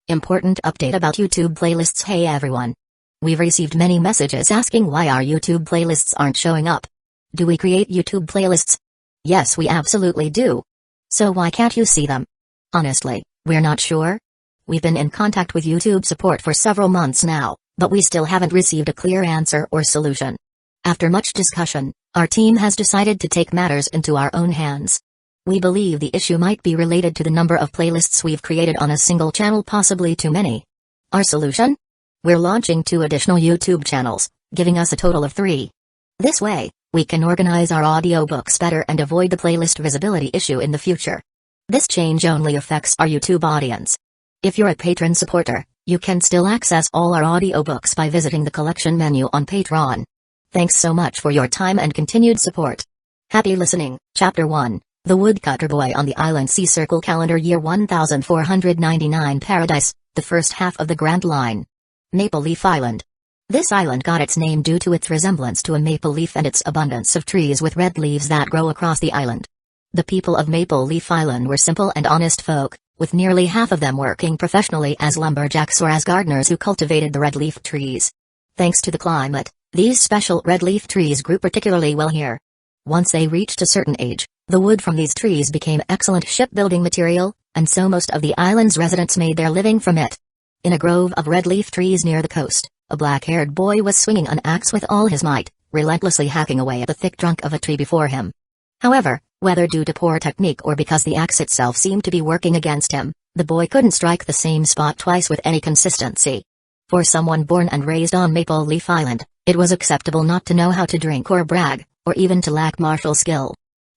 Important update about YouTube playlists. Hey everyone. We've received many messages asking why our YouTube playlists aren't showing up. Do we create YouTube playlists? Yes, we absolutely do. So why can't you see them? Honestly, we're not sure. We've been in contact with YouTube support for several months now, but we still haven't received a clear answer or solution. After much discussion, our team has decided to take matters into our own hands. We believe the issue might be related to the number of playlists we've created on a single channel, possibly too many. Our solution? We're launching 2 additional YouTube channels, giving us a total of 3. This way, we can organize our audiobooks better and avoid the playlist visibility issue in the future. This change only affects our YouTube audience. If you're a patron supporter, you can still access all our audiobooks by visiting the collection menu on Patreon. Thanks so much for your time and continued support. Happy listening. Chapter 1. The Woodcutter Boy on the Island. Sea Circle Calendar Year 1499 Paradise, the first half of the Grand Line. Maple Leaf Island. This island got its name due to its resemblance to a maple leaf and its abundance of trees with red leaves that grow across the island. The people of Maple Leaf Island were simple and honest folk, with nearly half of them working professionally as lumberjacks or as gardeners who cultivated the red leaf trees. Thanks to the climate, these special red leaf trees grew particularly well here. Once they reached a certain age, the wood from these trees became excellent shipbuilding material, and so most of the island's residents made their living from it. In a grove of red leaf trees near the coast, a black-haired boy was swinging an axe with all his might, relentlessly hacking away at the thick trunk of a tree before him. However, whether due to poor technique or because the axe itself seemed to be working against him, the boy couldn't strike the same spot twice with any consistency. For someone born and raised on Maple Leaf Island, it was acceptable not to know how to drink or brag, or even to lack martial skill.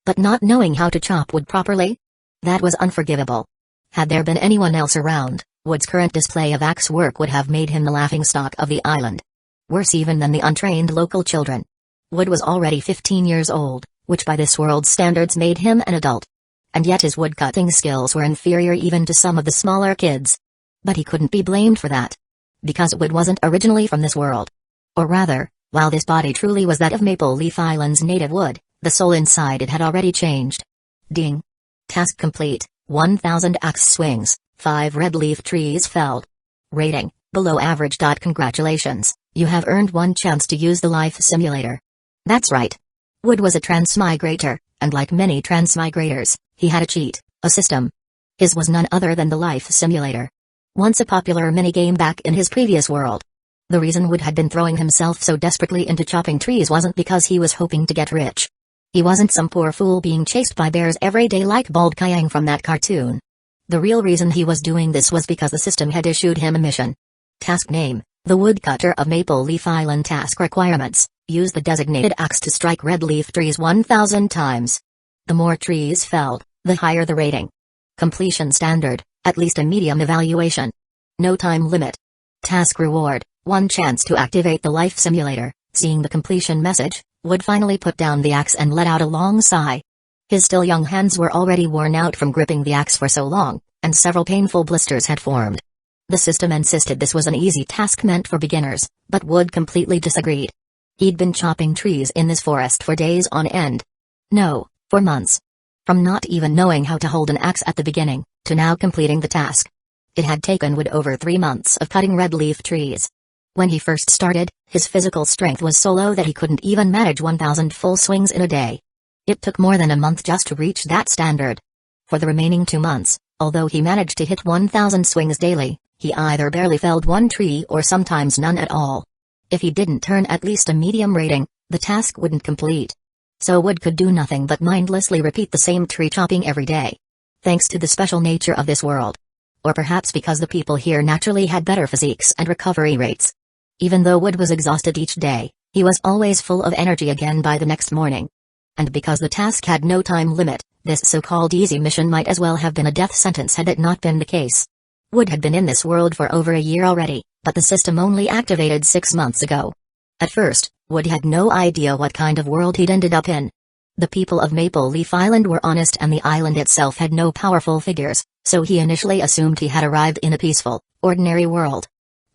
But not knowing how to chop wood properly? That was unforgivable. Had there been anyone else around, Wood's current display of axe work would have made him the laughingstock of the island. Worse even than the untrained local children. Wood was already 15 years old, which by this world's standards made him an adult. And yet his woodcutting skills were inferior even to some of the smaller kids. But he couldn't be blamed for that. Because Wood wasn't originally from this world. Or rather, while this body truly was that of Maple Leaf Island's native wood, the soul inside it had already changed. Ding. Task complete, 1,000 axe swings, 5 red leaf trees felled. Rating, below average. Congratulations, you have earned 1 chance to use the life simulator. That's right. Wood was a transmigrator, and like many transmigrators, he had a cheat, a system. His was none other than the life simulator. Once a popular minigame back in his previous world. The reason Wood had been throwing himself so desperately into chopping trees wasn't because he was hoping to get rich. He wasn't some poor fool being chased by bears every day like Bald Kayang from that cartoon. The real reason he was doing this was because the system had issued him a mission. Task name, the Woodcutter of Maple Leaf Island. Task requirements, use the designated axe to strike red leaf trees 1,000 times. The more trees felled, the higher the rating. Completion standard, at least a medium evaluation. No time limit. Task reward, 1 chance to activate the life simulator. Seeing the completion message, Wood finally put down the axe and let out a long sigh. His still young hands were already worn out from gripping the axe for so long, and several painful blisters had formed. The system insisted this was an easy task meant for beginners, but Wood completely disagreed. He'd been chopping trees in this forest for days on end. No, for months. From not even knowing how to hold an axe at the beginning, to now completing the task. It had taken Wood over 3 months of cutting red leaf trees. When he first started, his physical strength was so low that he couldn't even manage 1,000 full swings in a day. It took more than a month just to reach that standard. For the remaining 2 months, although he managed to hit 1,000 swings daily, he either barely felled 1 tree or sometimes none at all. If he didn't turn at least a medium rating, the task wouldn't complete. So Wood could do nothing but mindlessly repeat the same tree chopping every day. Thanks to the special nature of this world. Or perhaps because the people here naturally had better physiques and recovery rates. Even though Wood was exhausted each day, he was always full of energy again by the next morning. And because the task had no time limit, this so-called easy mission might as well have been a death sentence had it not been the case. Wood had been in this world for over a year already, but the system only activated 6 months ago. At first, Wood had no idea what kind of world he'd ended up in. The people of Maple Leaf Island were honest and the island itself had no powerful figures, so he initially assumed he had arrived in a peaceful, ordinary world.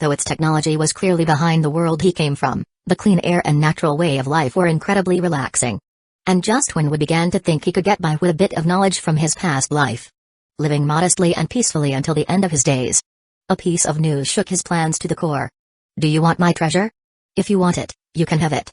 Though its technology was clearly behind the world he came from, the clean air and natural way of life were incredibly relaxing. And just when Wood began to think he could get by with a bit of knowledge from his past life, living modestly and peacefully until the end of his days, A piece of news shook his plans to the core. "Do you want my treasure? If you want it, you can have it.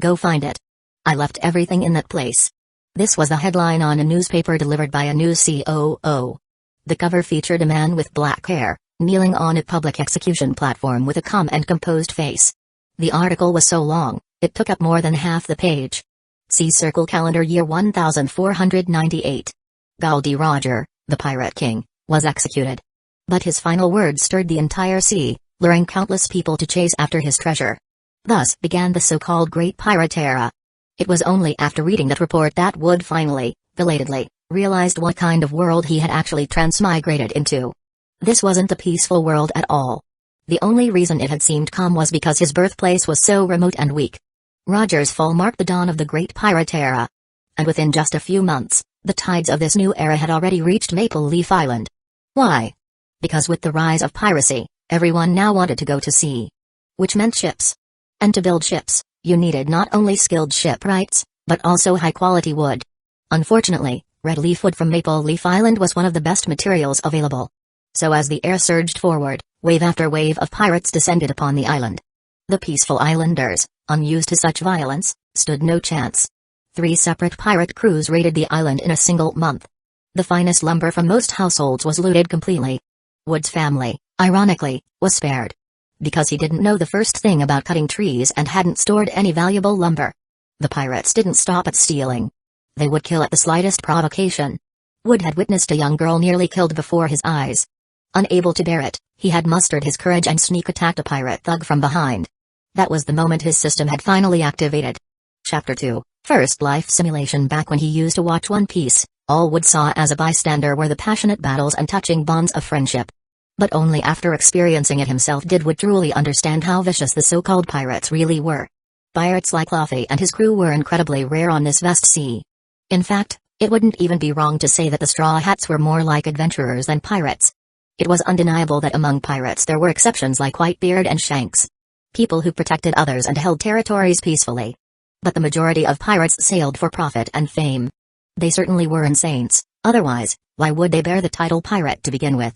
Go find it. I left everything in that place." This was the headline on a newspaper delivered by a news COO. The cover featured a man with black hair, kneeling on a public execution platform with a calm and composed face. The article was so long, it took up more than half the page. See Circle Calendar Year 1498. Gul D. Roger, the Pirate King, was executed. But his final words stirred the entire sea, luring countless people to chase after his treasure. Thus began the so-called Great Pirate Era. It was only after reading that report that Wood finally, belatedly, realized what kind of world he had actually transmigrated into. This wasn't a peaceful world at all. The only reason it had seemed calm was because his birthplace was so remote and weak. Roger's fall marked the dawn of the Great Pirate Era. And within just a few months, the tides of this new era had already reached Maple Leaf Island. Why? Because with the rise of piracy, everyone now wanted to go to sea. Which meant ships. And to build ships, you needed not only skilled shipwrights, but also high-quality wood. Unfortunately, red leaf wood from Maple Leaf Island was one of the best materials available. So as the air surged forward, wave after wave of pirates descended upon the island. The peaceful islanders, unused to such violence, stood no chance. 3 separate pirate crews raided the island in a single month. The finest lumber from most households was looted completely. Wood's family, ironically, was spared. Because he didn't know the first thing about cutting trees and hadn't stored any valuable lumber. The pirates didn't stop at stealing. They would kill at the slightest provocation. Wood had witnessed a young girl nearly killed before his eyes. Unable to bear it, he had mustered his courage and sneak attacked a pirate thug from behind. That was the moment his system had finally activated. Chapter 2, First Life Simulation. Back when he used to watch One Piece, all Wood saw as a bystander were the passionate battles and touching bonds of friendship. But only after experiencing it himself did Wood truly understand how vicious the so-called pirates really were. Pirates like Luffy and his crew were incredibly rare on this vast sea. In fact, it wouldn't even be wrong to say that the Straw Hats were more like adventurers than pirates. It was undeniable that among pirates there were exceptions like Whitebeard and Shanks. People who protected others and held territories peacefully. But the majority of pirates sailed for profit and fame. They certainly weren't saints, otherwise, why would they bear the title pirate to begin with?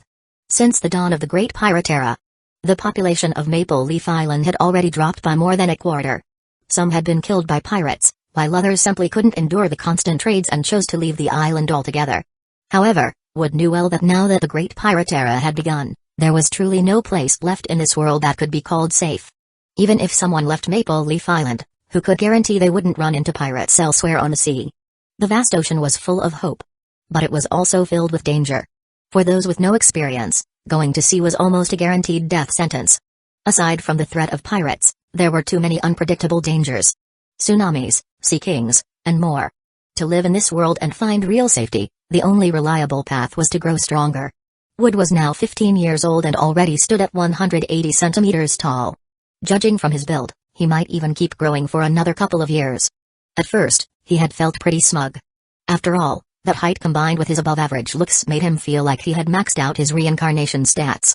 Since the dawn of the Great Pirate Era, the population of Maple Leaf Island had already dropped by more than a quarter. Some had been killed by pirates, while others simply couldn't endure the constant raids and chose to leave the island altogether. However, Wood knew well that now that the Great Pirate Era had begun, there was truly no place left in this world that could be called safe. Even if someone left Maple Leaf Island, who could guarantee they wouldn't run into pirates elsewhere on the sea? The vast ocean was full of hope. But it was also filled with danger. For those with no experience, going to sea was almost a guaranteed death sentence. Aside from the threat of pirates, there were too many unpredictable dangers. Tsunamis, sea kings, and more. To live in this world and find real safety, the only reliable path was to grow stronger. Wood was now 15 years old and already stood at 180 centimeters tall. Judging from his build, he might even keep growing for another couple of years. At first, he had felt pretty smug. After all, that height combined with his above-average looks made him feel like he had maxed out his reincarnation stats.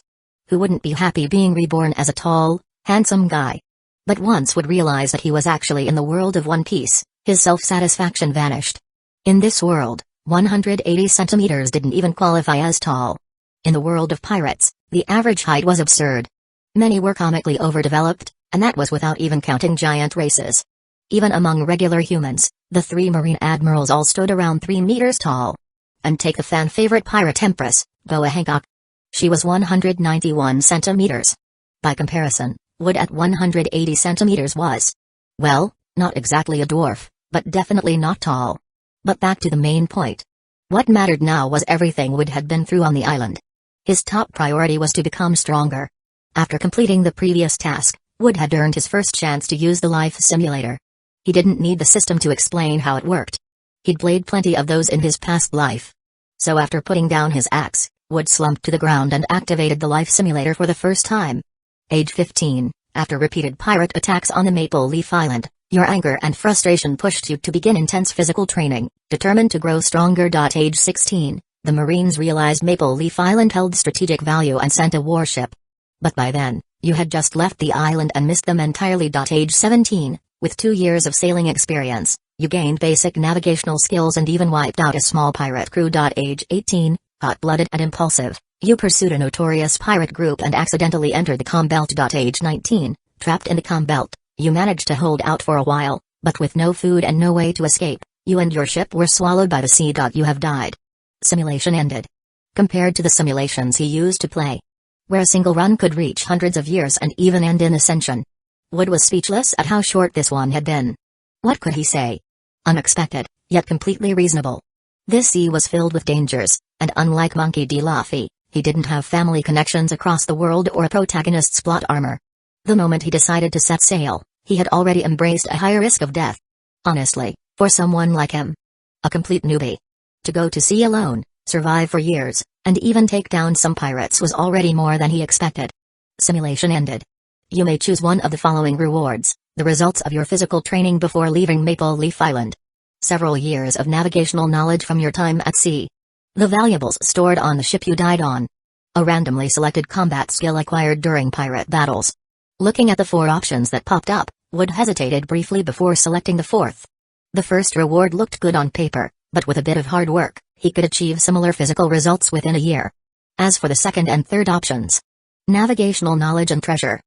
Who wouldn't be happy being reborn as a tall, handsome guy? But once Wood realized that he was actually in the world of One Piece, his self-satisfaction vanished. In this world, 180 centimeters didn't even qualify as tall. In the world of pirates, the average height was absurd. Many were comically overdeveloped, and that was without even counting giant races. Even among regular humans, the 3 marine admirals all stood around 3 meters tall. And take the fan-favorite pirate empress, Boa Hancock. She was 191 centimeters. By comparison, Wood at 180 centimeters was, well, not exactly a dwarf, but definitely not tall. But back to the main point. What mattered now was everything Wood had been through on the island. His top priority was to become stronger. After completing the previous task, Wood had earned his first chance to use the life simulator. He didn't need the system to explain how it worked. He'd played plenty of those in his past life. So after putting down his axe, Wood slumped to the ground and activated the life simulator for the first time. Age 15, after repeated pirate attacks on the Maple Leaf Island, your anger and frustration pushed you to begin intense physical training, determined to grow stronger. Age 16, the Marines realized Maple Leaf Island held strategic value and sent a warship. But by then, you had just left the island and missed them entirely. Age 17, with 2 years of sailing experience, you gained basic navigational skills and even wiped out a small pirate crew. Age 18, hot-blooded and impulsive, You pursued a notorious pirate group and accidentally entered the Combelt. Age 19, trapped in the Combelt, you managed to hold out for a while, but with no food and no way to escape, you and your ship were swallowed by the sea. You have died. Simulation ended. Compared to the simulations he used to play, where a single run could reach hundreds of years and even end in ascension, Wood was speechless at how short this one had been. What could he say? Unexpected, yet completely reasonable. This sea was filled with dangers, and unlike Monkey D. Luffy, he didn't have family connections across the world or a protagonist's plot armor. The moment he decided to set sail, he had already embraced a higher risk of death. Honestly, for someone like him, a complete newbie, to go to sea alone, survive for years, and even take down some pirates was already more than he expected. Simulation ended. You may choose one of the following rewards: the results of your physical training before leaving Maple Leaf Island, several years of navigational knowledge from your time at sea, the valuables stored on the ship you died on, a randomly selected combat skill acquired during pirate battles. Looking at the 4 options that popped up, Wood hesitated briefly before selecting the 4th. The first reward looked good on paper, but with a bit of hard work, he could achieve similar physical results within a year. As for the second and third options, navigational knowledge and treasure,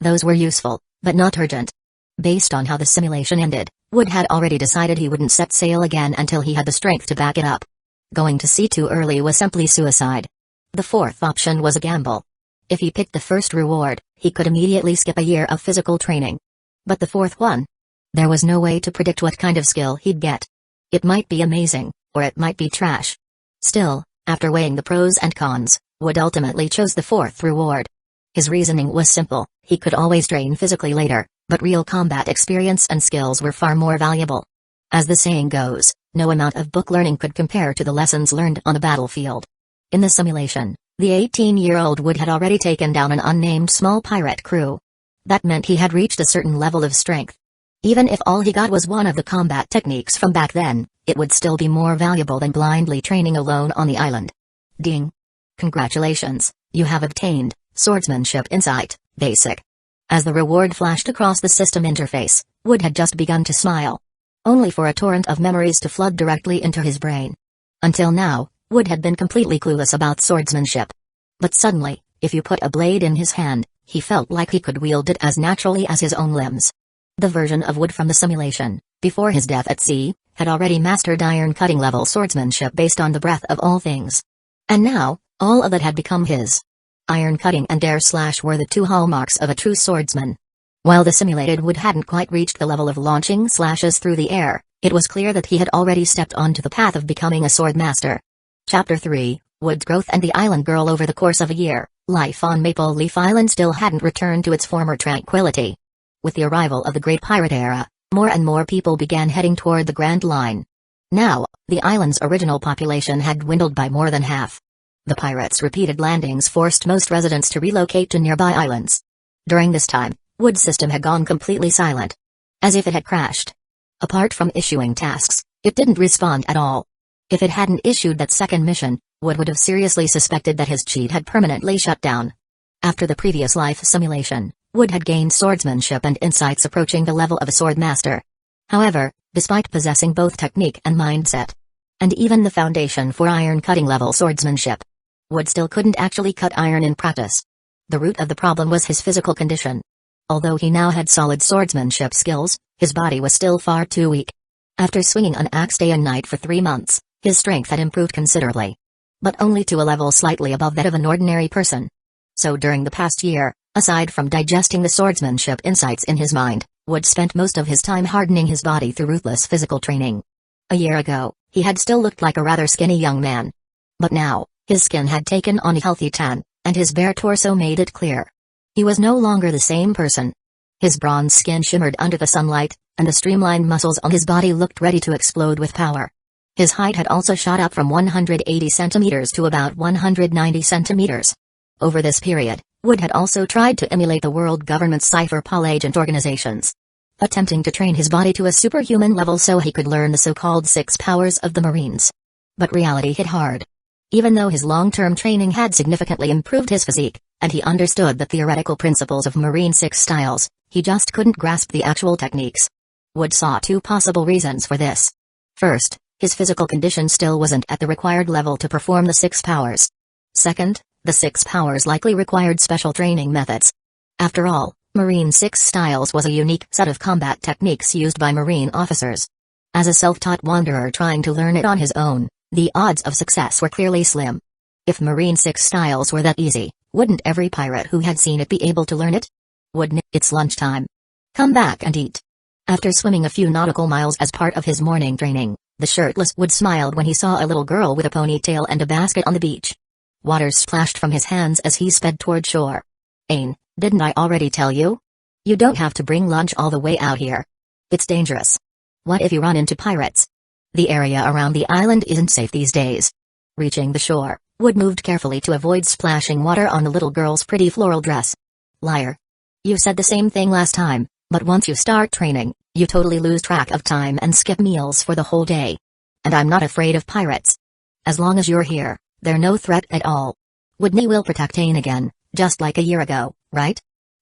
those were useful, but not urgent. Based on how the simulation ended, Wood had already decided he wouldn't set sail again until he had the strength to back it up. Going to sea too early was simply suicide. The 4th option was a gamble. If he picked the first reward, he could immediately skip a year of physical training. But the 4th one? There was no way to predict what kind of skill he'd get. It might be amazing, or it might be trash. Still, after weighing the pros and cons, Wood ultimately chose the 4th reward. His reasoning was simple: he could always train physically later, but real combat experience and skills were far more valuable. As the saying goes, no amount of book learning could compare to the lessons learned on the battlefield. In the simulation, the 18-year-old Wood had already taken down an unnamed small pirate crew. That meant he had reached a certain level of strength. Even if all he got was one of the combat techniques from back then, it would still be more valuable than blindly training alone on the island. Ding! Congratulations, you have obtained Swordsmanship Insight, Basic. As the reward flashed across the system interface, Wood had just begun to smile, only for a torrent of memories to flood directly into his brain. Until now, Wood had been completely clueless about swordsmanship. But suddenly, if you put a blade in his hand, he felt like he could wield it as naturally as his own limbs. The version of Wood from the simulation, before his death at sea, had already mastered iron-cutting level swordsmanship based on the breath of all things. And now, all of it had become his. Iron-cutting and air slash were the 2 hallmarks of a true swordsman. While the simulated Wood hadn't quite reached the level of launching slashes through the air, it was clear that he had already stepped onto the path of becoming a swordmaster. Chapter 3, Wood's Growth and the Island Girl. Over the course of a year, life on Maple Leaf Island still hadn't returned to its former tranquility. With the arrival of the Great Pirate Era, more and more people began heading toward the Grand Line. Now, the island's original population had dwindled by more than half. The pirates' repeated landings forced most residents to relocate to nearby islands. During this time, Wood's system had gone completely silent, as if it had crashed. Apart from issuing tasks, it didn't respond at all. If it hadn't issued that second mission, Wood would have seriously suspected that his cheat had permanently shut down. After the previous life simulation, Wood had gained swordsmanship and insights approaching the level of a swordmaster. However, despite possessing both technique and mindset, and even the foundation for iron-cutting level swordsmanship, Wood still couldn't actually cut iron in practice. The root of the problem was his physical condition. Although he now had solid swordsmanship skills, his body was still far too weak. After swinging an axe day and night for 3 months, his strength had improved considerably, but only to a level slightly above that of an ordinary person. So during the past year, aside from digesting the swordsmanship insights in his mind, Wood spent most of his time hardening his body through ruthless physical training. A year ago, he had still looked like a rather skinny young man. But now, his skin had taken on a healthy tan, and his bare torso made it clear. He was no longer the same person. His bronze skin shimmered under the sunlight, and the streamlined muscles on his body looked ready to explode with power. His height had also shot up from 180 centimeters to about 190 centimeters. Over this period, Wood had also tried to emulate the world government's Cypher Pol agent organizations, attempting to train his body to a superhuman level so he could learn the so-called 6 powers of the Marines. But reality hit hard. Even though his long-term training had significantly improved his physique, and he understood the theoretical principles of Marine 6 styles, he just couldn't grasp the actual techniques. Wood saw 2 possible reasons for this. First, his physical condition still wasn't at the required level to perform the 6 powers. Second, The 6 powers likely required special training methods. After all, Marine 6 Styles was a unique set of combat techniques used by Marine officers. As a self-taught wanderer trying to learn it on his own, the odds of success were clearly slim. If Marine 6 Styles were that easy, wouldn't every pirate who had seen it be able to learn it? Wouldn't it? It's lunchtime. Come back and eat. After swimming a few nautical miles as part of his morning training, the shirtless Wood smiled when he saw a little girl with a ponytail and a basket on the beach. Water splashed from his hands as he sped toward shore. Ain, didn't I already tell you? You don't have to bring lunch all the way out here. It's dangerous. What if you run into pirates? The area around the island isn't safe these days. Reaching the shore, Wood moved carefully to avoid splashing water on the little girl's pretty floral dress. Liar. You said the same thing last time, but once you start training, you totally lose track of time and skip meals for the whole day. And I'm not afraid of pirates. As long as you're here, they're no threat at all. Woodney will protect Ain again, just like a year ago, right?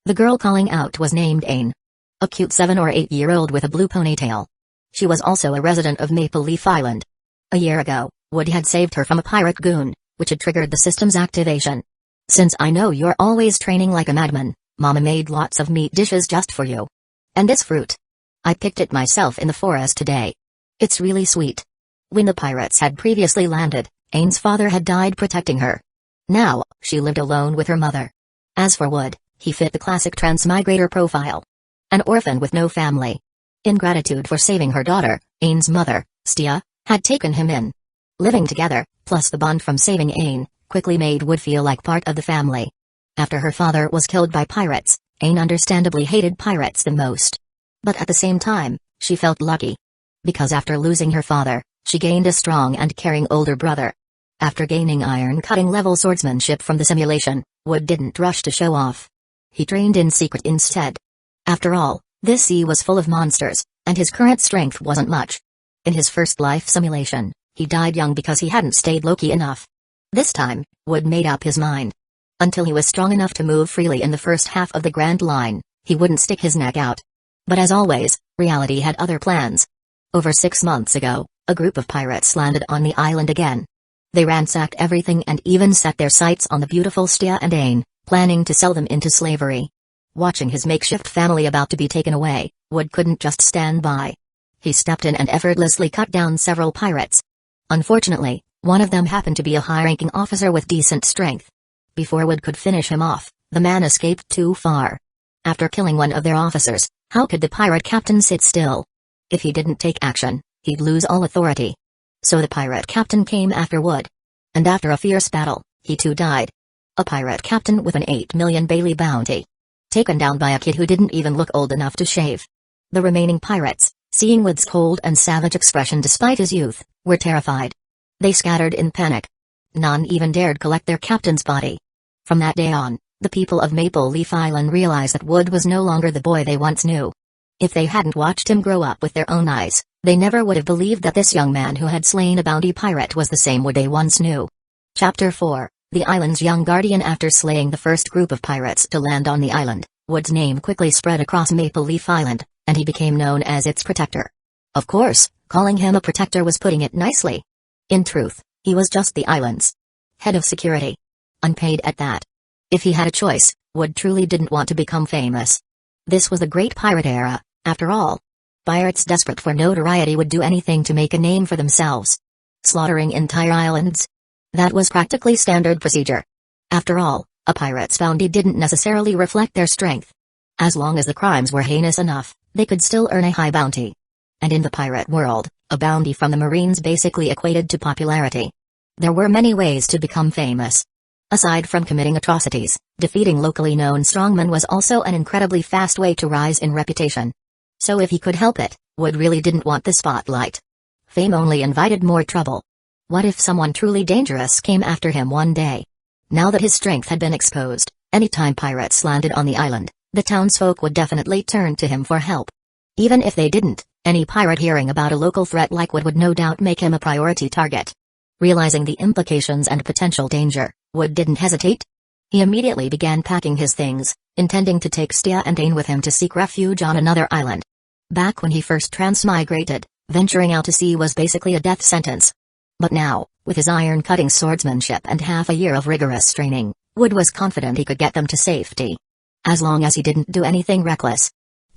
The girl calling out was named Ain. A cute 7 or 8-year-old with a blue ponytail. She was also a resident of Maple Leaf Island. A year ago, Wood had saved her from a pirate goon, which had triggered the system's activation. Since I know you're always training like a madman, Mama made lots of meat dishes just for you. And this fruit. I picked it myself in the forest today. It's really sweet. When the pirates had previously landed, Ain's father had died protecting her. Now, she lived alone with her mother. As for Wood, he fit the classic transmigrator profile. An orphan with no family. In gratitude for saving her daughter, Ain's mother, Stia, had taken him in. Living together, plus the bond from saving Ain, quickly made Wood feel like part of the family. After her father was killed by pirates, Ain understandably hated pirates the most. But at the same time, she felt lucky. Because after losing her father, she gained a strong and caring older brother. After gaining iron-cutting level swordsmanship from the simulation, Wood didn't rush to show off. He trained in secret instead. After all, this sea was full of monsters, and his current strength wasn't much. In his first life simulation, he died young because he hadn't stayed low-key enough. This time, Wood made up his mind. Until he was strong enough to move freely in the first half of the Grand Line, he wouldn't stick his neck out. But as always, reality had other plans. Over 6 months ago, a group of pirates landed on the island again. They ransacked everything and even set their sights on the beautiful Stia and Ain, planning to sell them into slavery. Watching his makeshift family about to be taken away, Wood couldn't just stand by. He stepped in and effortlessly cut down several pirates. Unfortunately, one of them happened to be a high-ranking officer with decent strength. Before Wood could finish him off, the man escaped too far. After killing one of their officers, how could the pirate captain sit still? If he didn't take action, he'd lose all authority. So the pirate captain came after Wood. And after a fierce battle, he too died. A pirate captain with an 8 million Bailey bounty. Taken down by a kid who didn't even look old enough to shave. The remaining pirates, seeing Wood's cold and savage expression despite his youth, were terrified. They scattered in panic. None even dared collect their captain's body. From that day on, the people of Maple Leaf Island realized that Wood was no longer the boy they once knew. If they hadn't watched him grow up with their own eyes, they never would have believed that this young man who had slain a bounty pirate was the same Wood they once knew. Chapter 4, The Island's Young Guardian. After slaying the first group of pirates to land on the island, Wood's name quickly spread across Maple Leaf Island, and he became known as its protector. Of course, calling him a protector was putting it nicely. In truth, he was just the island's head of security. Unpaid at that. If he had a choice, Wood truly didn't want to become famous. This was the great pirate era, after all. Pirates desperate for notoriety would do anything to make a name for themselves. Slaughtering entire islands? That was practically standard procedure. After all, a pirate's bounty didn't necessarily reflect their strength. As long as the crimes were heinous enough, they could still earn a high bounty. And in the pirate world, a bounty from the Marines basically equated to popularity. There were many ways to become famous. Aside from committing atrocities, defeating locally known strongmen was also an incredibly fast way to rise in reputation. So if he could help it, Wood really didn't want the spotlight. Fame only invited more trouble. What if someone truly dangerous came after him one day? Now that his strength had been exposed, anytime pirates landed on the island, the townsfolk would definitely turn to him for help. Even if they didn't, any pirate hearing about a local threat like Wood would no doubt make him a priority target. Realizing the implications and potential danger, Wood didn't hesitate. He immediately began packing his things, intending to take Stia and Ain with him to seek refuge on another island. Back when he first transmigrated, venturing out to sea was basically a death sentence. But now, With his iron-cutting swordsmanship and half a year of rigorous training, Wood was confident he could get them to safety. As long as he didn't do anything reckless.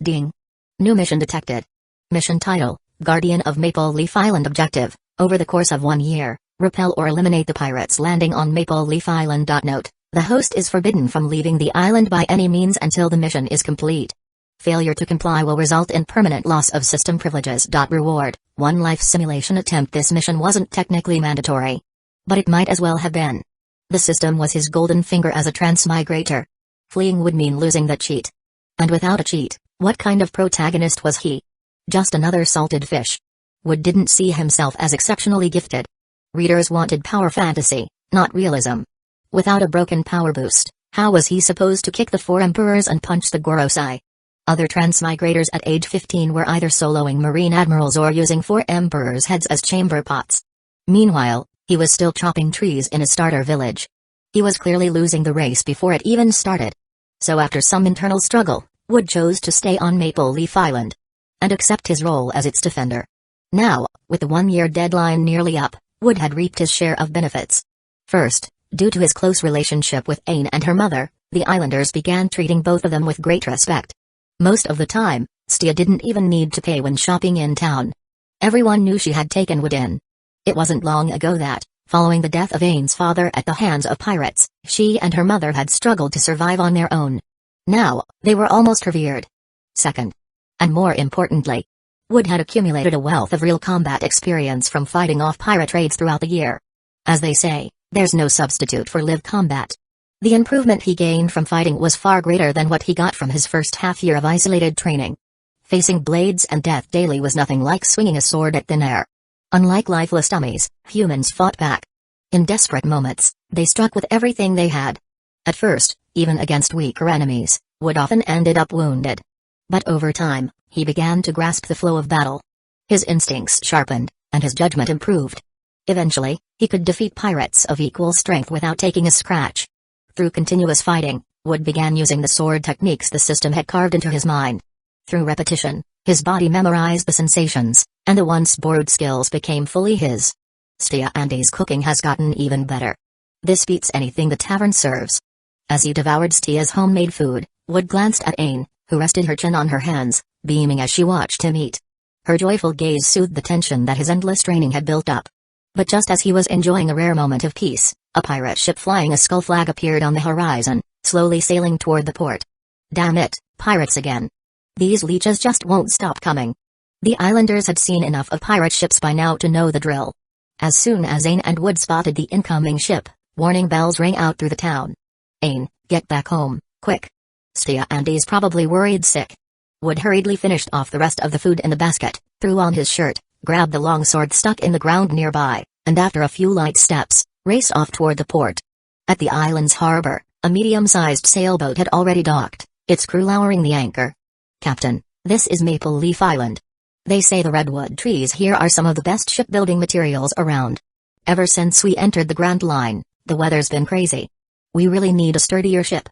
Ding. New mission detected. Mission title, Guardian of Maple Leaf Island. Objective, over the course of 1 year, repel or eliminate the pirates landing on Maple Leaf Island. Note, the host is forbidden from leaving the island by any means until the mission is complete. Failure to comply will result in permanent loss of system privileges. Reward, 1 life simulation attempt. This mission wasn't technically mandatory, but it might as well have been. The system was his golden finger as a transmigrator. Fleeing would mean losing the cheat. And without a cheat, what kind of protagonist was he? Just another salted fish. Wood didn't see himself as exceptionally gifted. Readers wanted power fantasy, not realism. Without a broken power boost, how was he supposed to kick the 4 emperors and punch the Gorosei? Other transmigrators at age 15 were either soloing marine admirals or using 4 emperors' heads as chamber pots. Meanwhile, he was still chopping trees in a starter village. He was clearly losing the race before it even started. So after some internal struggle, Wood chose to stay on Maple Leaf Island and accept his role as its defender. Now, with the 1-year deadline nearly up, Wood had reaped his share of benefits. First, due to his close relationship with Aine and her mother, the islanders began treating both of them with great respect. Most of the time, Stia didn't even need to pay when shopping in town. Everyone knew she had taken Wood in. It wasn't long ago that, following the death of Aine's father at the hands of pirates, she and her mother had struggled to survive on their own. Now, they were almost revered. Second, and more importantly, Wood had accumulated a wealth of real combat experience from fighting off pirate raids throughout the year. As they say, there's no substitute for live combat. The improvement he gained from fighting was far greater than what he got from his first half-year of isolated training. Facing blades and death daily was nothing like swinging a sword at thin air. Unlike lifeless dummies, humans fought back. In desperate moments, they struck with everything they had. At first, even against weaker enemies, Wood often ended up wounded. But over time, he began to grasp the flow of battle. His instincts sharpened, and his judgment improved. Eventually, he could defeat pirates of equal strength without taking a scratch. Through continuous fighting, Wood began using the sword techniques the system had carved into his mind. Through repetition, his body memorized the sensations, and the once borrowed skills became fully his. Stia Andy's cooking has gotten even better. This beats anything the tavern serves. As he devoured Stia's homemade food, Wood glanced at Aine, who rested her chin on her hands, beaming as she watched him eat. Her joyful gaze soothed the tension that his endless training had built up. But just as he was enjoying a rare moment of peace, a pirate ship flying a skull flag appeared on the horizon, slowly sailing toward the port. Damn it, pirates again. These leeches just won't stop coming. The islanders had seen enough of pirate ships by now to know the drill. As soon as Aine and Wood spotted the incoming ship, warning bells rang out through the town. Aine, get back home, quick. Stia Andy's probably worried sick. Wood hurriedly finished off the rest of the food in the basket, threw on his shirt, grabbed the long sword stuck in the ground nearby, and after a few light steps, raced off toward the port. At the island's harbor, a medium-sized sailboat had already docked, its crew lowering the anchor. Captain, this is Maple Leaf Island. They say the redwood trees here are some of the best shipbuilding materials around. Ever since we entered the Grand Line, the weather's been crazy. We really need a sturdier ship.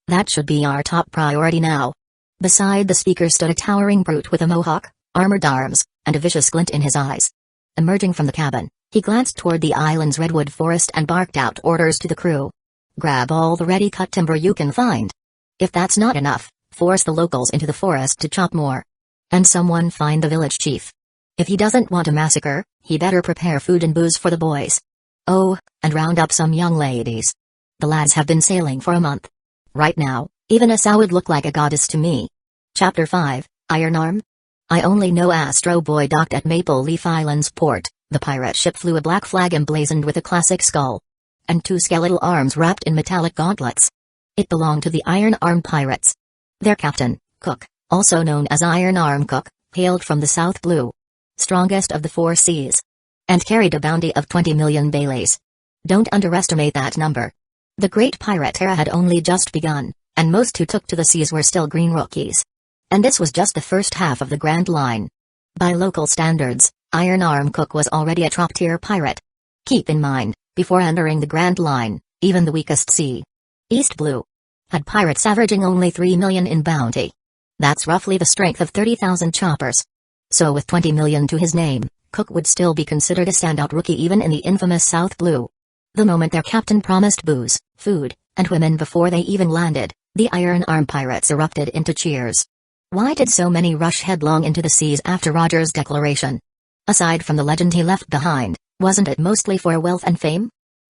That should be our top priority now. Beside the speaker stood a towering brute with a mohawk, armored arms, and a vicious glint in his eyes. Emerging from the cabin, he glanced toward the island's redwood forest and barked out orders to the crew. Grab all the ready-cut timber you can find. If that's not enough, force the locals into the forest to chop more. And someone find the village chief. If he doesn't want a massacre, he better prepare food and booze for the boys. Oh, and round up some young ladies. The lads have been sailing for a month. Right now, even Asa would look like a goddess to me. Chapter 5, Iron Arm? I only know Astro Boy docked at Maple Leaf Island's port. The pirate ship flew a black flag emblazoned with a classic skull. And 2 skeletal arms wrapped in metallic gauntlets. It belonged to the Iron Arm pirates. Their captain, Cook, also known as Iron Arm Cook, hailed from the South Blue, strongest of the 4 seas, and carried a bounty of 20 million Baileys. Don't underestimate that number. The Great Pirate Era had only just begun, and most who took to the seas were still green rookies. And this was just the first half of the Grand Line. By local standards, Iron Arm Cook was already a top-tier pirate. Keep in mind, before entering the Grand Line, even the weakest sea, East Blue, had pirates averaging only 3 million in bounty. That's roughly the strength of 30,000 choppers. So with 20 million to his name, Cook would still be considered a standout rookie even in the infamous South Blue. The moment their captain promised booze, food, and women before they even landed, the Iron Arm pirates erupted into cheers. Why did so many rush headlong into the seas after Roger's declaration? Aside from the legend he left behind, wasn't it mostly for wealth and fame?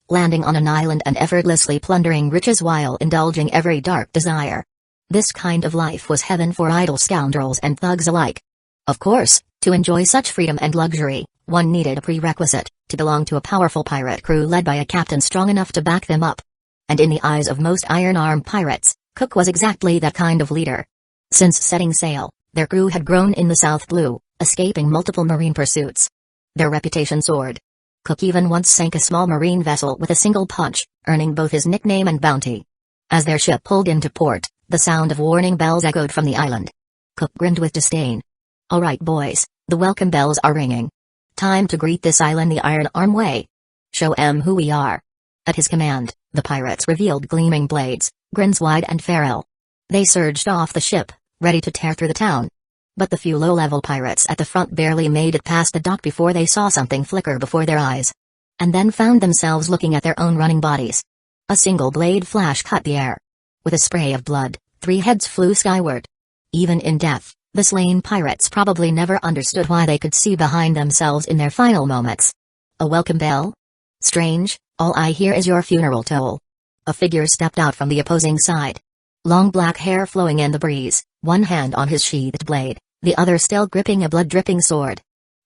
Landing on an island and effortlessly plundering riches while indulging every dark desire. This kind of life was heaven for idle scoundrels and thugs alike. Of course, to enjoy such freedom and luxury, one needed a prerequisite: to belong to a powerful pirate crew led by a captain strong enough to back them up. And in the eyes of most Iron Arm pirates, Cook was exactly that kind of leader. Since setting sail, their crew had grown in the South Blue, escaping multiple marine pursuits. Their reputation soared. Cook even once sank a small marine vessel with a single punch, earning both his nickname and bounty. As their ship pulled into port, the sound of warning bells echoed from the island. Cook grinned with disdain. "All right, boys, the welcome bells are ringing. Time to greet this island the Iron Arm way. Show 'em who we are." At his command, the pirates revealed gleaming blades, grins wide and feral. They surged off the ship, ready to tear through the town. But the few low-level pirates at the front barely made it past the dock before they saw something flicker before their eyes. And then found themselves looking at their own running bodies. A single blade flash cut the air. With a spray of blood, 3 heads flew skyward. Even in death, the slain pirates probably never understood why they could see behind themselves in their final moments. A welcome bell? Strange, all I hear is your funeral toll. A figure stepped out from the opposing side. Long black hair flowing in the breeze, one hand on his sheathed blade, the other still gripping a blood-dripping sword.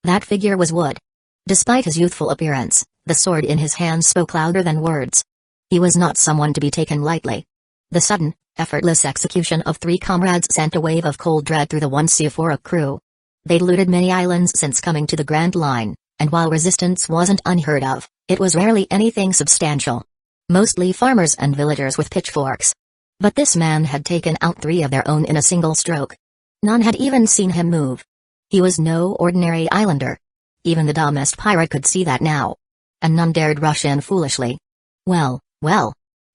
That figure was Wood. Despite his youthful appearance, the sword in his hand spoke louder than words. He was not someone to be taken lightly. The sudden, effortless execution of 3 comrades sent a wave of cold dread through the once euphoric crew. They'd looted many islands since coming to the Grand Line, and while resistance wasn't unheard of, it was rarely anything substantial. Mostly farmers and villagers with pitchforks. But this man had taken out 3 of their own in a single stroke. None had even seen him move. He was no ordinary islander. Even the dumbest pirate could see that now. And none dared rush in foolishly. Well.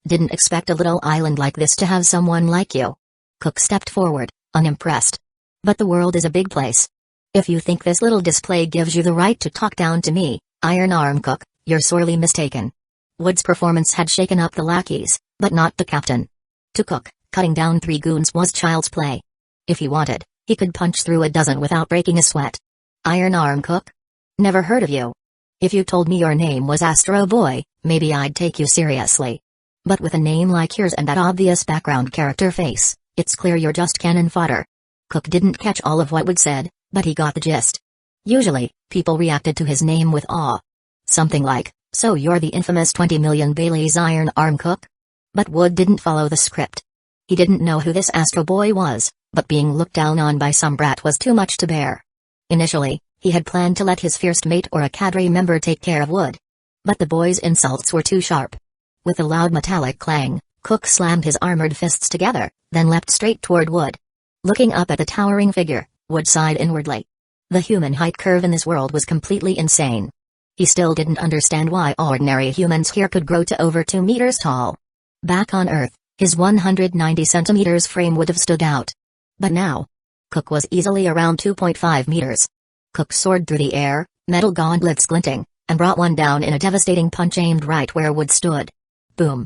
Didn't expect a little island like this to have someone like you. Cook stepped forward, unimpressed. But the world is a big place. If you think this little display gives you the right to talk down to me, Iron Arm Cook, you're sorely mistaken. Wood's performance had shaken up the lackeys, but not the captain. To Cook, cutting down 3 goons was child's play. If he wanted, he could punch through a dozen without breaking a sweat. Iron Arm Cook? Never heard of you. If you told me your name was Astro Boy, maybe I'd take you seriously. But with a name like yours and that obvious background character face, it's clear you're just cannon fodder. Cook didn't catch all of what Wood said, but he got the gist. Usually, people reacted to his name with awe. Something like, "So you're the infamous 20 million Bailey's Iron Arm Cook?" But Wood didn't follow the script. He didn't know who this Astro Boy was, but being looked down on by some brat was too much to bear. Initially, he had planned to let his first mate or a cadre member take care of Wood. But the boy's insults were too sharp. With a loud metallic clang, Cook slammed his armored fists together, then leapt straight toward Wood. Looking up at the towering figure, Wood sighed inwardly. The human height curve in this world was completely insane. He still didn't understand why ordinary humans here could grow to over 2 meters tall. Back on Earth, his 190 centimeters frame would have stood out. But now, Cook was easily around 2.5 meters. Cook soared through the air, metal gauntlets glinting, and brought one down in a devastating punch aimed right where Wood stood. Boom.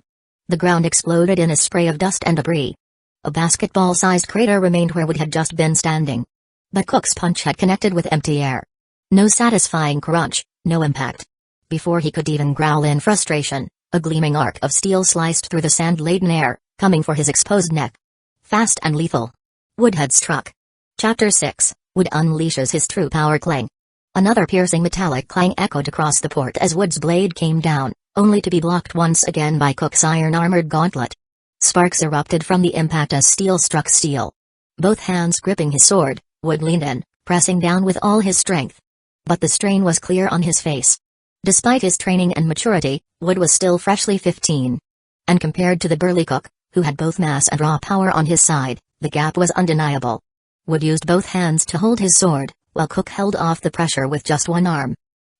The ground exploded in a spray of dust and debris. A basketball-sized crater remained where Wood had just been standing. But Cook's punch had connected with empty air. No satisfying crunch, no impact. Before he could even growl in frustration, a gleaming arc of steel sliced through the sand-laden air, coming for his exposed neck. Fast and lethal. Wood had struck. Chapter 6, Wood unleashes his true power clang. Another piercing metallic clang echoed across the port as Wood's blade came down, only to be blocked once again by Cook's iron-armored gauntlet. Sparks erupted from the impact as steel struck steel. Both hands gripping his sword, Wood leaned in, pressing down with all his strength. But the strain was clear on his face. Despite his training and maturity, Wood was still freshly 15. And compared to the burly Cook, who had both mass and raw power on his side, the gap was undeniable. Wood used both hands to hold his sword, while Cook held off the pressure with just one arm.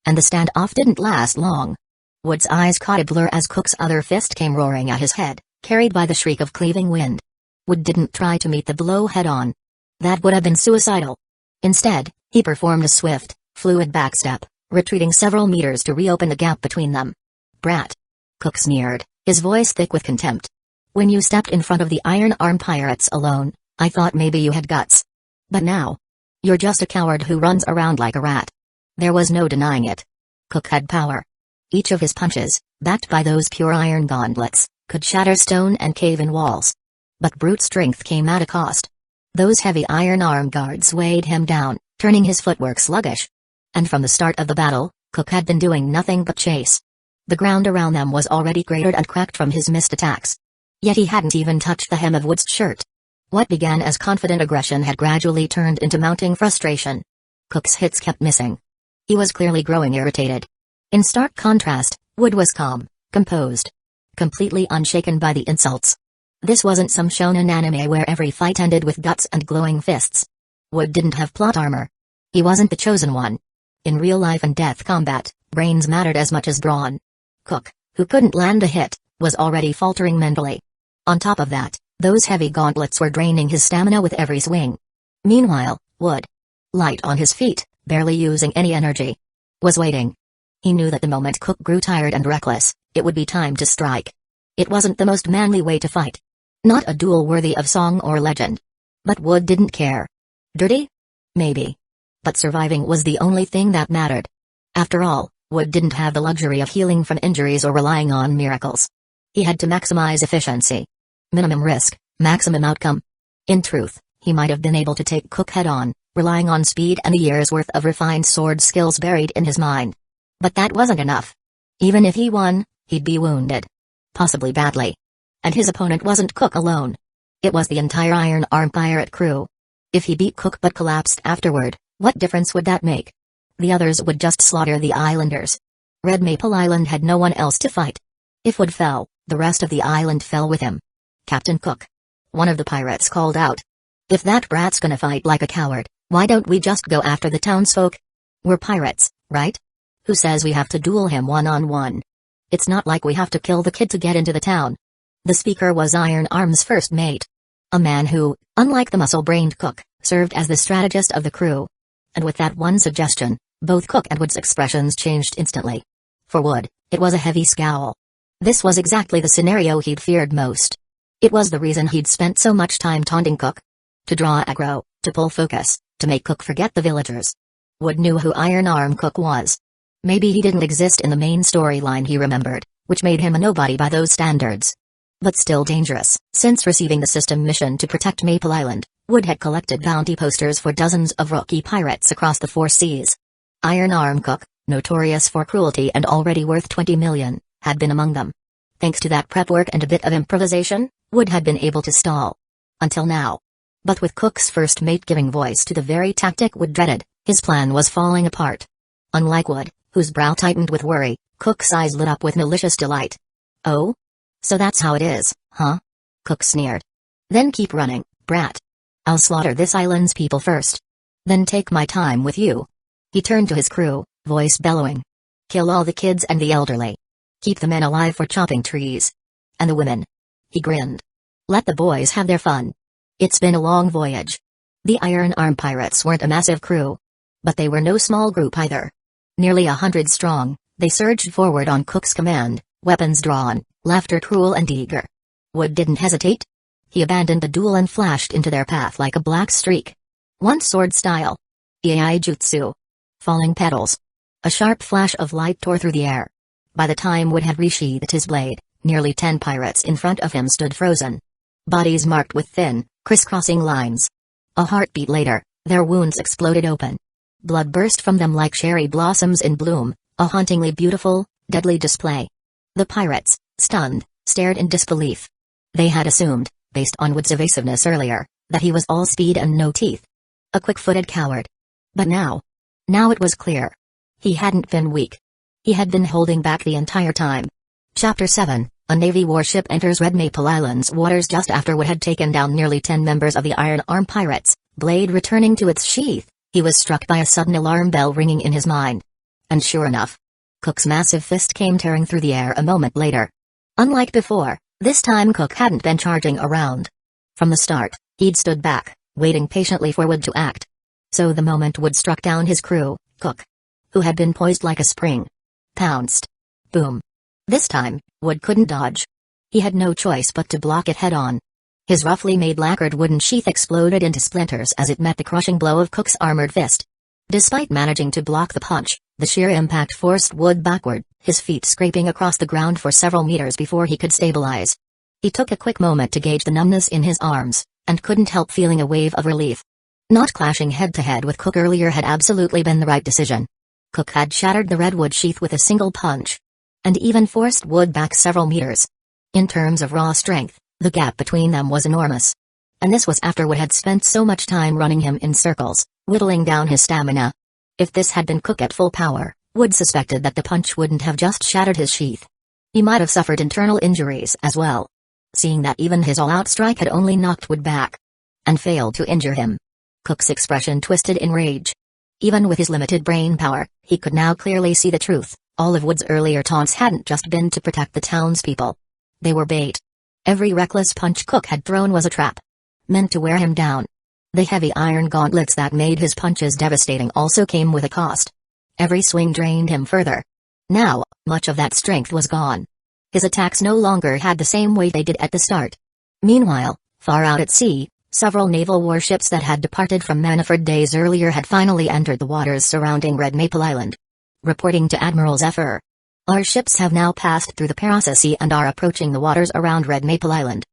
And the standoff didn't last long. Wood's eyes caught a blur as Cook's other fist came roaring at his head, carried by the shriek of cleaving wind. Wood didn't try to meet the blow head-on. That would have been suicidal. Instead, he performed a swift, Fluid backstep, retreating several meters to reopen the gap between them. "Brat." Cook sneered, his voice thick with contempt. "When you stepped in front of the Iron Arm pirates alone, I thought maybe you had guts. But now, you're just a coward who runs around like a rat." There was no denying it. Cook had power. Each of his punches, backed by those pure iron gauntlets, could shatter stone and cave in walls. But brute strength came at a cost. Those heavy iron arm guards weighed him down, turning his footwork sluggish. And from the start of the battle, Cook had been doing nothing but chase. The ground around them was already cratered and cracked from his missed attacks. Yet he hadn't even touched the hem of Wood's shirt. What began as confident aggression had gradually turned into mounting frustration. Cook's hits kept missing. He was clearly growing irritated. In stark contrast, Wood was calm, composed, completely unshaken by the insults. This wasn't some shonen anime where every fight ended with guts and glowing fists. Wood didn't have plot armor. He wasn't the chosen one. In real life and death combat, brains mattered as much as brawn. Cook, who couldn't land a hit, was already faltering mentally. On top of that, those heavy gauntlets were draining his stamina with every swing. Meanwhile, Wood, light on his feet, barely using any energy, was waiting. He knew that the moment Cook grew tired and reckless, it would be time to strike. It wasn't the most manly way to fight. Not a duel worthy of song or legend. But Wood didn't care. Dirty? Maybe. But surviving was the only thing that mattered. After all, Wood didn't have the luxury of healing from injuries or relying on miracles. He had to maximize efficiency. Minimum risk, maximum outcome. In truth, he might have been able to take Cook head-on, relying on speed and a year's worth of refined sword skills buried in his mind. But that wasn't enough. Even if he won, he'd be wounded. Possibly badly. And his opponent wasn't Cook alone. It was the entire Iron Arm pirate crew. If he beat Cook but collapsed afterward, what difference would that make? The others would just slaughter the islanders. Red Maple Island had no one else to fight. If Wood fell, the rest of the island fell with him. "Captain Cook." One of the pirates called out. "If that brat's gonna fight like a coward, why don't we just go after the townsfolk? We're pirates, right? Who says we have to duel him one-on-one? It's not like we have to kill the kid to get into the town." The speaker was Iron Arm's first mate. A man who, unlike the muscle-brained Cook, served as the strategist of the crew. And with that one suggestion, both Cook and Wood's expressions changed instantly. For Wood, it was a heavy scowl. This was exactly the scenario he'd feared most. It was the reason he'd spent so much time taunting Cook. To draw aggro, to pull focus, to make Cook forget the villagers. Wood knew who Iron Arm Cook was. Maybe he didn't exist in the main storyline he remembered, which made him a nobody by those standards. But still dangerous. Since receiving the system mission to protect Maple Island, Wood had collected bounty posters for dozens of rookie pirates across the 4 seas. Iron Arm Cook, notorious for cruelty and already worth 20 million, had been among them. Thanks to that prep work and a bit of improvisation, Wood had been able to stall. Until now. But with Cook's first mate giving voice to the very tactic Wood dreaded, his plan was falling apart. Unlike Wood, whose brow tightened with worry, Cook's eyes lit up with malicious delight. "Oh? So that's how it is, huh?" Cook sneered. "Then keep running, brat. I'll slaughter this island's people first. Then take my time with you." He turned to his crew, voice bellowing. "Kill all the kids and the elderly. Keep the men alive for chopping trees. And the women." He grinned. "Let the boys have their fun. It's been a long voyage." The Iron Arm pirates weren't a massive crew. But they were no small group either. Nearly 100 strong, they surged forward on Cook's command, weapons drawn, laughter cruel and eager. Wood didn't hesitate. He abandoned the duel and flashed into their path like a black streak. One sword style. Iai jutsu. Falling petals. A sharp flash of light tore through the air. By the time Wood had resheathed his blade, nearly 10 pirates in front of him stood frozen. Bodies marked with thin, crisscrossing lines. A heartbeat later, their wounds exploded open. Blood burst from them like cherry blossoms in bloom, a hauntingly beautiful, deadly display. The pirates, stunned, stared in disbelief. They had assumed, based on Wood's evasiveness earlier, that he was all speed and no teeth. A quick-footed coward. But now it was clear. He hadn't been weak. He had been holding back the entire time. Chapter 7, a Navy warship enters Red Maple Island's waters just after Wood had taken down nearly 10 members of the Iron Arm pirates, blade returning to its sheath. He was struck by a sudden alarm bell ringing in his mind. And sure enough, Cook's massive fist came tearing through the air a moment later. Unlike before, this time Cook hadn't been charging around. From the start, he'd stood back, waiting patiently for Wood to act. So the moment Wood struck down his crew, Cook, who had been poised like a spring, pounced. Boom. This time, Wood couldn't dodge. He had no choice but to block it head-on. His roughly made lacquered wooden sheath exploded into splinters as it met the crushing blow of Cook's armored fist. Despite managing to block the punch, the sheer impact forced Wood backward, his feet scraping across the ground for several meters before he could stabilize. He took a quick moment to gauge the numbness in his arms, and couldn't help feeling a wave of relief. Not clashing head-to-head with Cook earlier had absolutely been the right decision. Cook had shattered the redwood sheath with a single punch, and even forced Wood back several meters. In terms of raw strength, the gap between them was enormous. And this was after Wood had spent so much time running him in circles, whittling down his stamina. If this had been Cook at full power, Wood suspected that the punch wouldn't have just shattered his sheath. He might have suffered internal injuries as well. Seeing that even his all-out strike had only knocked Wood back, and failed to injure him. Cook's expression twisted in rage. Even with his limited brain power, he could now clearly see the truth. All of Wood's earlier taunts hadn't just been to protect the townspeople. They were bait. Every reckless punch Cook had thrown was a trap, meant to wear him down. The heavy iron gauntlets that made his punches devastating also came with a cost. Every swing drained him further. Now, much of that strength was gone. His attacks no longer had the same weight they did at the start. Meanwhile, far out at sea, several naval warships that had departed from Manafort days earlier had finally entered the waters surrounding Red Maple Island. Reporting to Admiral Zephyr. Our ships have now passed through the Parasa Sea and are approaching the waters around Red Maple Island.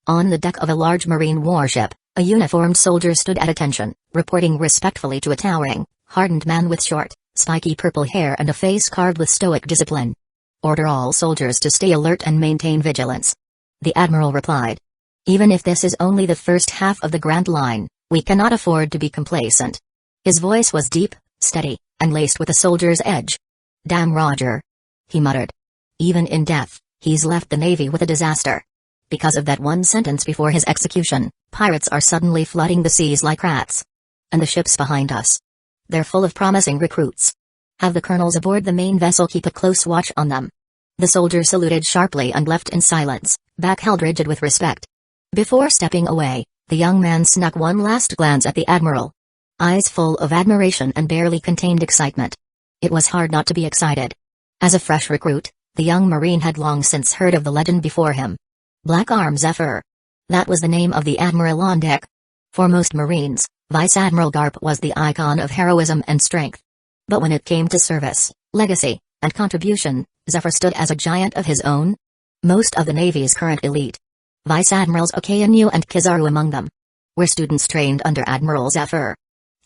On the deck of a large marine warship, a uniformed soldier stood at attention, reporting respectfully to a towering, hardened man with short, spiky purple hair and a face carved with stoic discipline. Order all soldiers to stay alert and maintain vigilance. The Admiral replied. Even if this is only the first half of the Grand Line, we cannot afford to be complacent. His voice was deep, steady, and laced with a soldier's edge. Damn Roger, he muttered. Even in death, he's left the Navy with a disaster. Because of that one sentence before his execution, pirates are suddenly flooding the seas like rats. And the ships behind us. They're full of promising recruits. Have the colonels aboard the main vessel keep a close watch on them. The soldier saluted sharply and left in silence, back held rigid with respect. Before stepping away, the young man snuck one last glance at the Admiral. Eyes full of admiration and barely contained excitement. It was hard not to be excited. As a fresh recruit, the young Marine had long since heard of the legend before him. Black Arm Zephyr. That was the name of the Admiral on deck. For most Marines, Vice Admiral Garp was the icon of heroism and strength. But when it came to service, legacy, and contribution, Zephyr stood as a giant of his own. Most of the Navy's current elite, Vice Admirals Okayanu and Kizaru among them, were students trained under Admiral Zephyr.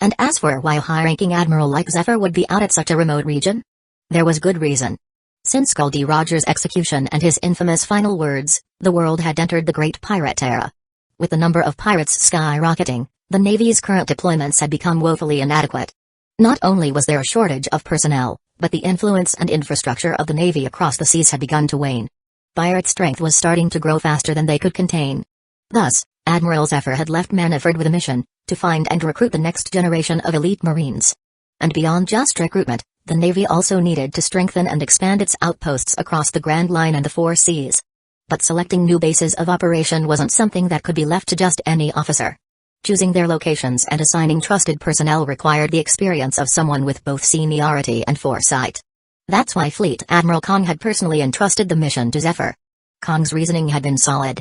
And as for why a high-ranking admiral like Zephyr would be out at such a remote region, there was good reason. Since Gul D. Rogers' execution and his infamous final words, the world had entered the Great Pirate Era. With the number of pirates skyrocketing, the Navy's current deployments had become woefully inadequate. Not only was there a shortage of personnel, but the influence and infrastructure of the Navy across the seas had begun to wane. Pirate strength was starting to grow faster than they could contain. Thus, Admiral Zephyr had left Manafort with a mission, to find and recruit the next generation of elite Marines. And beyond just recruitment, the Navy also needed to strengthen and expand its outposts across the Grand Line and the Four Seas. But selecting new bases of operation wasn't something that could be left to just any officer. Choosing their locations and assigning trusted personnel required the experience of someone with both seniority and foresight. That's why Fleet Admiral Kong had personally entrusted the mission to Zephyr. Kong's reasoning had been solid.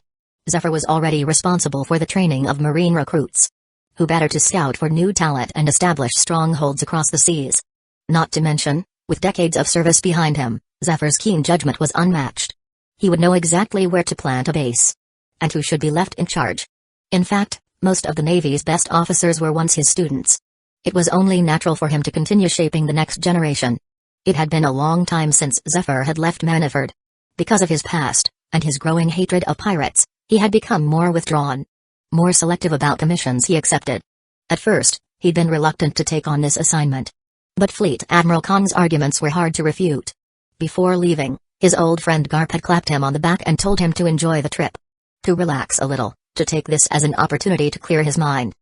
Zephyr was already responsible for the training of Marine recruits. Who better to scout for new talent and establish strongholds across the seas? Not to mention, with decades of service behind him, Zephyr's keen judgment was unmatched. He would know exactly where to plant a base. And who should be left in charge. In fact, most of the Navy's best officers were once his students. It was only natural for him to continue shaping the next generation. It had been a long time since Zephyr had left Manafort. Because of his past, and his growing hatred of pirates, he had become more withdrawn. More selective about the missions he accepted. At first, he'd been reluctant to take on this assignment. But Fleet Admiral Kong's arguments were hard to refute. Before leaving, his old friend Garp had clapped him on the back and told him to enjoy the trip. To relax a little, to take this as an opportunity to clear his mind.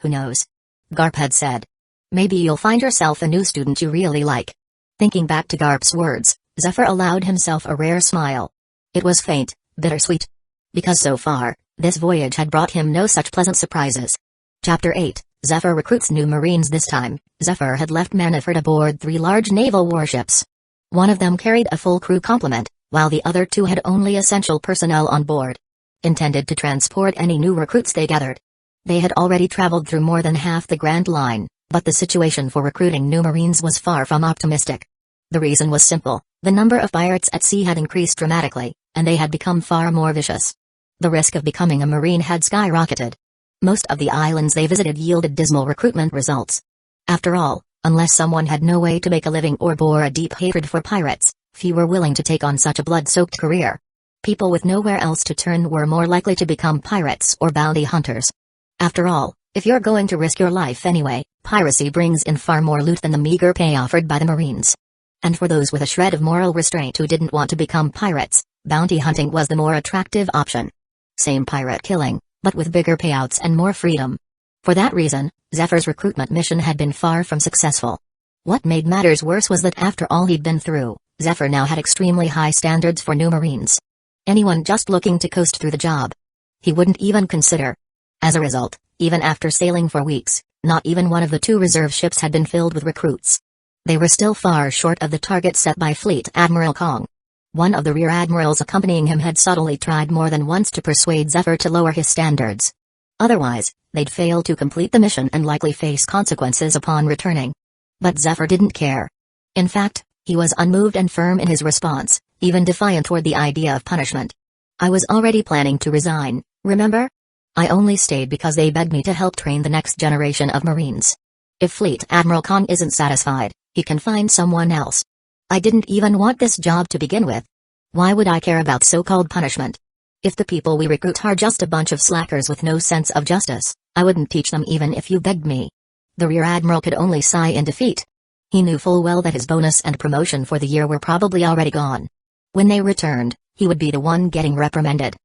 Who knows? Garp had said. Maybe you'll find yourself a new student you really like. Thinking back to Garp's words, Zephyr allowed himself a rare smile. It was faint, bittersweet. Because so far, this voyage had brought him no such pleasant surprises. Chapter 8, Zephyr recruits new Marines. This time, Zephyr had left Manafort aboard 3 large naval warships. One of them carried a full crew complement, while the other 2 had only essential personnel on board, intended to transport any new recruits they gathered. They had already traveled through more than half the Grand Line, but the situation for recruiting new Marines was far from optimistic. The reason was simple: the number of pirates at sea had increased dramatically, and they had become far more vicious. The risk of becoming a Marine had skyrocketed. Most of the islands they visited yielded dismal recruitment results. After all, unless someone had no way to make a living or bore a deep hatred for pirates, few were willing to take on such a blood-soaked career. People with nowhere else to turn were more likely to become pirates or bounty hunters. After all, if you're going to risk your life anyway, piracy brings in far more loot than the meager pay offered by the Marines. And for those with a shred of moral restraint who didn't want to become pirates, bounty hunting was the more attractive option. Same pirate killing, but with bigger payouts and more freedom. For that reason, Zephyr's recruitment mission had been far from successful. What made matters worse was that after all he'd been through, Zephyr now had extremely high standards for new Marines. Anyone just looking to coast through the job, he wouldn't even consider. As a result, even after sailing for weeks, not even one of the 2 reserve ships had been filled with recruits. They were still far short of the target set by Fleet Admiral Kong. One of the rear admirals accompanying him had subtly tried more than once to persuade Zephyr to lower his standards. Otherwise, they'd fail to complete the mission and likely face consequences upon returning. But Zephyr didn't care. In fact, he was unmoved and firm in his response, even defiant toward the idea of punishment. I was already planning to resign, remember? I only stayed because they begged me to help train the next generation of Marines. If Fleet Admiral Kong isn't satisfied, he can find someone else. I didn't even want this job to begin with. Why would I care about so-called punishment? If the people we recruit are just a bunch of slackers with no sense of justice, I wouldn't teach them even if you begged me. The Rear Admiral could only sigh in defeat. He knew full well that his bonus and promotion for the year were probably already gone. When they returned, he would be the one getting reprimanded.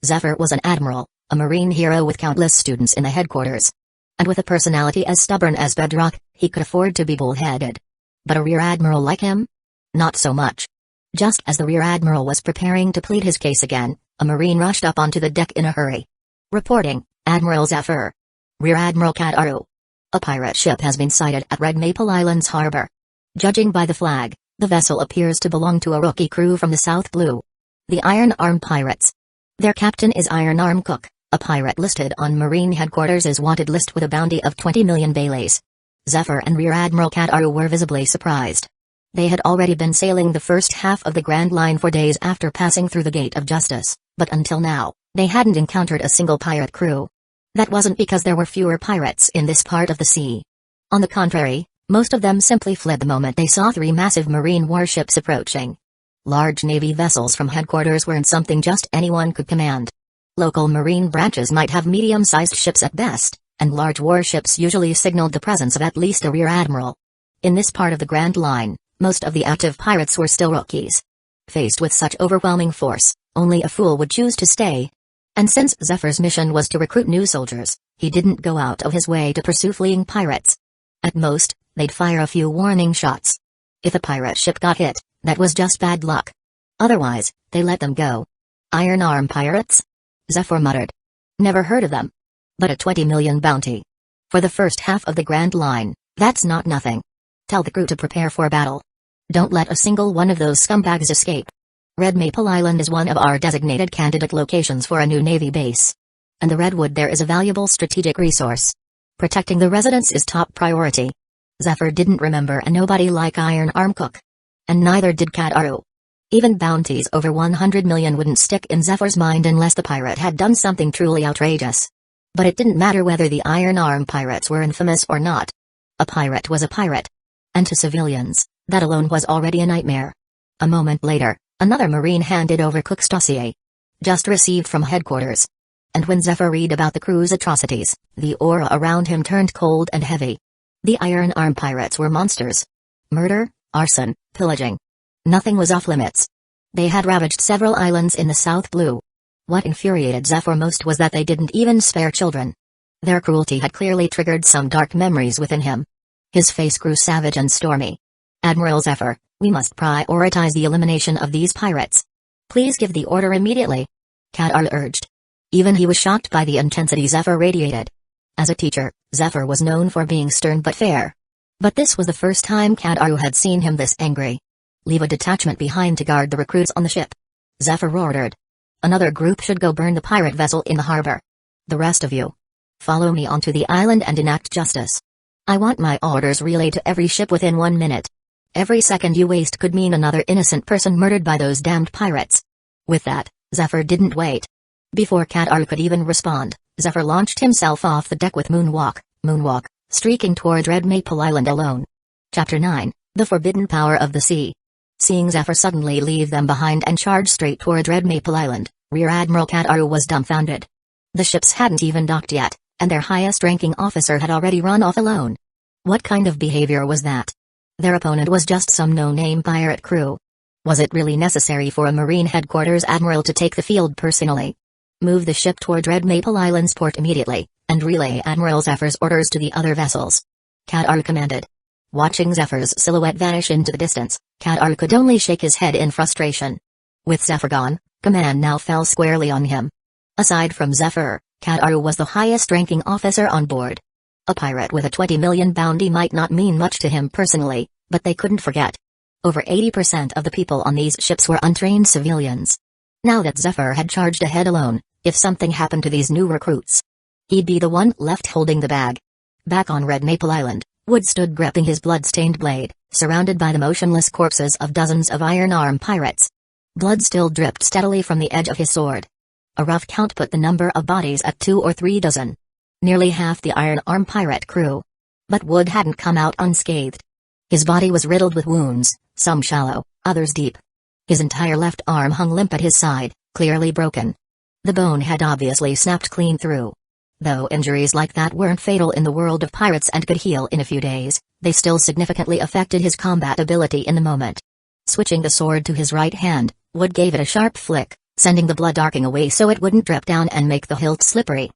Zephyr was an admiral, a Marine hero with countless students in the headquarters. And with a personality as stubborn as bedrock, he could afford to be bull-headed. But a Rear Admiral like him? Not so much. Just as the Rear Admiral was preparing to plead his case again, a Marine rushed up onto the deck in a hurry. Reporting, Admiral Zephyr. Rear Admiral Kataru. A pirate ship has been sighted at Red Maple Island's harbor. Judging by the flag, the vessel appears to belong to a rookie crew from the South Blue. The Iron Arm Pirates. Their captain is Iron Arm Cook, a pirate listed on Marine Headquarters' wanted list with a bounty of 20 million baileys. Zephyr and Rear Admiral Kataru were visibly surprised. They had already been sailing the first half of the Grand Line for days after passing through the Gate of Justice, but until now, they hadn't encountered a single pirate crew. That wasn't because there were fewer pirates in this part of the sea. On the contrary, most of them simply fled the moment they saw 3 massive Marine warships approaching. Large Navy vessels from headquarters weren't something just anyone could command. Local Marine branches might have medium-sized ships at best, and large warships usually signaled the presence of at least a Rear Admiral. In this part of the Grand Line, most of the active pirates were still rookies. Faced with such overwhelming force, only a fool would choose to stay. And since Zephyr's mission was to recruit new soldiers, he didn't go out of his way to pursue fleeing pirates. At most, they'd fire a few warning shots. If a pirate ship got hit, that was just bad luck. Otherwise, they let them go. Iron Arm Pirates? Zephyr muttered. Never heard of them. But a 20 million bounty. For the first half of the Grand Line, that's not nothing. Tell the crew to prepare for battle. Don't let a single one of those scumbags escape. Red Maple Island is one of our designated candidate locations for a new Navy base. And the redwood there is a valuable strategic resource. Protecting the residents is top priority. Zephyr didn't remember a nobody like Iron Arm Cook. And neither did Kataru. Even bounties over 100 million wouldn't stick in Zephyr's mind unless the pirate had done something truly outrageous. But it didn't matter whether the Iron Arm pirates were infamous or not. A pirate was a pirate. And to civilians, that alone was already a nightmare. A moment later, another Marine handed over Cook's dossier. Just received from headquarters. And when Zephyr read about the crew's atrocities, the aura around him turned cold and heavy. The Iron Arm pirates were monsters. Murder, arson, pillaging. Nothing was off limits. They had ravaged several islands in the South Blue. What infuriated Zephyr most was that they didn't even spare children. Their cruelty had clearly triggered some dark memories within him. His face grew savage and stormy. Admiral Zephyr, we must prioritize the elimination of these pirates. Please give the order immediately. Kataru urged. Even he was shocked by the intensity Zephyr radiated. As a teacher, Zephyr was known for being stern but fair. But this was the first time Kadaru had seen him this angry. "Leave a detachment behind to guard the recruits on the ship," Zephyr ordered. "Another group should go burn the pirate vessel in the harbor. The rest of you, follow me onto the island and enact justice. I want my orders relayed to every ship within 1 minute. Every second you waste could mean another innocent person murdered by those damned pirates." With that, Zephyr didn't wait. Before Kadaru could even respond, Zephyr launched himself off the deck with moonwalk, streaking toward Red Maple Island alone. Chapter 9, The Forbidden Power of the Sea. Seeing Zephyr suddenly leave them behind and charge straight toward Red Maple Island, Rear Admiral Kadaru was dumbfounded. The ships hadn't even docked yet, and their highest-ranking officer had already run off alone. What kind of behavior was that? Their opponent was just some no-name pirate crew. Was it really necessary for a Marine Headquarters Admiral to take the field personally? Move the ship toward Red Maple Island's port immediately, and relay Admiral Zephyr's orders to the other vessels, Kadaru commanded. Watching Zephyr's silhouette vanish into the distance, Kadaru could only shake his head in frustration. With Zephyr gone, command now fell squarely on him. Aside from Zephyr, Kadaru was the highest-ranking officer on board. A pirate with a 20 million bounty might not mean much to him personally, but they couldn't forget. Over 80% of the people on these ships were untrained civilians. Now that Zephyr had charged ahead alone, if something happened to these new recruits, he'd be the one left holding the bag. Back on Red Maple Island, Wood stood gripping his blood-stained blade, surrounded by the motionless corpses of dozens of Iron Arm pirates. Blood still dripped steadily from the edge of his sword. A rough count put the number of bodies at 2 or 3 dozen. Nearly half the Iron Arm pirate crew. But Wood hadn't come out unscathed. His body was riddled with wounds, some shallow, others deep. His entire left arm hung limp at his side, clearly broken. The bone had obviously snapped clean through. Though injuries like that weren't fatal in the world of pirates and could heal in a few days, they still significantly affected his combat ability in the moment. Switching the sword to his right hand, Wood gave it a sharp flick, sending the blood arcing away so it wouldn't drip down and make the hilt slippery.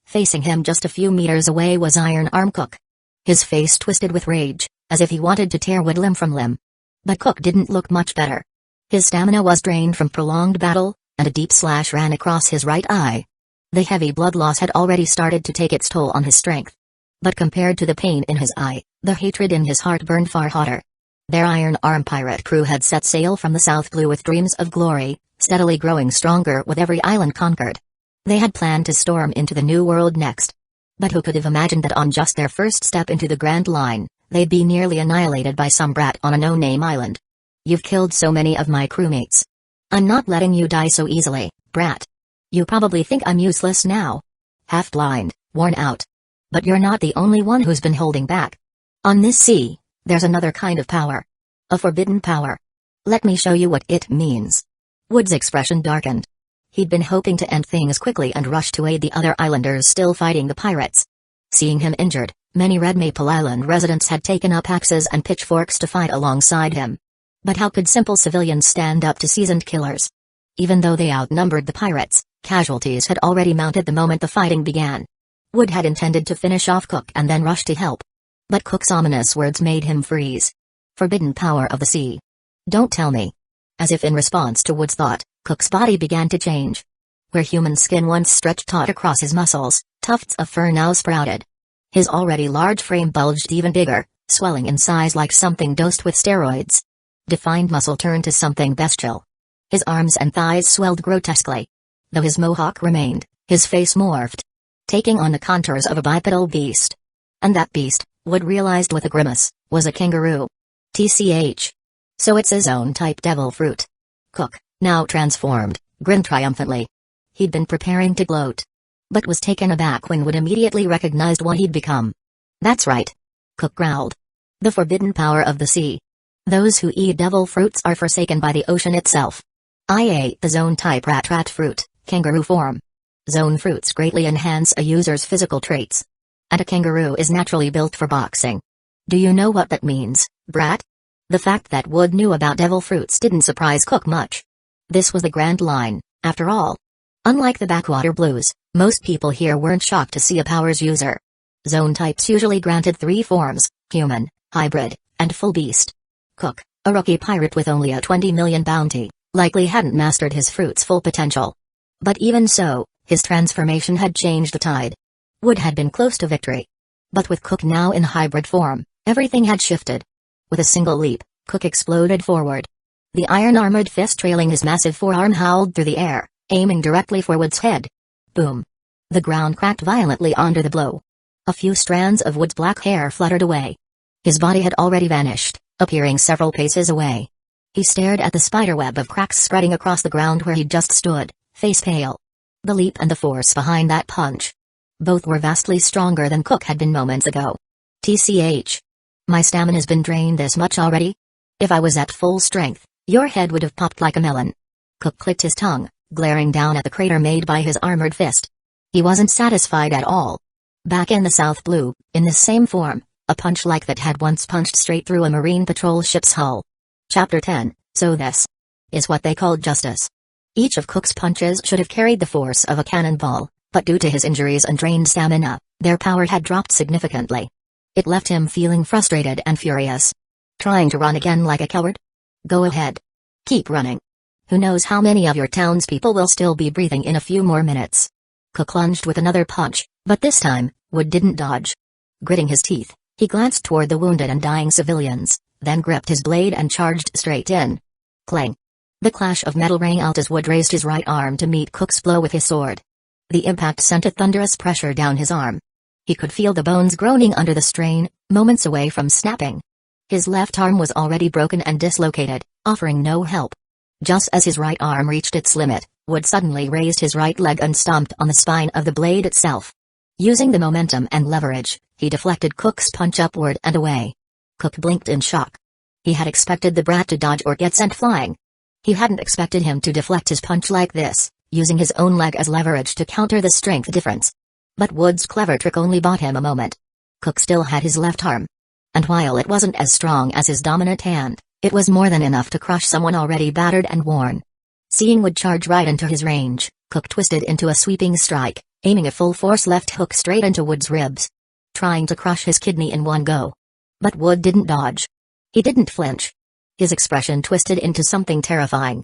Facing him just a few meters away was Iron Arm Cook. His face twisted with rage, as if he wanted to tear Wood limb from limb. But Cook didn't look much better. His stamina was drained from prolonged battle, and a deep slash ran across his right eye. The heavy blood loss had already started to take its toll on his strength. But compared to the pain in his eye, the hatred in his heart burned far hotter. Their Iron Arm pirate crew had set sail from the South Blue with dreams of glory, steadily growing stronger with every island conquered. They had planned to storm into the New World next. But who could have imagined that on just their first step into the Grand Line, they'd be nearly annihilated by some brat on a no-name island? "You've killed so many of my crewmates. I'm not letting you die so easily, brat. You probably think I'm useless now. Half-blind, worn out. But you're not the only one who's been holding back. On this sea, there's another kind of power. A forbidden power. Let me show you what it means." Wood's expression darkened. He'd been hoping to end things quickly and rush to aid the other islanders still fighting the pirates. Seeing him injured, many Red Maple Island residents had taken up axes and pitchforks to fight alongside him. But how could simple civilians stand up to seasoned killers? Even though they outnumbered the pirates, casualties had already mounted the moment the fighting began. Wood had intended to finish off Cook and then rush to help. But Cook's ominous words made him freeze. "Forbidden power of the sea. Don't tell me." As if in response to Wood's thought, Cook's body began to change. Where human skin once stretched taut across his muscles, tufts of fur now sprouted. His already large frame bulged even bigger, swelling in size like something dosed with steroids. Defined muscle turned to something bestial. His arms and thighs swelled grotesquely. Though his mohawk remained, his face morphed, taking on the contours of a bipedal beast. And that beast, Wood realized with a grimace, was a kangaroo. TCH. So it's his own type devil fruit. Cook, now transformed, grinned triumphantly. He'd been preparing to gloat, but was taken aback when Wood immediately recognized what he'd become. "That's right," Cook growled. "The forbidden power of the sea. Those who eat devil fruits are forsaken by the ocean itself. I ate the zone-type rat fruit, kangaroo form. Zone fruits greatly enhance a user's physical traits. And a kangaroo is naturally built for boxing. Do you know what that means, brat?" The fact that Wood knew about devil fruits didn't surprise Cook much. This was the Grand Line, after all. Unlike the Backwater Blues, most people here weren't shocked to see a powers user. Zone types usually granted 3 forms: human, hybrid, and full beast. Cook, a rookie pirate with only a 20 million bounty, likely hadn't mastered his fruit's full potential. But even so, his transformation had changed the tide. Wood had been close to victory. But with Cook now in hybrid form, everything had shifted. With a single leap, Cook exploded forward. The iron-armored fist trailing his massive forearm howled through the air, aiming directly for Wood's head. Boom! The ground cracked violently under the blow. A few strands of Wood's black hair fluttered away. His body had already vanished, appearing several paces away. He stared at the spiderweb of cracks spreading across the ground where he just stood, face pale. The leap and the force behind that punch. Both were vastly stronger than Cook had been moments ago. TCH. My stamina's been drained this much already? If I was at full strength, your head would have popped like a melon. Cook clicked his tongue, glaring down at the crater made by his armored fist. He wasn't satisfied at all. Back in the South Blue, in the same form, a punch like that had once punched straight through a Marine patrol ship's hull. Chapter 10, So this is what they called justice. Each of Cook's punches should have carried the force of a cannonball, but due to his injuries and drained stamina, their power had dropped significantly. It left him feeling frustrated and furious. Trying to run again like a coward? Go ahead. Keep running. Who knows how many of your townspeople will still be breathing in a few more minutes. Cook lunged with another punch, but this time, Wood didn't dodge. Gritting his teeth, he glanced toward the wounded and dying civilians, then gripped his blade and charged straight in. Clang! The clash of metal rang out as Wood raised his right arm to meet Cook's blow with his sword. The impact sent a thunderous pressure down his arm. He could feel the bones groaning under the strain, moments away from snapping. His left arm was already broken and dislocated, offering no help. Just as his right arm reached its limit, Wood suddenly raised his right leg and stomped on the spine of the blade itself. Using the momentum and leverage, he deflected Cook's punch upward and away. Cook blinked in shock. He had expected the brat to dodge or get sent flying. He hadn't expected him to deflect his punch like this, using his own leg as leverage to counter the strength difference. But Wood's clever trick only bought him a moment. Cook still had his left arm. And while it wasn't as strong as his dominant hand, it was more than enough to crush someone already battered and worn. Seeing Wood charge right into his range, Cook twisted into a sweeping strike, aiming a full-force left hook straight into Wood's ribs. Trying to crush his kidney in one go. But Wood didn't dodge. He didn't flinch. His expression twisted into something terrifying.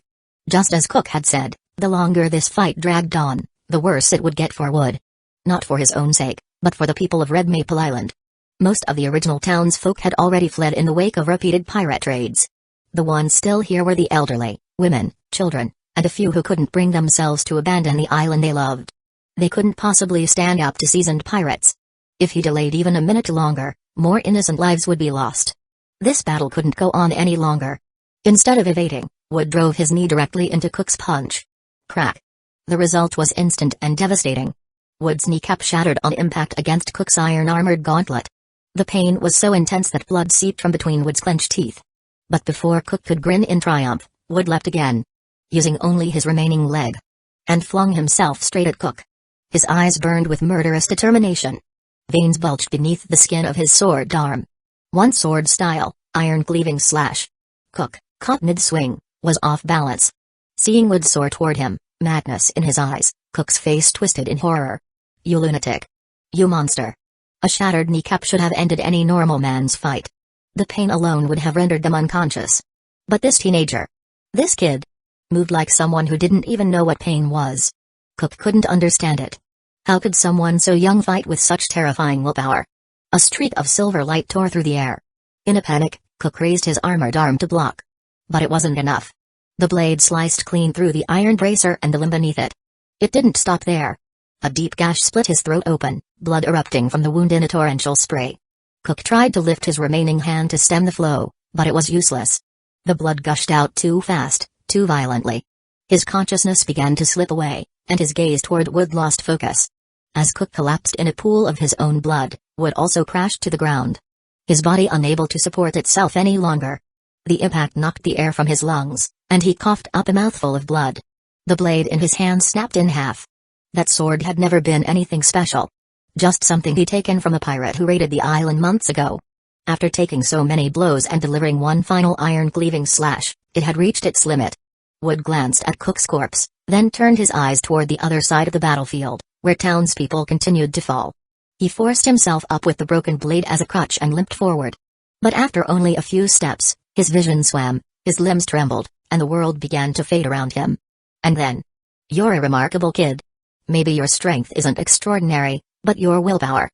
Just as Cook had said, the longer this fight dragged on, the worse it would get for Wood. Not for his own sake, but for the people of Red Maple Island. Most of the original townsfolk had already fled in the wake of repeated pirate raids. The ones still here were the elderly, women, children, and a few who couldn't bring themselves to abandon the island they loved. They couldn't possibly stand up to seasoned pirates. If he delayed even a minute longer, more innocent lives would be lost. This battle couldn't go on any longer. Instead of evading, Wood drove his knee directly into Cook's punch. Crack. The result was instant and devastating. Wood's kneecap shattered on impact against Cook's iron-armored gauntlet. The pain was so intense that blood seeped from between Wood's clenched teeth. But before Cook could grin in triumph, Wood leapt again. Using only his remaining leg. And flung himself straight at Cook. His eyes burned with murderous determination. Veins bulged beneath the skin of his sword arm. One sword-style, iron-cleaving slash. Cook, caught mid-swing, was off balance. Seeing Wood soar toward him, madness in his eyes, Cook's face twisted in horror. You lunatic. You monster. A shattered kneecap should have ended any normal man's fight. The pain alone would have rendered them unconscious. But this teenager, this kid, moved like someone who didn't even know what pain was. Cook couldn't understand it. How could someone so young fight with such terrifying willpower? A streak of silver light tore through the air. In a panic, Cook raised his armored arm to block. But it wasn't enough. The blade sliced clean through the iron bracer and the limb beneath it. It didn't stop there. A deep gash split his throat open, blood erupting from the wound in a torrential spray. Cook tried to lift his remaining hand to stem the flow, but it was useless. The blood gushed out too fast, too violently. His consciousness began to slip away, and his gaze toward Wood lost focus. As Cook collapsed in a pool of his own blood, Wood also crashed to the ground. His body unable to support itself any longer. The impact knocked the air from his lungs, and he coughed up a mouthful of blood. The blade in his hand snapped in half. That sword had never been anything special. Just something he'd taken from a pirate who raided the island months ago. After taking so many blows and delivering one final iron-cleaving slash, it had reached its limit. Wood glanced at Cook's corpse, then turned his eyes toward the other side of the battlefield, where townspeople continued to fall. He forced himself up with the broken blade as a crutch and limped forward. But after only a few steps, his vision swam, his limbs trembled, and the world began to fade around him. And then, "You're a remarkable kid. Maybe your strength isn't extraordinary, but your willpower.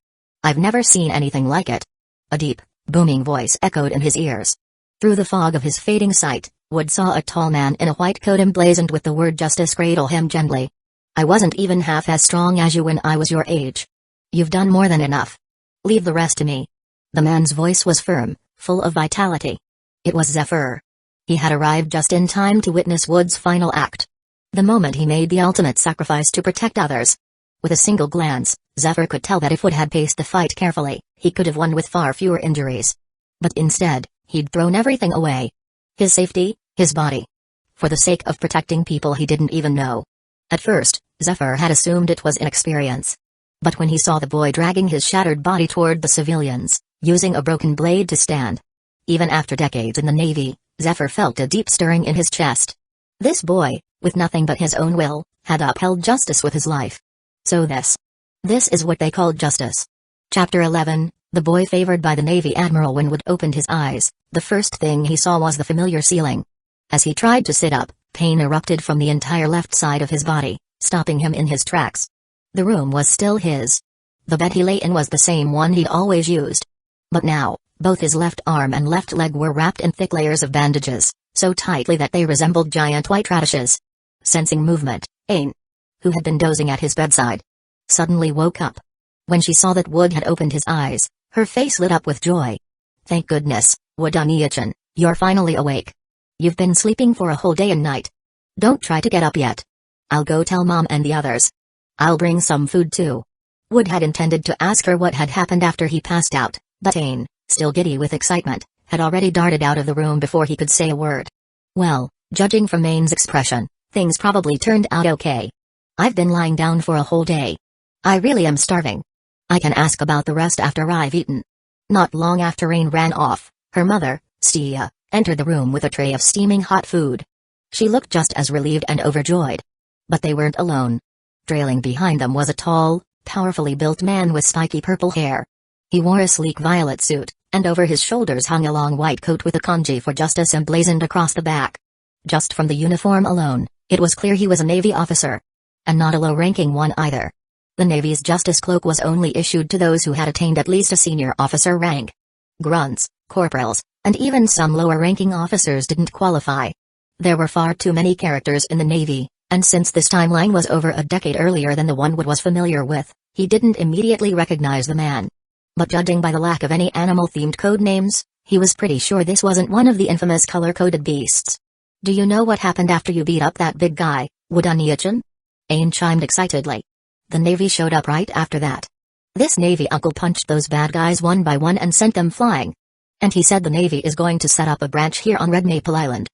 I've never seen anything like it. A deep, booming voice echoed in his ears. Through the fog of his fading sight, Wood saw a tall man in a white coat emblazoned with the word justice cradle him gently. I wasn't even half as strong as you when I was your age. You've done more than enough. Leave the rest to me. The man's voice was firm, full of vitality. It was Zephyr. He had arrived just in time to witness Wood's final act. The moment he made the ultimate sacrifice to protect others. With a single glance, Zephyr could tell that if Wood had paced the fight carefully, he could have won with far fewer injuries. But instead, he'd thrown everything away. His safety, his body. For the sake of protecting people he didn't even know. At first, Zephyr had assumed it was inexperience. But when he saw the boy dragging his shattered body toward the civilians, using a broken blade to stand. Even after decades in the Navy, Zephyr felt a deep stirring in his chest. This boy, with nothing but his own will, had upheld justice with his life. So this is what they called justice. Chapter 11, The boy favored by the Navy. Admiral when Wood opened his eyes, the first thing he saw was the familiar ceiling. As he tried to sit up, pain erupted from the entire left side of his body, stopping him in his tracks. The room was still his. The bed he lay in was the same one he'd always used. But now, both his left arm and left leg were wrapped in thick layers of bandages, so tightly that they resembled giant white radishes. Sensing movement, Ain, who had been dozing at his bedside, suddenly woke up. When she saw that Wood had opened his eyes, her face lit up with joy. Thank goodness, Wood Oniachan, you're finally awake. You've been sleeping for a whole day and night. Don't try to get up yet. I'll go tell Mom and the others. I'll bring some food too. Wood had intended to ask her what had happened after he passed out, but Ain, still giddy with excitement, had already darted out of the room before he could say a word. Well, judging from Ain's expression, things probably turned out okay. I've been lying down for a whole day. I really am starving. I can ask about the rest after I've eaten. Not long after Ain ran off, her mother, Stia, entered the room with a tray of steaming hot food. She looked just as relieved and overjoyed. But they weren't alone. Trailing behind them was a tall, powerfully built man with spiky purple hair. He wore a sleek violet suit, and over his shoulders hung a long white coat with a kanji for justice emblazoned across the back. Just from the uniform alone, it was clear he was a Navy officer. And not a low-ranking one either. The Navy's justice cloak was only issued to those who had attained at least a senior officer rank. Grunts, corporals, and even some lower-ranking officers didn't qualify. There were far too many characters in the Navy, and since this timeline was over a decade earlier than the one Wood was familiar with, he didn't immediately recognize the man. But judging by the lack of any animal-themed code names, he was pretty sure this wasn't one of the infamous color-coded beasts. Do you know what happened after you beat up that big guy, Wood Oniachan? Ain chimed excitedly. The Navy showed up right after that. This Navy uncle punched those bad guys one by one and sent them flying. And he said the Navy is going to set up a branch here on Red Maple Island.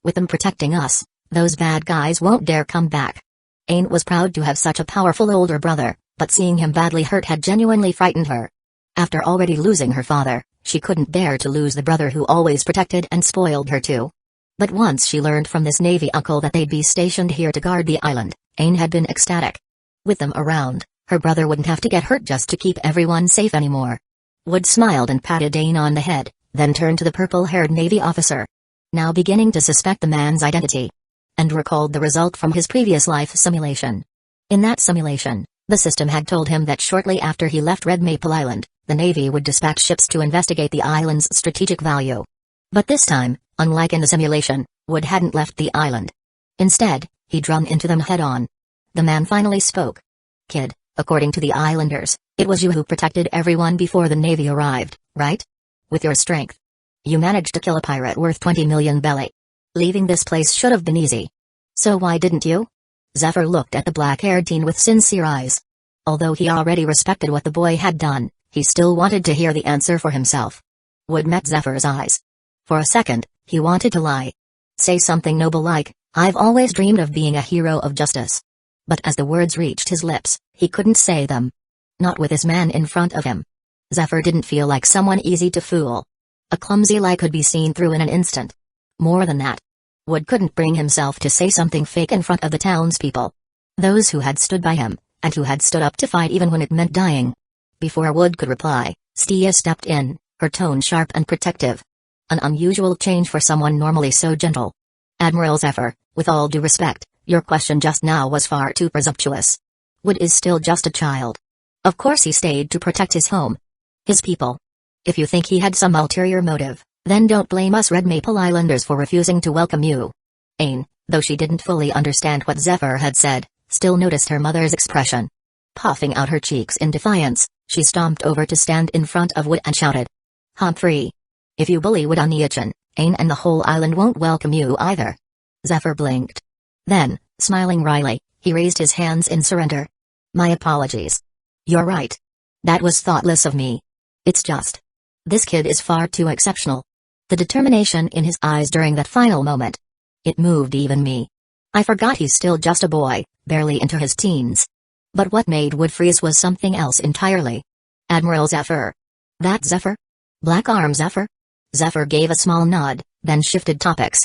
With them protecting us, those bad guys won't dare come back. Ain was proud to have such a powerful older brother, but seeing him badly hurt had genuinely frightened her. After already losing her father, she couldn't bear to lose the brother who always protected and spoiled her too. But once she learned from this Navy uncle that they'd be stationed here to guard the island, Ain had been ecstatic. With them around, her brother wouldn't have to get hurt just to keep everyone safe anymore. Wood smiled and patted Ain on the head, then turned to the purple-haired Navy officer. Now beginning to suspect the man's identity. And recalled the result from his previous life simulation. In that simulation, the system had told him that shortly after he left Red Maple Island, the Navy would dispatch ships to investigate the island's strategic value. But this time, unlike in the simulation, Wood hadn't left the island. Instead, he'd run into them head-on. The man finally spoke. Kid, according to the islanders, it was you who protected everyone before the Navy arrived, right? With your strength. You managed to kill a pirate worth 20 million belly. Leaving this place should have been easy. So why didn't you? Zephyr looked at the black-haired teen with sincere eyes. Although he already respected what the boy had done, he still wanted to hear the answer for himself. Wood met Zephyr's eyes. For a second, he wanted to lie. Say something noble like, I've always dreamed of being a hero of justice. But as the words reached his lips, he couldn't say them. Not with this man in front of him. Zephyr didn't feel like someone easy to fool. A clumsy lie could be seen through in an instant. More than that, Wood couldn't bring himself to say something fake in front of the townspeople. Those who had stood by him, and who had stood up to fight even when it meant dying. Before Wood could reply, Stia stepped in, her tone sharp and protective. An unusual change for someone normally so gentle. Admiral Zephyr, with all due respect, your question just now was far too presumptuous. Wood is still just a child. Of course he stayed to protect his home. His people. If you think he had some ulterior motive, then don't blame us Red Maple Islanders for refusing to welcome you. Aine, though she didn't fully understand what Zephyr had said, still noticed her mother's expression. Puffing out her cheeks in defiance, she stomped over to stand in front of Wood and shouted. Humphrey. If you bully Wood on the Itchen, Aine and the whole island won't welcome you either. Zephyr blinked. Then, smiling wryly, he raised his hands in surrender. My apologies. You're right. That was thoughtless of me. It's just. This kid is far too exceptional. The determination in his eyes during that final moment. It moved even me. I forgot he's still just a boy, barely into his teens. But what made Wood freeze was something else entirely. Admiral Zephyr. That Zephyr? Black Arm Zephyr? Zephyr gave a small nod, then shifted topics.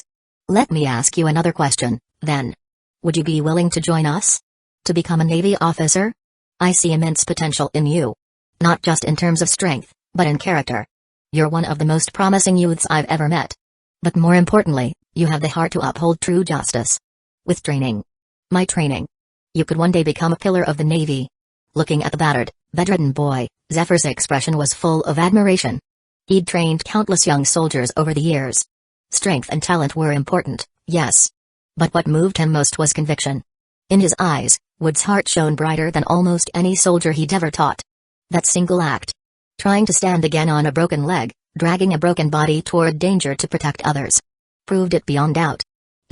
Let me ask you another question, then. Would you be willing to join us? To become a Navy officer? I see immense potential in you. Not just in terms of strength, but in character. You're one of the most promising youths I've ever met. But more importantly, you have the heart to uphold true justice. With training. My training. You could one day become a pillar of the Navy. Looking at the battered, bedridden boy, Zephyr's expression was full of admiration. He'd trained countless young soldiers over the years. Strength and talent were important, yes. But what moved him most was conviction. In his eyes, Wood's heart shone brighter than almost any soldier he'd ever taught. That single act. Trying to stand again on a broken leg, dragging a broken body toward danger to protect others. Proved it beyond doubt.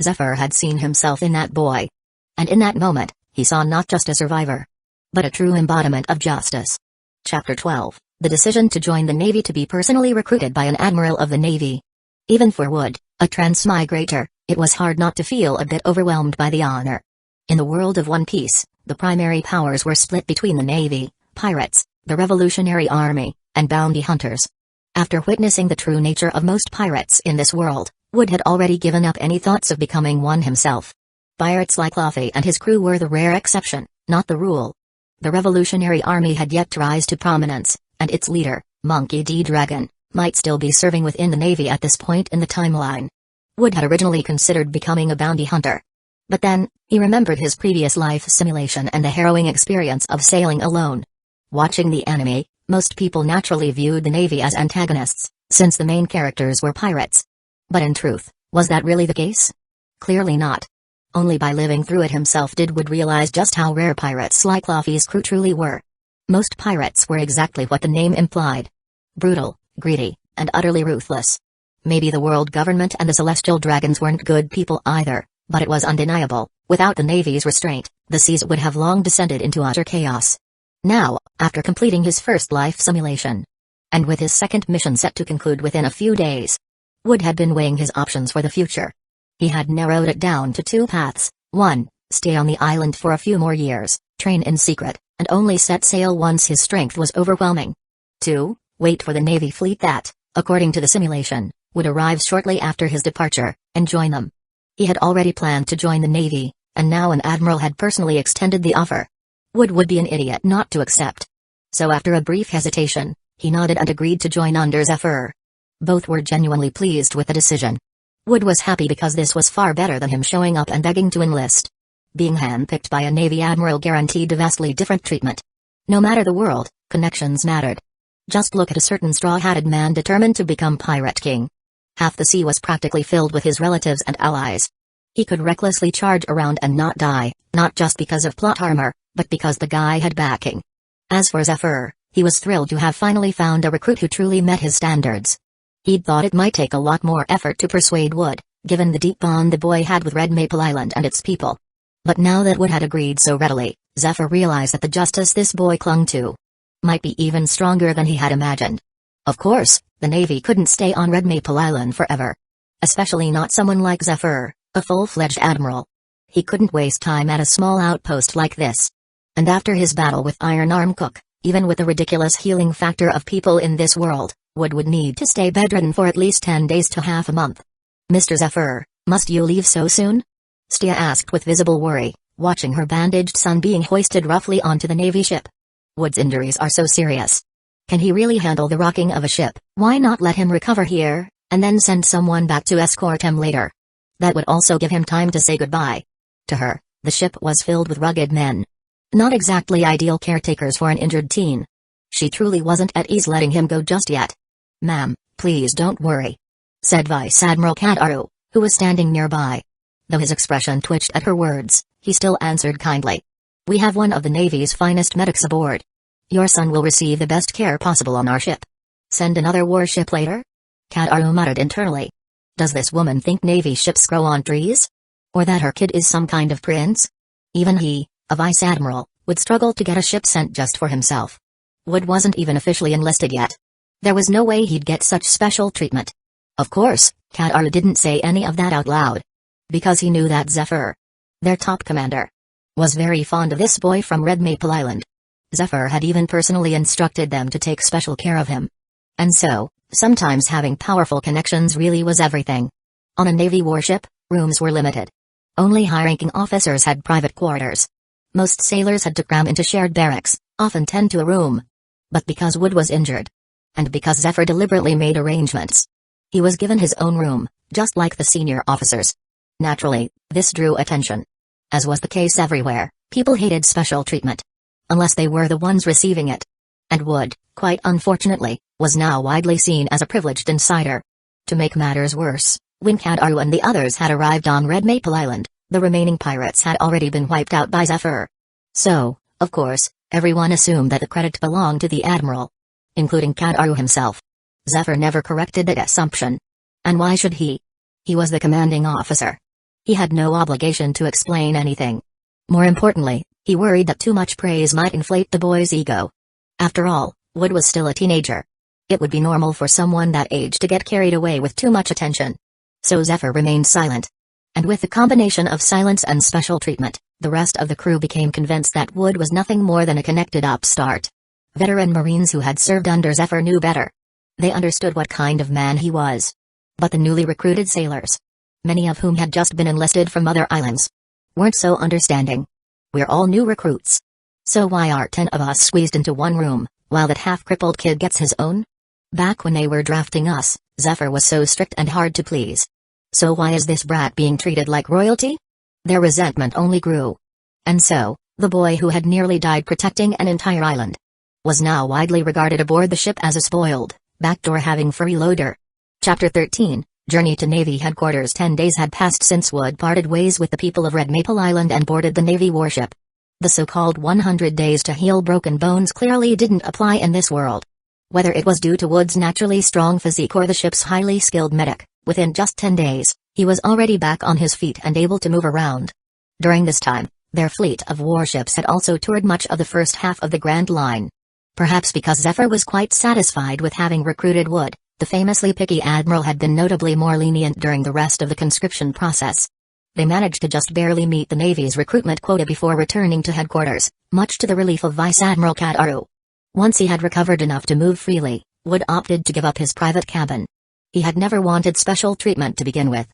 Zephyr had seen himself in that boy. And in that moment, he saw not just a survivor, but a true embodiment of justice. Chapter 12, The decision to join the Navy to be personally recruited by an admiral of the Navy. Even for Wood, a transmigrator, it was hard not to feel a bit overwhelmed by the honor. In the world of One Piece, the primary powers were split between the Navy, pirates, the Revolutionary Army, and bounty hunters. After witnessing the true nature of most pirates in this world, Wood had already given up any thoughts of becoming one himself. Pirates like Luffy and his crew were the rare exception, not the rule. The Revolutionary Army had yet to rise to prominence, and its leader, Monkey D. Dragon, might still be serving within the Navy at this point in the timeline. Wood had originally considered becoming a bounty hunter. But then, he remembered his previous life simulation and the harrowing experience of sailing alone. Watching the anime, most people naturally viewed the Navy as antagonists, since the main characters were pirates. But in truth, was that really the case? Clearly not. Only by living through it himself did Wood realize just how rare pirates like Luffy's crew truly were. Most pirates were exactly what the name implied. Brutal, greedy, and utterly ruthless. Maybe the world government and the celestial dragons weren't good people either, but it was undeniable, without the Navy's restraint, the seas would have long descended into utter chaos. Now, after completing his first life simulation, and with his second mission set to conclude within a few days, Wood had been weighing his options for the future. He had narrowed it down to two paths: 1, stay on the island for a few more years, train in secret, and only set sail once his strength was overwhelming. 2, wait for the Navy fleet that, according to the simulation, would arrive shortly after his departure, and join them. He had already planned to join the Navy, and now an admiral had personally extended the offer. Wood would be an idiot not to accept. So after a brief hesitation, he nodded and agreed to join under Zephyr. Both were genuinely pleased with the decision. Wood was happy because this was far better than him showing up and begging to enlist. Being handpicked by a Navy admiral guaranteed a vastly different treatment. No matter the world, connections mattered. Just look at a certain straw-hatted man determined to become Pirate King. Half the sea was practically filled with his relatives and allies. He could recklessly charge around and not die, not just because of plot armor, but because the guy had backing. As for Zephyr, he was thrilled to have finally found a recruit who truly met his standards. He'd thought it might take a lot more effort to persuade Wood, given the deep bond the boy had with Red Maple Island and its people. But now that Wood had agreed so readily, Zephyr realized that the justice this boy clung to might be even stronger than he had imagined. Of course, the Navy couldn't stay on Red Maple Island forever. Especially not someone like Zephyr, a full-fledged admiral. He couldn't waste time at a small outpost like this. And after his battle with Iron Arm Cook, even with the ridiculous healing factor of people in this world, Wood would need to stay bedridden for at least 10 days to half a month. Mr. Zephyr, must you leave so soon? Stia asked with visible worry, watching her bandaged son being hoisted roughly onto the Navy ship. Wood's injuries are so serious. Can he really handle the rocking of a ship? Why not let him recover here, and then send someone back to escort him later? That would also give him time to say goodbye. To her, the ship was filled with rugged men. Not exactly ideal caretakers for an injured teen. She truly wasn't at ease letting him go just yet. "Ma'am, please don't worry," said Vice Admiral Kataru, who was standing nearby. Though his expression twitched at her words, he still answered kindly. "We have one of the Navy's finest medics aboard. Your son will receive the best care possible on our ship." "Send another warship later?" Kataru muttered internally. Does this woman think Navy ships grow on trees? Or that her kid is some kind of prince? Even he, a vice admiral, would struggle to get a ship sent just for himself. Wood wasn't even officially enlisted yet. There was no way he'd get such special treatment. Of course, Kataru didn't say any of that out loud. Because he knew that Zephyr, their top commander, was very fond of this boy from Red Maple Island. Zephyr had even personally instructed them to take special care of him. And so, sometimes having powerful connections really was everything. On a Navy warship, rooms were limited. Only high-ranking officers had private quarters. Most sailors had to cram into shared barracks, often 10 to a room. But because Wood was injured, and because Zephyr deliberately made arrangements, he was given his own room, just like the senior officers. Naturally, this drew attention. As was the case everywhere, people hated special treatment. Unless they were the ones receiving it. And Wood, quite unfortunately, was now widely seen as a privileged insider. To make matters worse, when Kataru and the others had arrived on Red Maple Island, the remaining pirates had already been wiped out by Zephyr. So, of course, everyone assumed that the credit belonged to the admiral, including Kataru himself. Zephyr never corrected that assumption. And why should he? He was the commanding officer. He had no obligation to explain anything. More importantly, he worried that too much praise might inflate the boy's ego. After all, Wood was still a teenager. It would be normal for someone that age to get carried away with too much attention. So Zephyr remained silent. And with the combination of silence and special treatment, the rest of the crew became convinced that Wood was nothing more than a connected upstart. Veteran Marines who had served under Zephyr knew better. They understood what kind of man he was. But the newly recruited sailors, many of whom had just been enlisted from other islands, weren't so understanding. "We're all new recruits. So why are 10 of us squeezed into one room, while that half-crippled kid gets his own?" Back when they were drafting us, Zephyr was so strict and hard to please. So why is this brat being treated like royalty? Their resentment only grew. And so, the boy who had nearly died protecting an entire island was now widely regarded aboard the ship as a spoiled, backdoor-having freeloader. Chapter 13, Journey to Navy Headquarters. 10 days had passed since Wood parted ways with the people of Red Maple Island and boarded the Navy warship. The so-called 100 days to heal broken bones clearly didn't apply in this world. Whether it was due to Wood's naturally strong physique or the ship's highly skilled medic, within just 10 days, he was already back on his feet and able to move around. During this time, their fleet of warships had also toured much of the first half of the Grand Line. Perhaps because Zephyr was quite satisfied with having recruited Wood, the famously picky admiral had been notably more lenient during the rest of the conscription process. They managed to just barely meet the Navy's recruitment quota before returning to headquarters, much to the relief of Vice Admiral Kataru. Once he had recovered enough to move freely, Wood opted to give up his private cabin. He had never wanted special treatment to begin with.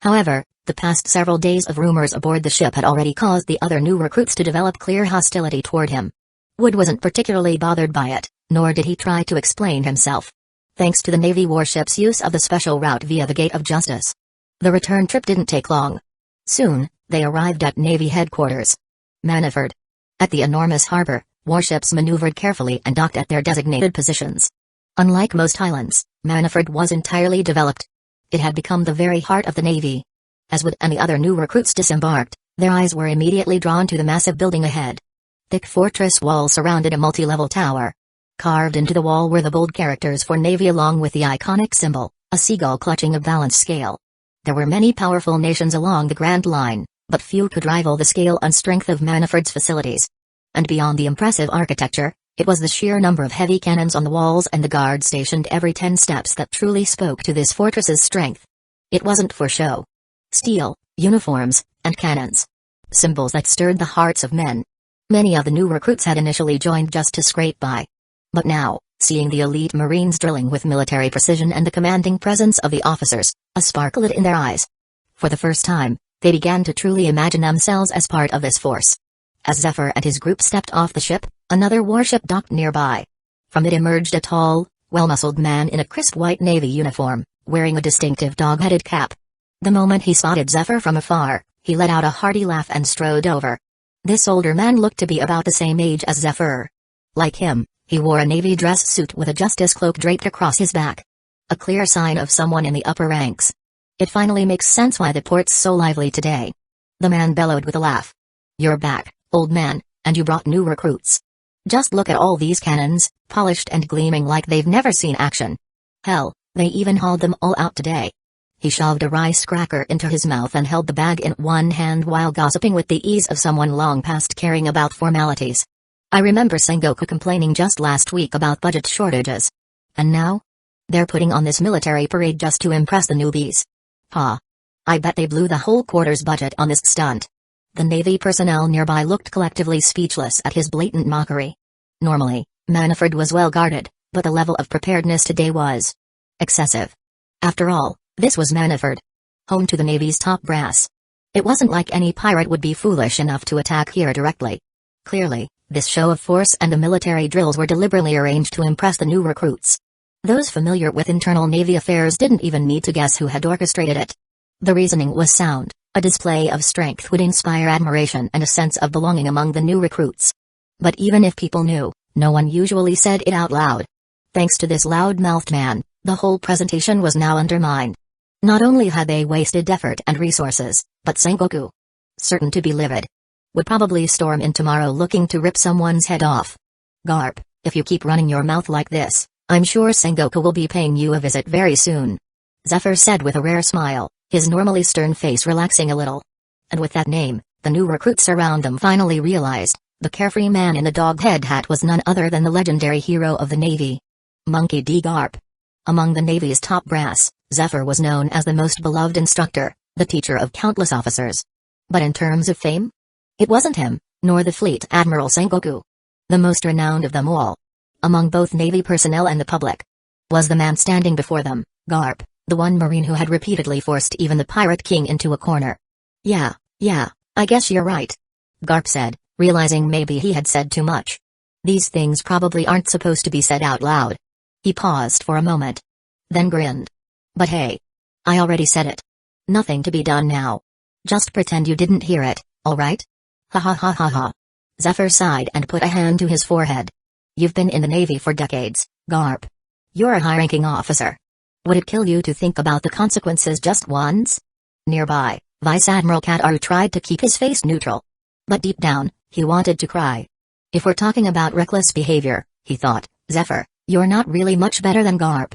However, the past several days of rumors aboard the ship had already caused the other new recruits to develop clear hostility toward him. Wood wasn't particularly bothered by it, nor did he try to explain himself. Thanks to the Navy warship's use of the special route via the Gate of Justice, the return trip didn't take long. Soon, they arrived at Navy headquarters, Maniford. At the enormous harbor, warships maneuvered carefully and docked at their designated positions. Unlike most islands, Maniford was entirely developed. It had become the very heart of the Navy. As Wood and the other new recruits disembarked, their eyes were immediately drawn to the massive building ahead. Thick fortress walls surrounded a multi-level tower. Carved into the wall were the bold characters for Navy along with the iconic symbol, a seagull clutching a balance scale. There were many powerful nations along the Grand Line, but few could rival the scale and strength of Maniford's facilities. And beyond the impressive architecture, it was the sheer number of heavy cannons on the walls and the guards stationed every 10 steps that truly spoke to this fortress's strength. It wasn't for show. Steel, uniforms, and cannons. Symbols that stirred the hearts of men. Many of the new recruits had initially joined just to scrape by. But now, seeing the elite Marines drilling with military precision and the commanding presence of the officers, a sparkle lit in their eyes. For the first time, they began to truly imagine themselves as part of this force. As Zephyr and his group stepped off the ship, another warship docked nearby. From it emerged a tall, well-muscled man in a crisp white Navy uniform, wearing a distinctive dog-headed cap. The moment he spotted Zephyr from afar, he let out a hearty laugh and strode over. This older man looked to be about the same age as Zephyr. Like him, he wore a navy dress suit with a justice cloak draped across his back. A clear sign of someone in the upper ranks. It finally makes sense why the port's so lively today. The man bellowed with a laugh. You're back, old man, and you brought new recruits. Just look at all these cannons, polished and gleaming like they've never seen action. Hell, they even hauled them all out today. He shoved a rice cracker into his mouth and held the bag in one hand while gossiping with the ease of someone long past caring about formalities. I remember Sengoku complaining just last week about budget shortages. And now? They're putting on this military parade just to impress the newbies. Ha! I bet they blew the whole quarter's budget on this stunt. The Navy personnel nearby looked collectively speechless at his blatant mockery. Normally, Manfred was well guarded, but the level of preparedness today was excessive. After all, this was Manfred, home to the Navy's top brass. It wasn't like any pirate would be foolish enough to attack here directly. Clearly, this show of force and the military drills were deliberately arranged to impress the new recruits. Those familiar with internal Navy affairs didn't even need to guess who had orchestrated it. The reasoning was sound. A display of strength would inspire admiration and a sense of belonging among the new recruits. But even if people knew, no one usually said it out loud. Thanks to this loud-mouthed man, the whole presentation was now undermined. Not only had they wasted effort and resources, but Sengoku, certain to be livid, would probably storm in tomorrow looking to rip someone's head off. Garp, if you keep running your mouth like this, I'm sure Sengoku will be paying you a visit very soon. Zephyr said with a rare smile, his normally stern face relaxing a little. And with that name, the new recruits around them finally realized, the carefree man in the dog-head hat was none other than the legendary hero of the Navy. Monkey D. Garp. Among the Navy's top brass, Zephyr was known as the most beloved instructor, the teacher of countless officers. But in terms of fame? It wasn't him, nor the Fleet Admiral Sengoku. The most renowned of them all, among both Navy personnel and the public, was the man standing before them, Garp, the one Marine who had repeatedly forced even the Pirate King into a corner. Yeah, I guess you're right, Garp said, realizing maybe he had said too much. These things probably aren't supposed to be said out loud. He paused for a moment, then grinned. But hey, I already said it. Nothing to be done now. Just pretend you didn't hear it, alright? Ha ha ha ha ha. Zephyr sighed and put a hand to his forehead. You've been in the Navy for decades, Garp. You're a high-ranking officer. Would it kill you to think about the consequences just once? Nearby, Vice Admiral Kataru tried to keep his face neutral. But deep down, he wanted to cry. If we're talking about reckless behavior, he thought, Zephyr, you're not really much better than Garp.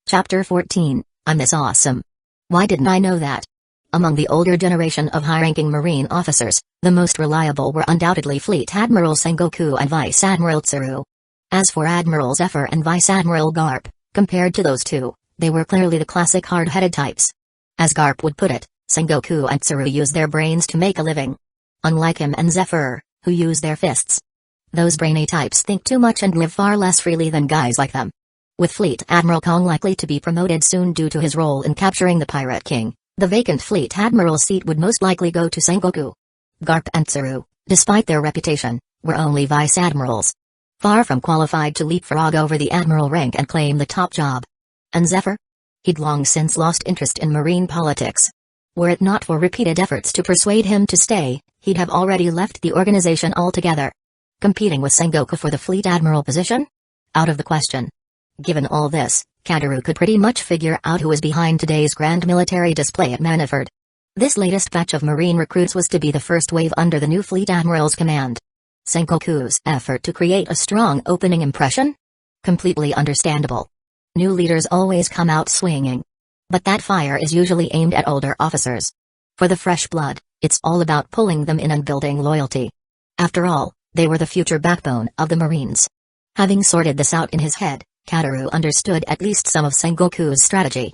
Chapter 14, I'm this awesome. Why didn't I know that? Among the older generation of high-ranking Marine officers, the most reliable were undoubtedly Fleet Admiral Sengoku and Vice Admiral Tsuru. As for Admiral Zephyr and Vice Admiral Garp, compared to those two, they were clearly the classic hard-headed types. As Garp would put it, Sengoku and Tsuru use their brains to make a living. Unlike him and Zephyr, who use their fists. Those brainy types think too much and live far less freely than guys like them. With Fleet Admiral Kong likely to be promoted soon due to his role in capturing the Pirate King, the vacant Fleet Admiral's seat would most likely go to Sengoku. Garp and Tsuru, despite their reputation, were only Vice Admirals. Far from qualified to leapfrog over the Admiral rank and claim the top job. And Zephyr? He'd long since lost interest in Marine politics. Were it not for repeated efforts to persuade him to stay, he'd have already left the organization altogether. Competing with Sengoku for the Fleet Admiral position? Out of the question. Given all this, Kataru could pretty much figure out who was behind today's grand military display at Manfred. This latest batch of Marine recruits was to be the first wave under the new Fleet Admiral's command. Sengoku's effort to create a strong opening impression? Completely understandable. New leaders always come out swinging. But that fire is usually aimed at older officers. For the fresh blood, it's all about pulling them in and building loyalty. After all, they were the future backbone of the Marines. Having sorted this out in his head, Kataru understood at least some of Sengoku's strategy.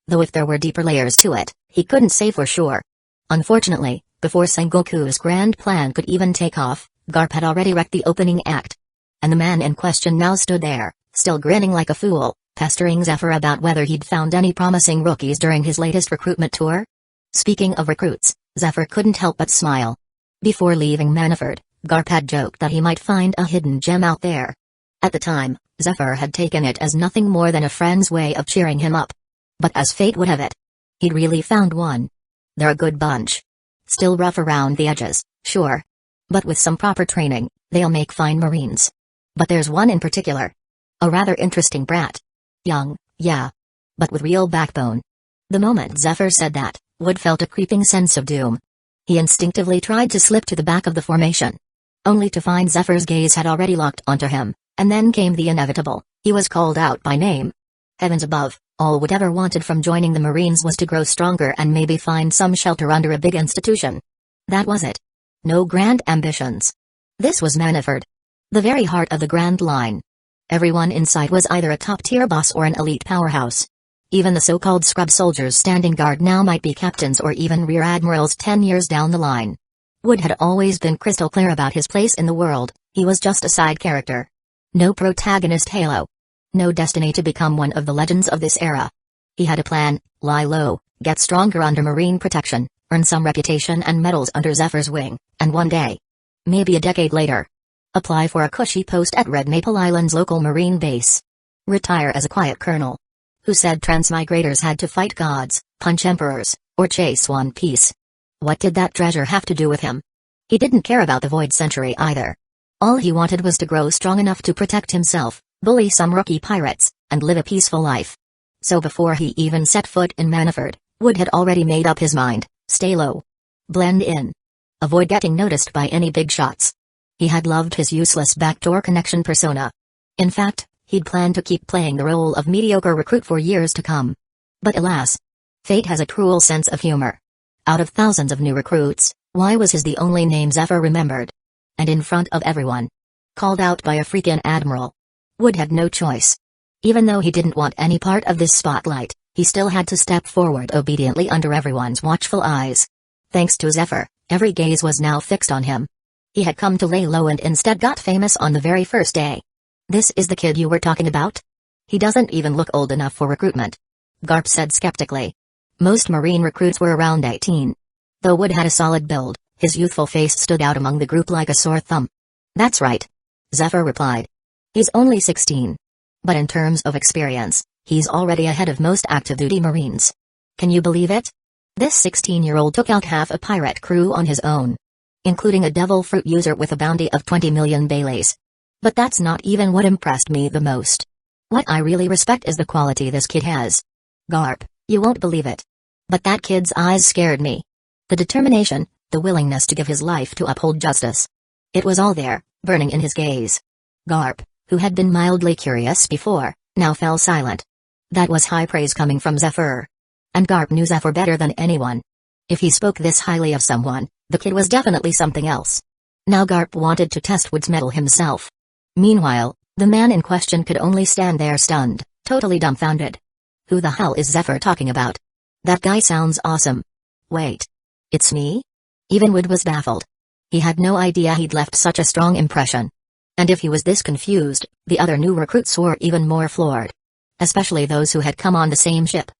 Though if there were deeper layers to it, he couldn't say for sure. Unfortunately, before Sengoku's grand plan could even take off, Garp had already wrecked the opening act. And the man in question now stood there, still grinning like a fool, pestering Zephyr about whether he'd found any promising rookies during his latest recruitment tour. Speaking of recruits, Zephyr couldn't help but smile. Before leaving Manfred, Garp had joked that he might find a hidden gem out there. At the time, Zephyr had taken it as nothing more than a friend's way of cheering him up. But as fate would have it, he'd really found one. They're a good bunch. Still rough around the edges, sure. But with some proper training, they'll make fine Marines. But there's one in particular. A rather interesting brat. Young, yeah. But with real backbone. The moment Zephyr said that, Wood felt a creeping sense of doom. He instinctively tried to slip to the back of the formation. Only to find Zephyr's gaze had already locked onto him, and then came the inevitable. He was called out by name. Heavens above, all Wood ever wanted from joining the Marines was to grow stronger and maybe find some shelter under a big institution. That was it. No grand ambitions. This was Manaford. The very heart of the Grand Line. Everyone inside was either a top-tier boss or an elite powerhouse. Even the so-called scrub soldiers standing guard now might be captains or even rear admirals 10 years down the line. Wood had always been crystal clear about his place in the world. He was just a side character. No protagonist halo. No destiny to become one of the legends of this era. He had a plan: lie low, get stronger under Marine protection, earn some reputation and medals under Zephyr's wing, and one day, maybe a decade later, apply for a cushy post at Red Maple Island's local Marine base. Retire as a quiet colonel. Who said transmigrators had to fight gods, punch emperors, or chase One Piece? What did that treasure have to do with him? He didn't care about the Void Century either. All he wanted was to grow strong enough to protect himself, bully some rookie pirates, and live a peaceful life. So before he even set foot in Manaford, Wood had already made up his mind: stay low. Blend in. Avoid getting noticed by any big shots. He had loved his useless backdoor connection persona. In fact, he'd planned to keep playing the role of mediocre recruit for years to come. But alas, fate has a cruel sense of humor. Out of thousands of new recruits, why was his the only name Zephyr remembered? And in front of everyone. Called out by a freaking admiral. Wood had no choice. Even though he didn't want any part of this spotlight, he still had to step forward obediently under everyone's watchful eyes. Thanks to Zephyr, every gaze was now fixed on him. He had come to lay low and instead got famous on the very first day. This is the kid you were talking about? He doesn't even look old enough for recruitment. Garp said skeptically. Most Marine recruits were around 18. Though Wood had a solid build, his youthful face stood out among the group like a sore thumb. That's right. Zephyr replied. He's only 16. But in terms of experience, he's already ahead of most active-duty Marines. Can you believe it? This 16-year-old took out half a pirate crew on his own. Including a devil fruit user with a bounty of 20 million Baileys. But that's not even what impressed me the most. What I really respect is the quality this kid has. Garp, you won't believe it. But that kid's eyes scared me. The determination, the willingness to give his life to uphold justice. It was all there, burning in his gaze. Garp, who had been mildly curious before, now fell silent. That was high praise coming from Zephyr. And Garp knew Zephyr better than anyone. If he spoke this highly of someone, the kid was definitely something else. Now Garp wanted to test Wood's mettle himself. Meanwhile, the man in question could only stand there stunned, totally dumbfounded. Who the hell is Zephyr talking about? That guy sounds awesome. Wait. It's me? Even Wood was baffled. He had no idea he'd left such a strong impression. And if he was this confused, the other new recruits were even more floored. Especially those who had come on the same ship.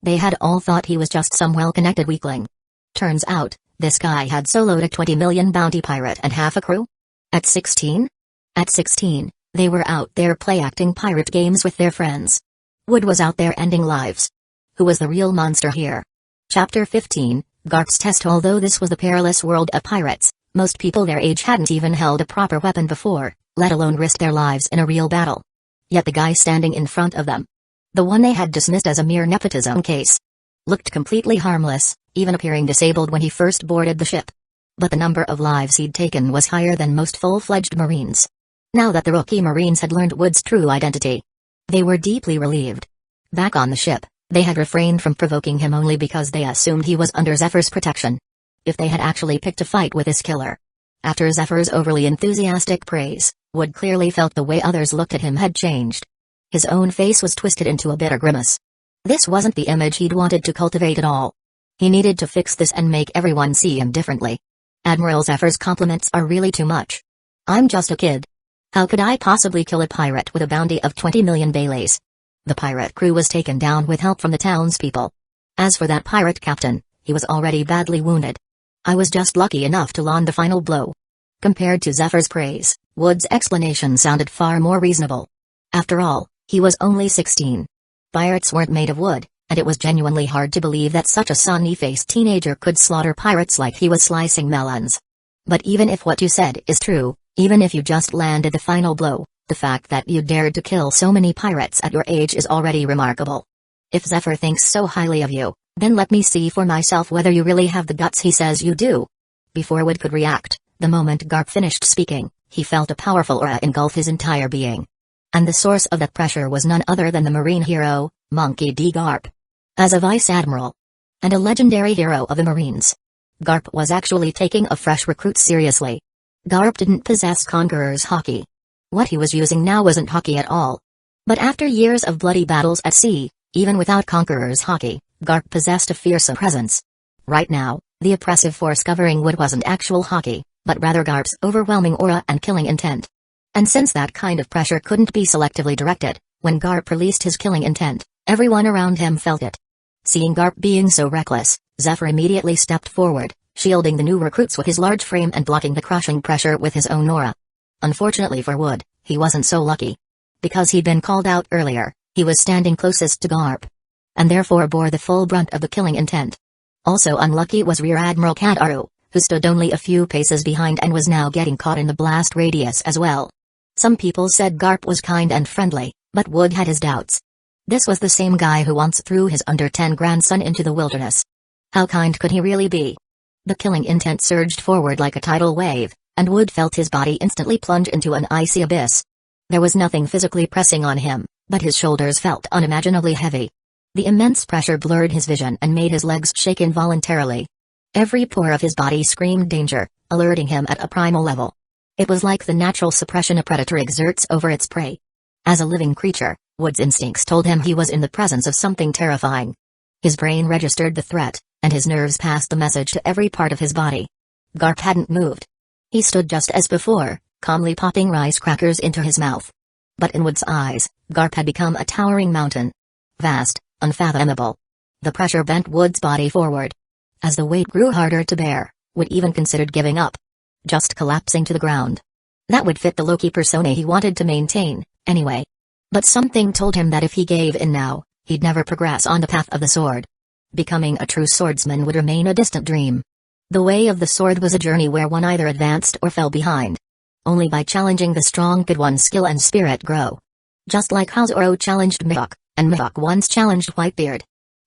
They had all thought he was just some well-connected weakling. Turns out, this guy had soloed a 20 million bounty pirate and half a crew? At 16? At 16, they were out there play-acting pirate games with their friends. Wood was out there ending lives. Who was the real monster here? Chapter 15, Garp's Test. Although this was the perilous world of pirates, most people their age hadn't even held a proper weapon before, let alone risk their lives in a real battle. Yet the guy standing in front of them, the one they had dismissed as a mere nepotism case, looked completely harmless, even appearing disabled when he first boarded the ship. But the number of lives he'd taken was higher than most full-fledged Marines. Now that the rookie Marines had learned Wood's true identity, they were deeply relieved. Back on the ship, they had refrained from provoking him only because they assumed he was under Zephyr's protection. If they had actually picked a fight with this killer. After Zephyr's overly enthusiastic praise, Wood clearly felt the way others looked at him had changed. His own face was twisted into a bitter grimace. This wasn't the image he'd wanted to cultivate at all. He needed to fix this and make everyone see him differently. Admiral Zephyr's compliments are really too much. I'm just a kid. How could I possibly kill a pirate with a bounty of 20 million Baileys? The pirate crew was taken down with help from the townspeople. As for that pirate captain, he was already badly wounded. I was just lucky enough to land the final blow. Compared to Zephyr's praise, Wood's explanation sounded far more reasonable. After all, he was only 16. Pirates weren't made of wood, and it was genuinely hard to believe that such a sunny-faced teenager could slaughter pirates like he was slicing melons. But even if what you said is true, even if you just landed the final blow, the fact that you dared to kill so many pirates at your age is already remarkable. If Zephyr thinks so highly of you, then let me see for myself whether you really have the guts he says you do. Before Wood could react, the moment Garp finished speaking, he felt a powerful aura engulf his entire being. And the source of that pressure was none other than the marine hero, Monkey D. Garp. As a vice admiral and a legendary hero of the Marines, Garp was actually taking a fresh recruit seriously. Garp didn't possess Conqueror's hockey. What he was using now wasn't hockey at all. But after years of bloody battles at sea, even without Conqueror's hockey, Garp possessed a fearsome presence. Right now, the oppressive force covering Wood wasn't actual hockey, but rather Garp's overwhelming aura and killing intent. And since that kind of pressure couldn't be selectively directed, when Garp released his killing intent, everyone around him felt it. Seeing Garp being so reckless, Zephyr immediately stepped forward, shielding the new recruits with his large frame and blocking the crushing pressure with his own aura. Unfortunately for Wood, he wasn't so lucky. Because he'd been called out earlier, he was standing closest to Garp, and therefore bore the full brunt of the killing intent. Also unlucky was Rear Admiral Kadaru, who stood only a few paces behind and was now getting caught in the blast radius as well. Some people said Garp was kind and friendly, but Wood had his doubts. This was the same guy who once threw his under-10 grandson into the wilderness. How kind could he really be? The killing intent surged forward like a tidal wave, and Wood felt his body instantly plunge into an icy abyss. There was nothing physically pressing on him, but his shoulders felt unimaginably heavy. The immense pressure blurred his vision and made his legs shake involuntarily. Every pore of his body screamed danger, alerting him at a primal level. It was like the natural suppression a predator exerts over its prey. As a living creature, Wood's instincts told him he was in the presence of something terrifying. His brain registered the threat, and his nerves passed the message to every part of his body. Garp hadn't moved. He stood just as before, calmly popping rice crackers into his mouth. But in Wood's eyes, Garp had become a towering mountain. Vast, unfathomable. The pressure bent Wood's body forward. As the weight grew harder to bear, Wood even considered giving up. Just collapsing to the ground. That would fit the Loki persona he wanted to maintain, anyway. But something told him that if he gave in now, he'd never progress on the path of the sword. Becoming a true swordsman would remain a distant dream. The way of the sword was a journey where one either advanced or fell behind. Only by challenging the strong could one's skill and spirit grow. Just like how Zoro challenged Mihawk, and Mihawk once challenged Whitebeard.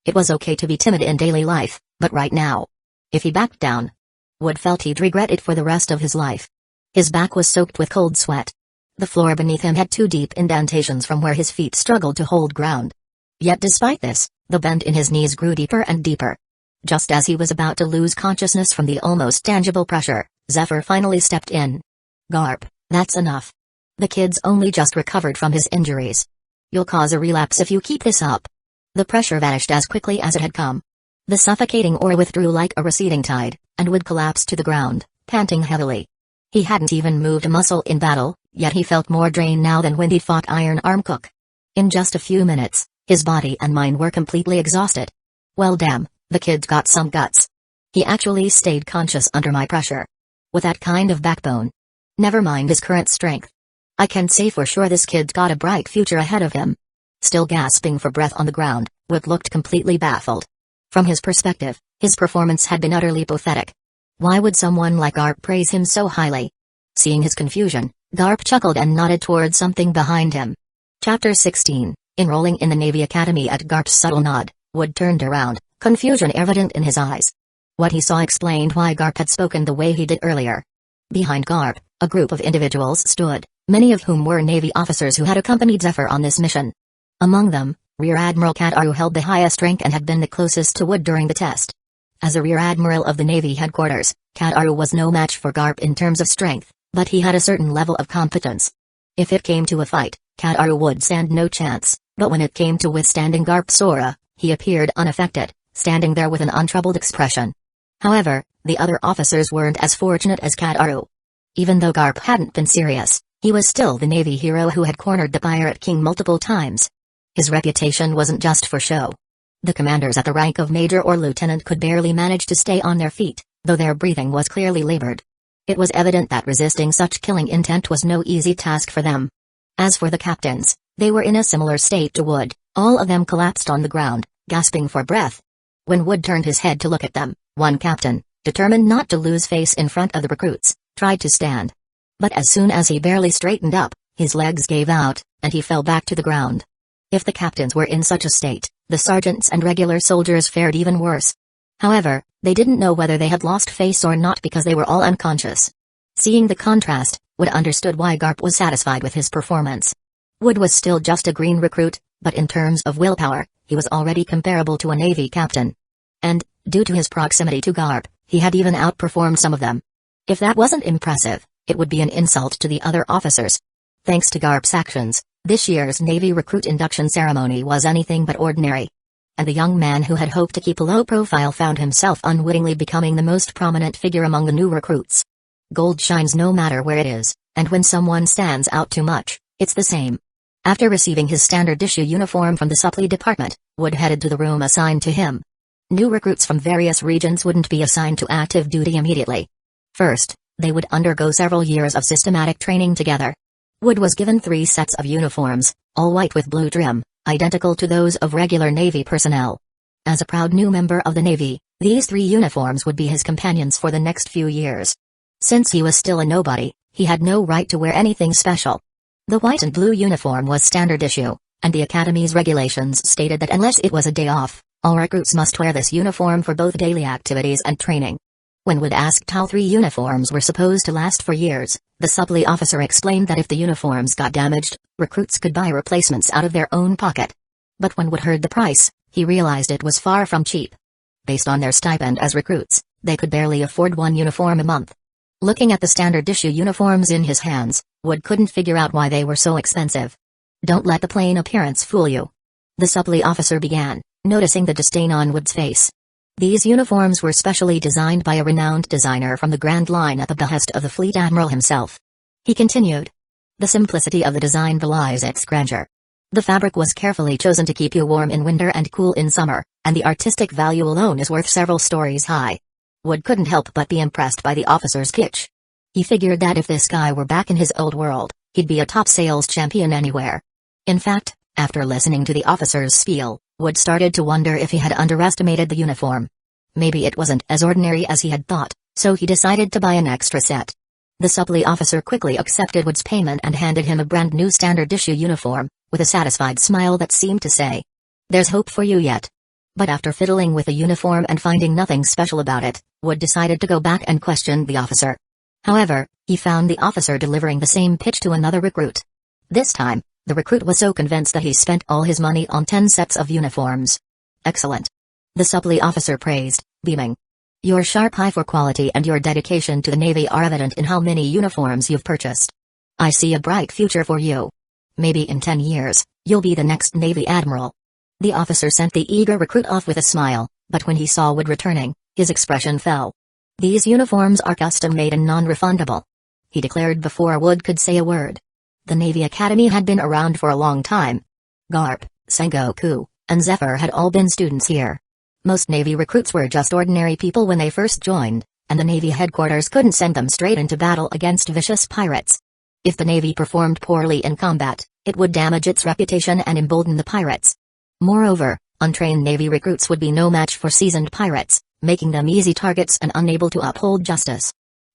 It was okay to be timid in daily life, but right now, if he backed down, Wood felt he'd regret it for the rest of his life. His back was soaked with cold sweat. The floor beneath him had 2 deep indentations from where his feet struggled to hold ground. Yet despite this, the bend in his knees grew deeper and deeper. Just as he was about to lose consciousness from the almost tangible pressure, Zephyr finally stepped in. Garp, that's enough. The kid's only just recovered from his injuries. You'll cause a relapse if you keep this up. The pressure vanished as quickly as it had come. The suffocating aura withdrew like a receding tide, and Wood collapsed to the ground, panting heavily. He hadn't even moved a muscle in battle, yet he felt more drained now than when he'd fought Iron Arm Cook. In just a few minutes, his body and mind were completely exhausted. Well damn, the kid's got some guts. He actually stayed conscious under my pressure. With that kind of backbone. Never mind his current strength. I can say for sure this kid's got a bright future ahead of him. Still gasping for breath on the ground, Wood looked completely baffled. From his perspective, his performance had been utterly pathetic. Why would someone like Garp praise him so highly? Seeing his confusion, Garp chuckled and nodded toward something behind him. Chapter 16, Enrolling in the Navy Academy. At Garp's subtle nod, Wood turned around, confusion evident in his eyes. What he saw explained why Garp had spoken the way he did earlier. Behind Garp, a group of individuals stood, many of whom were Navy officers who had accompanied Zephyr on this mission. Among them, Rear Admiral Kadaru held the highest rank and had been the closest to Wood during the test. As a Rear Admiral of the Navy headquarters, Kadaru was no match for Garp in terms of strength, but he had a certain level of competence. If it came to a fight, Kadaru would stand no chance, but when it came to withstanding Garp's aura, he appeared unaffected, standing there with an untroubled expression. However, the other officers weren't as fortunate as Kadaru. Even though Garp hadn't been serious, he was still the Navy hero who had cornered the Pirate King multiple times. His reputation wasn't just for show. The commanders at the rank of major or lieutenant could barely manage to stay on their feet, though their breathing was clearly labored. It was evident that resisting such killing intent was no easy task for them. As for the captains, they were in a similar state to Wood, all of them collapsed on the ground, gasping for breath. When Wood turned his head to look at them, one captain, determined not to lose face in front of the recruits, tried to stand. But as soon as he barely straightened up, his legs gave out, and he fell back to the ground. If the captains were in such a state, the sergeants and regular soldiers fared even worse. However, they didn't know whether they had lost face or not because they were all unconscious. Seeing the contrast, Wood understood why Garp was satisfied with his performance. Wood was still just a green recruit, but in terms of willpower, he was already comparable to a Navy captain. And, due to his proximity to Garp, he had even outperformed some of them. If that wasn't impressive, it would be an insult to the other officers. Thanks to Garp's actions, this year's Navy recruit induction ceremony was anything but ordinary. And the young man who had hoped to keep a low profile found himself unwittingly becoming the most prominent figure among the new recruits. Gold shines no matter where it is, and when someone stands out too much, it's the same. After receiving his standard issue uniform from the supply department, Wood headed to the room assigned to him. New recruits from various regions wouldn't be assigned to active duty immediately. First, they would undergo several years of systematic training together. Wood was given 3 sets of uniforms, all white with blue trim, identical to those of regular Navy personnel. As a proud new member of the Navy, these 3 uniforms would be his companions for the next few years. Since he was still a nobody, he had no right to wear anything special. The white and blue uniform was standard issue, and the Academy's regulations stated that unless it was a day off, all recruits must wear this uniform for both daily activities and training. When Wood asked how 3 uniforms were supposed to last for years, the supply officer explained that if the uniforms got damaged, recruits could buy replacements out of their own pocket. But when Wood heard the price, he realized it was far from cheap. Based on their stipend as recruits, they could barely afford 1 uniform a month. Looking at the standard issue uniforms in his hands, Wood couldn't figure out why they were so expensive. Don't let the plain appearance fool you. The supply officer began, noticing the disdain on Wood's face. These uniforms were specially designed by a renowned designer from the Grand Line at the behest of the Fleet Admiral himself. He continued. The simplicity of the design belies its grandeur. The fabric was carefully chosen to keep you warm in winter and cool in summer, and the artistic value alone is worth several stories high. Wood couldn't help but be impressed by the officer's kitsch. He figured that if this guy were back in his old world, he'd be a top sales champion anywhere. In fact, after listening to the officer's spiel, Wood started to wonder if he had underestimated the uniform. Maybe it wasn't as ordinary as he had thought, so he decided to buy an extra set. The supply officer quickly accepted Wood's payment and handed him a brand new standard issue uniform, with a satisfied smile that seemed to say, "There's hope for you yet." But after fiddling with the uniform and finding nothing special about it, Wood decided to go back and question the officer. However, he found the officer delivering the same pitch to another recruit. This time, the recruit was so convinced that he spent all his money on 10 sets of uniforms. "Excellent," the supply officer praised, beaming. "Your sharp eye for quality and your dedication to the Navy are evident in how many uniforms you've purchased. I see a bright future for you. Maybe in 10 years, you'll be the next Navy Admiral." The officer sent the eager recruit off with a smile, but when he saw Wood returning, his expression fell. "These uniforms are custom-made and non-refundable," he declared before Wood could say a word. The Navy Academy had been around for a long time. Garp, Sengoku, and Zephyr had all been students here. Most Navy recruits were just ordinary people when they first joined, and the Navy headquarters couldn't send them straight into battle against vicious pirates. If the Navy performed poorly in combat, it would damage its reputation and embolden the pirates. Moreover, untrained Navy recruits would be no match for seasoned pirates, making them easy targets and unable to uphold justice.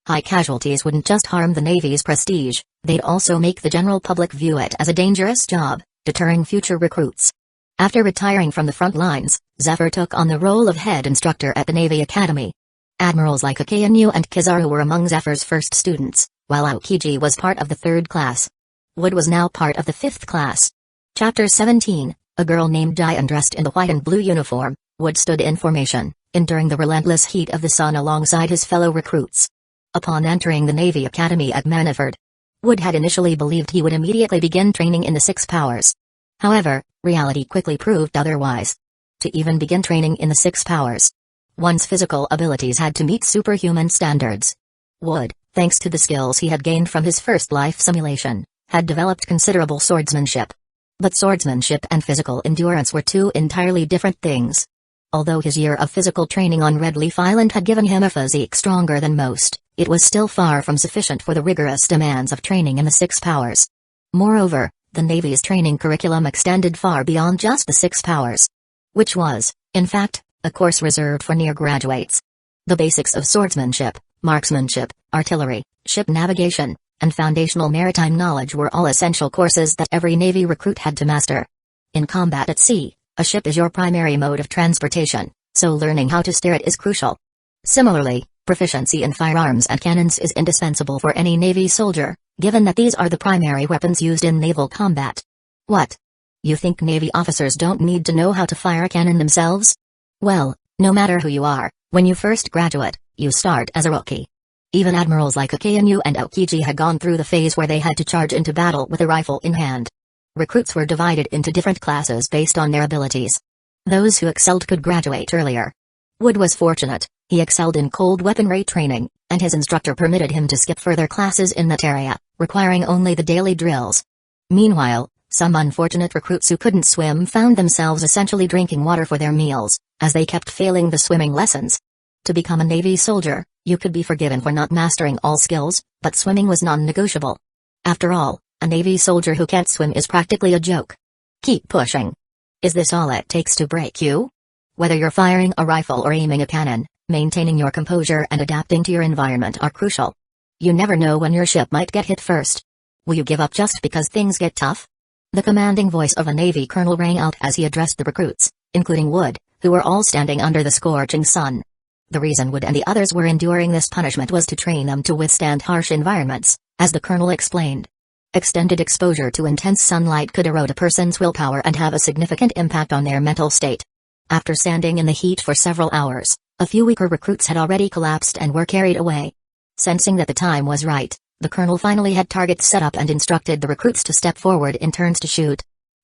High casualties wouldn't just harm the Navy's prestige, they'd also make the general public view it as a dangerous job, deterring future recruits. After retiring from the front lines, Zephyr took on the role of head instructor at the Navy Academy. Admirals like Akainu and Kizaru were among Zephyr's first students, while Aokiji was part of the 3rd class. Wood was now part of the 5th class. Chapter 17, a girl named Diane dressed in the white and blue uniform. Wood stood in formation, enduring the relentless heat of the sun alongside his fellow recruits. Upon entering the Navy Academy at Maniford, Wood had initially believed he would immediately begin training in the 6 powers. However, reality quickly proved otherwise. To even begin training in the 6 powers, one's physical abilities had to meet superhuman standards. Wood, thanks to the skills he had gained from his first life simulation, had developed considerable swordsmanship. But swordsmanship and physical endurance were 2 entirely different things. Although his year of physical training on Red Leaf Island had given him a physique stronger than most, it was still far from sufficient for the rigorous demands of training in the 6 powers. Moreover, the Navy's training curriculum extended far beyond just the 6 powers. Which was, in fact, a course reserved for near graduates. The basics of swordsmanship, marksmanship, artillery, ship navigation, and foundational maritime knowledge were all essential courses that every Navy recruit had to master. In combat at sea, a ship is your primary mode of transportation, so learning how to steer it is crucial. Similarly, proficiency in firearms and cannons is indispensable for any Navy soldier, given that these are the primary weapons used in naval combat. What? You think Navy officers don't need to know how to fire a cannon themselves? Well, no matter who you are, when you first graduate, you start as a rookie. Even admirals like Akainu and Aokiji had gone through the phase where they had to charge into battle with a rifle in hand. Recruits were divided into different classes based on their abilities. Those who excelled could graduate earlier. Wood was fortunate, he excelled in cold weaponry training, and his instructor permitted him to skip further classes in that area, requiring only the daily drills. Meanwhile, some unfortunate recruits who couldn't swim found themselves essentially drinking water for their meals, as they kept failing the swimming lessons. To become a Navy soldier, you could be forgiven for not mastering all skills, but swimming was non-negotiable. After all, a Navy soldier who can't swim is practically a joke. Keep pushing. Is this all it takes to break you? Whether you're firing a rifle or aiming a cannon, maintaining your composure and adapting to your environment are crucial. You never know when your ship might get hit first. Will you give up just because things get tough? The commanding voice of a Navy colonel rang out as he addressed the recruits, including Wood, who were all standing under the scorching sun. The reason Wood and the others were enduring this punishment was to train them to withstand harsh environments, as the colonel explained. Extended exposure to intense sunlight could erode a person's willpower and have a significant impact on their mental state. After standing in the heat for several hours, a few weaker recruits had already collapsed and were carried away. Sensing that the time was right, the colonel finally had targets set up and instructed the recruits to step forward in turns to shoot.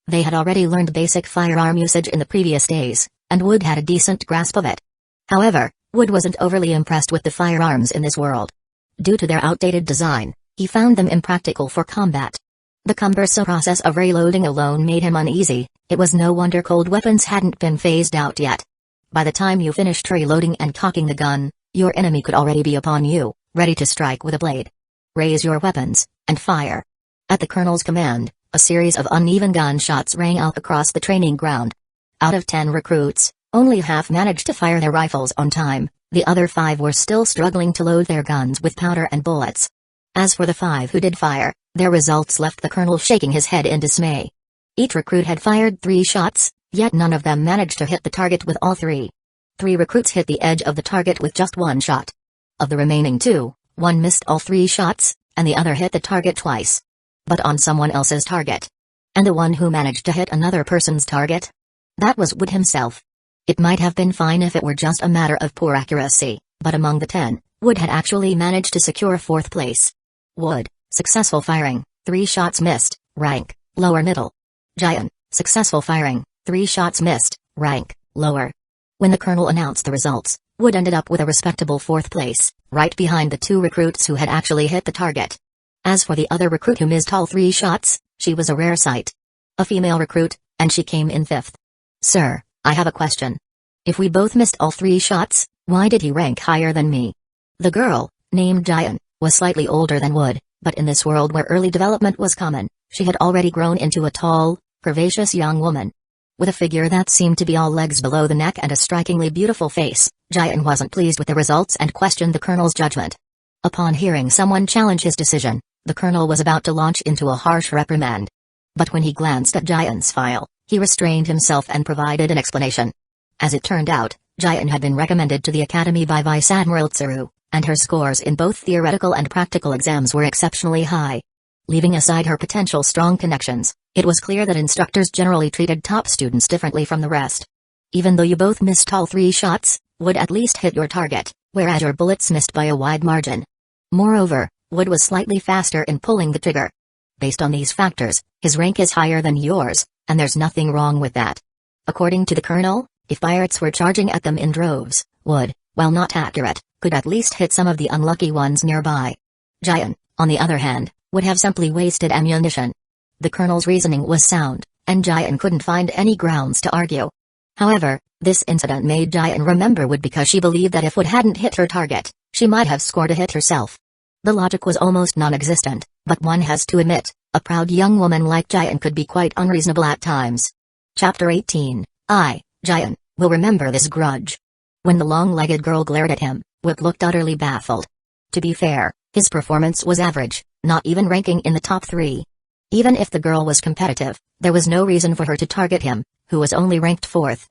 They had already learned basic firearm usage in the previous days, and Wood had a decent grasp of it. However, Wood wasn't overly impressed with the firearms in this world. Due to their outdated design, he found them impractical for combat. The cumbersome process of reloading alone made him uneasy. It was no wonder cold weapons hadn't been phased out yet. By the time you finished reloading and cocking the gun, your enemy could already be upon you, ready to strike with a blade. Raise your weapons, and fire. At the colonel's command, a series of uneven gunshots rang out across the training ground. Out of 10 recruits, only half managed to fire their rifles on time, the other 5 were still struggling to load their guns with powder and bullets. As for the 5 who did fire, their results left the colonel shaking his head in dismay. Each recruit had fired 3 shots, yet none of them managed to hit the target with all 3. 3 recruits hit the edge of the target with just 1 shot. Of the remaining 2, 1 missed all 3 shots, and the other hit the target twice. But on someone else's target. And the one who managed to hit another person's target? That was Wood himself. It might have been fine if it were just a matter of poor accuracy, but among the 10, Wood had actually managed to secure 4th place. Wood, successful firing, 3 shots missed, rank, lower middle. Jian, successful firing, 3 shots missed, rank, lower. When the colonel announced the results, Wood ended up with a respectable 4th place, right behind the 2 recruits who had actually hit the target. As for the other recruit who missed all 3 shots, she was a rare sight. A female recruit, and she came in 5th. Sir, I have a question. If we both missed all 3 shots, why did he rank higher than me? The girl, named Jian, was slightly older than Wood, but in this world where early development was common, she had already grown into a tall, curvaceous young woman. With a figure that seemed to be all legs below the neck and a strikingly beautiful face, Jian wasn't pleased with the results and questioned the colonel's judgment. Upon hearing someone challenge his decision, the colonel was about to launch into a harsh reprimand. But when he glanced at Jian's file, he restrained himself and provided an explanation. As it turned out, Jian had been recommended to the academy by Vice Admiral Tsuru, and her scores in both theoretical and practical exams were exceptionally high. Leaving aside her potential strong connections, it was clear that instructors generally treated top students differently from the rest. Even though you both missed all 3 shots, Wood at least hit your target, whereas your bullets missed by a wide margin. Moreover, Wood was slightly faster in pulling the trigger. Based on these factors, his rank is higher than yours, and there's nothing wrong with that. According to the colonel, if pirates were charging at them in droves, Wood, while not accurate, could at least hit some of the unlucky ones nearby. Jian, on the other hand, would have simply wasted ammunition. The colonel's reasoning was sound, and Jian couldn't find any grounds to argue. However, this incident made Jian remember Wood because she believed that if Wood hadn't hit her target, she might have scored a hit herself. The logic was almost non-existent, but one has to admit, a proud young woman like Jian could be quite unreasonable at times. Chapter 18, Jian, will remember this grudge. When the long-legged girl glared at him, Wood looked utterly baffled. To be fair, his performance was average, not even ranking in the top 3. Even if the girl was competitive, there was no reason for her to target him, who was only ranked 4th.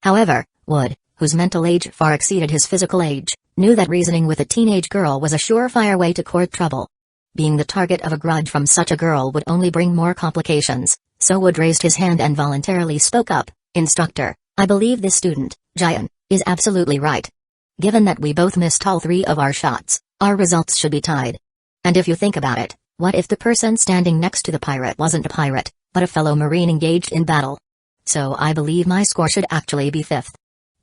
However, Wood, whose mental age far exceeded his physical age, knew that reasoning with a teenage girl was a surefire way to court trouble. Being the target of a grudge from such a girl would only bring more complications, so Wood raised his hand and voluntarily spoke up. Instructor, I believe this student, Jian, is absolutely right. Given that we both missed all 3 of our shots, our results should be tied. And if you think about it, what if the person standing next to the pirate wasn't a pirate, but a fellow Marine engaged in battle? So I believe my score should actually be 5th.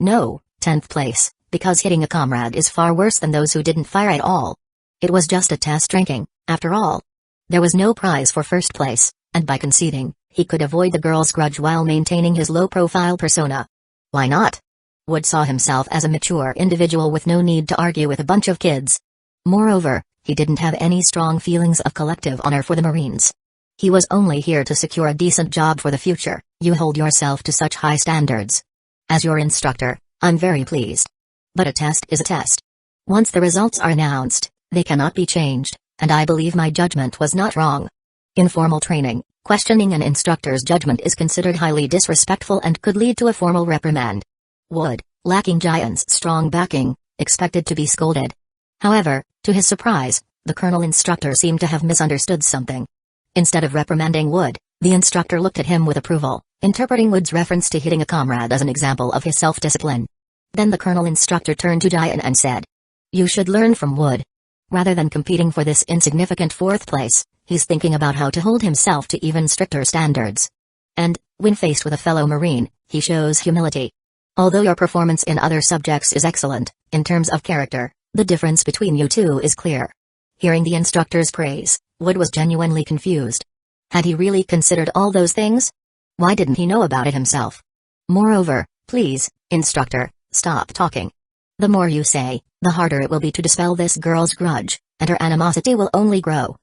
No, 10th place, because hitting a comrade is far worse than those who didn't fire at all. It was just a test ranking, after all. There was no prize for first place, and by conceding, he could avoid the girl's grudge while maintaining his low-profile persona. Why not? Wood saw himself as a mature individual with no need to argue with a bunch of kids. Moreover, he didn't have any strong feelings of collective honor for the Marines. He was only here to secure a decent job for the future. You hold yourself to such high standards. As your instructor, I'm very pleased. But a test is a test. Once the results are announced, they cannot be changed, and I believe my judgment was not wrong. In formal training, questioning an instructor's judgment is considered highly disrespectful and could lead to a formal reprimand. Wood, lacking Jian's strong backing, expected to be scolded. However, to his surprise, the colonel instructor seemed to have misunderstood something. Instead of reprimanding Wood, the instructor looked at him with approval, interpreting Wood's reference to hitting a comrade as an example of his self-discipline. Then the colonel instructor turned to Jian and said, "You should learn from Wood. Rather than competing for this insignificant 4th place, he's thinking about how to hold himself to even stricter standards. And, when faced with a fellow Marine, he shows humility. Although your performance in other subjects is excellent, in terms of character, the difference between you two is clear." Hearing the instructor's praise, Wood was genuinely confused. Had he really considered all those things? Why didn't he know about it himself? Moreover, please, instructor, stop talking. The more you say, the harder it will be to dispel this girl's grudge, and her animosity will only grow.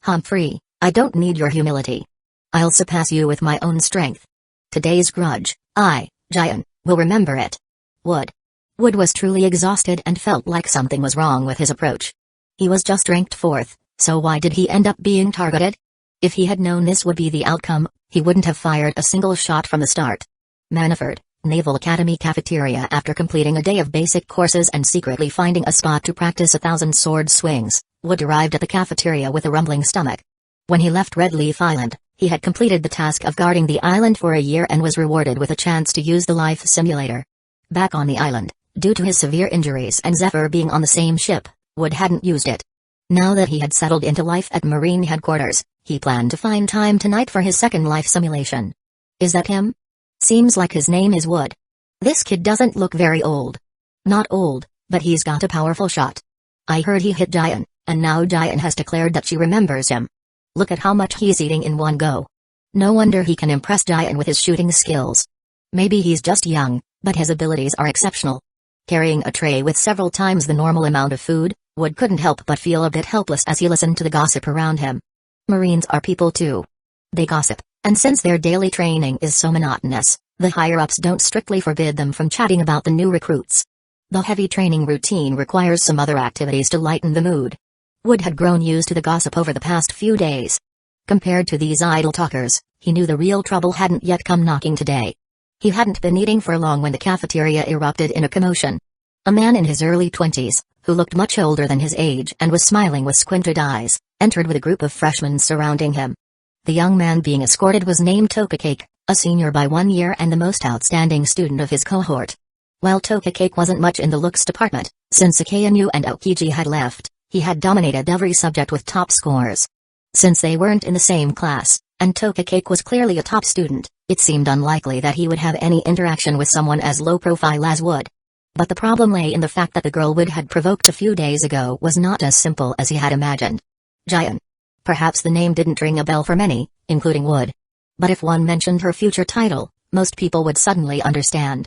Humphrey, I don't need your humility. I'll surpass you with my own strength. Today's grudge, Jian, will remember it. Wood was truly exhausted and felt like something was wrong with his approach. He was just ranked 4th, so why did he end up being targeted? If he had known this would be the outcome, he wouldn't have fired a single shot from the start. Manafort, Naval Academy cafeteria. After completing a day of basic courses and secretly finding a spot to practice 1,000 sword swings, Wood arrived at the cafeteria with a rumbling stomach. When he left Red Leaf Island, he had completed the task of guarding the island for a year and was rewarded with a chance to use the life simulator. Back on the island, due to his severe injuries and Zephyr being on the same ship, Wood hadn't used it. Now that he had settled into life at Marine headquarters, he planned to find time tonight for his second life simulation. Is that him? Seems like his name is Wood. This kid doesn't look very old. Not old, but he's got a powerful shot. I heard he hit Jian, and now Jian has declared that she remembers him. Look at how much he's eating in one go. No wonder he can impress Jian with his shooting skills. Maybe he's just young, but his abilities are exceptional. Carrying a tray with several times the normal amount of food, Wood couldn't help but feel a bit helpless as he listened to the gossip around him. Marines are people too. They gossip, and since their daily training is so monotonous, the higher-ups don't strictly forbid them from chatting about the new recruits. The heavy training routine requires some other activities to lighten the mood. Wood had grown used to the gossip over the past few days. Compared to these idle talkers, he knew the real trouble hadn't yet come knocking today. He hadn't been eating for long when the cafeteria erupted in a commotion. A man in his early 20s, who looked much older than his age and was smiling with squinted eyes, entered with a group of freshmen surrounding him. The young man being escorted was named Tokacake, a senior by 1 year and the most outstanding student of his cohort. While Tokacake wasn't much in the looks department, since Akanu and Aokiji had left, he had dominated every subject with top scores. Since they weren't in the same class, and Tokacake was clearly a top student, it seemed unlikely that he would have any interaction with someone as low-profile as Wood. But the problem lay in the fact that the girl Wood had provoked a few days ago was not as simple as he had imagined. Jian. Perhaps the name didn't ring a bell for many, including Wood. But if one mentioned her future title, most people would suddenly understand.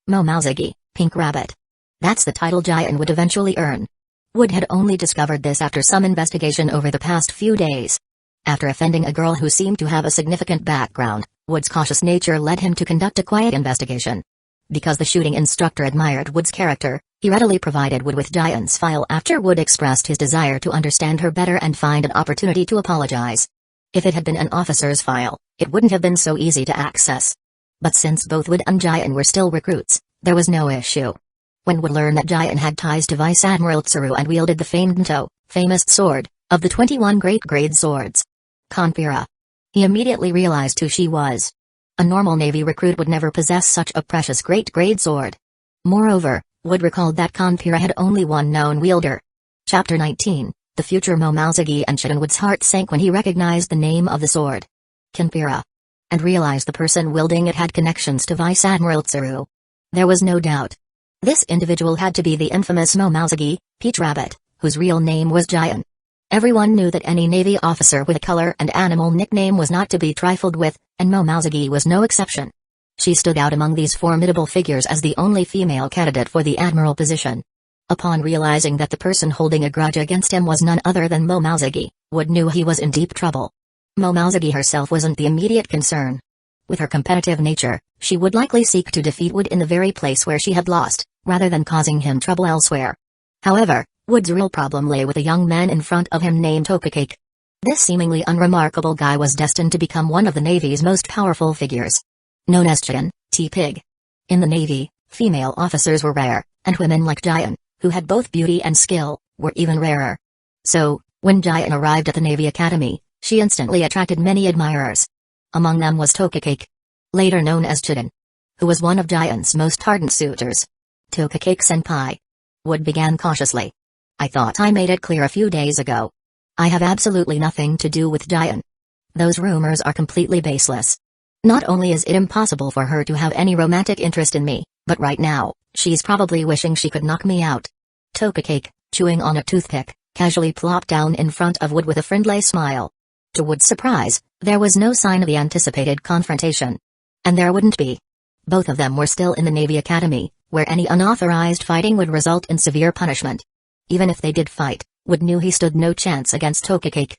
Momouzagi, Pink Rabbit. That's the title Jian would eventually earn. Wood had only discovered this after some investigation over the past few days. After offending a girl who seemed to have a significant background, Wood's cautious nature led him to conduct a quiet investigation. Because the shooting instructor admired Wood's character, He readily provided Wood with Giant's file after Wood expressed his desire to understand her better and find an opportunity to apologize. If it had been an officer's file, it wouldn't have been so easy to access. But since both Wood and Giant were still recruits, there was no issue. When Wood learned that Giant had ties to Vice Admiral Tsuru and wielded the famed Nto, famous sword, of the 21 great grade swords, Kanpira, he immediately realized who she was. A normal Navy recruit would never possess such a precious great grade sword. Moreover, Wood recalled that Kanpira had only one known wielder. Chapter 19, The Future Momousagi, and Chitin Wood's heart sank when he recognized the name of the sword. Kanpira. And realized the person wielding it had connections to Vice Admiral Tsuru. There was no doubt. This individual had to be the infamous Momousagi, Peach Rabbit, whose real name was Giant. Everyone knew that any Navy officer with a color and animal nickname was not to be trifled with, and Momousagi was no exception. She stood out among these formidable figures as the only female candidate for the admiral position. Upon realizing that the person holding a grudge against him was none other than Momousagi, Wood knew he was in deep trouble. Momousagi herself wasn't the immediate concern. With her competitive nature, she would likely seek to defeat Wood in the very place where she had lost, rather than causing him trouble elsewhere. However, Wood's real problem lay with a young man in front of him named Tokacake. This seemingly unremarkable guy was destined to become one of the Navy's most powerful figures. Known as Chitin, T-Pig. In the Navy, female officers were rare, and women like Giant, who had both beauty and skill, were even rarer. So, when Giant arrived at the Navy Academy, she instantly attracted many admirers. Among them was Tokacake, later known as Chitin, who was one of Giant's most ardent suitors. Tokacake-senpai. Wood began cautiously. I thought I made it clear a few days ago. I have absolutely nothing to do with Giant. Those rumors are completely baseless. Not only is it impossible for her to have any romantic interest in me, but right now, she's probably wishing she could knock me out. Tokacake, chewing on a toothpick, casually plopped down in front of Wood with a friendly smile. To Wood's surprise, there was no sign of the anticipated confrontation. And there wouldn't be. Both of them were still in the Navy Academy, where any unauthorized fighting would result in severe punishment. Even if they did fight, Wood knew he stood no chance against Tokacake.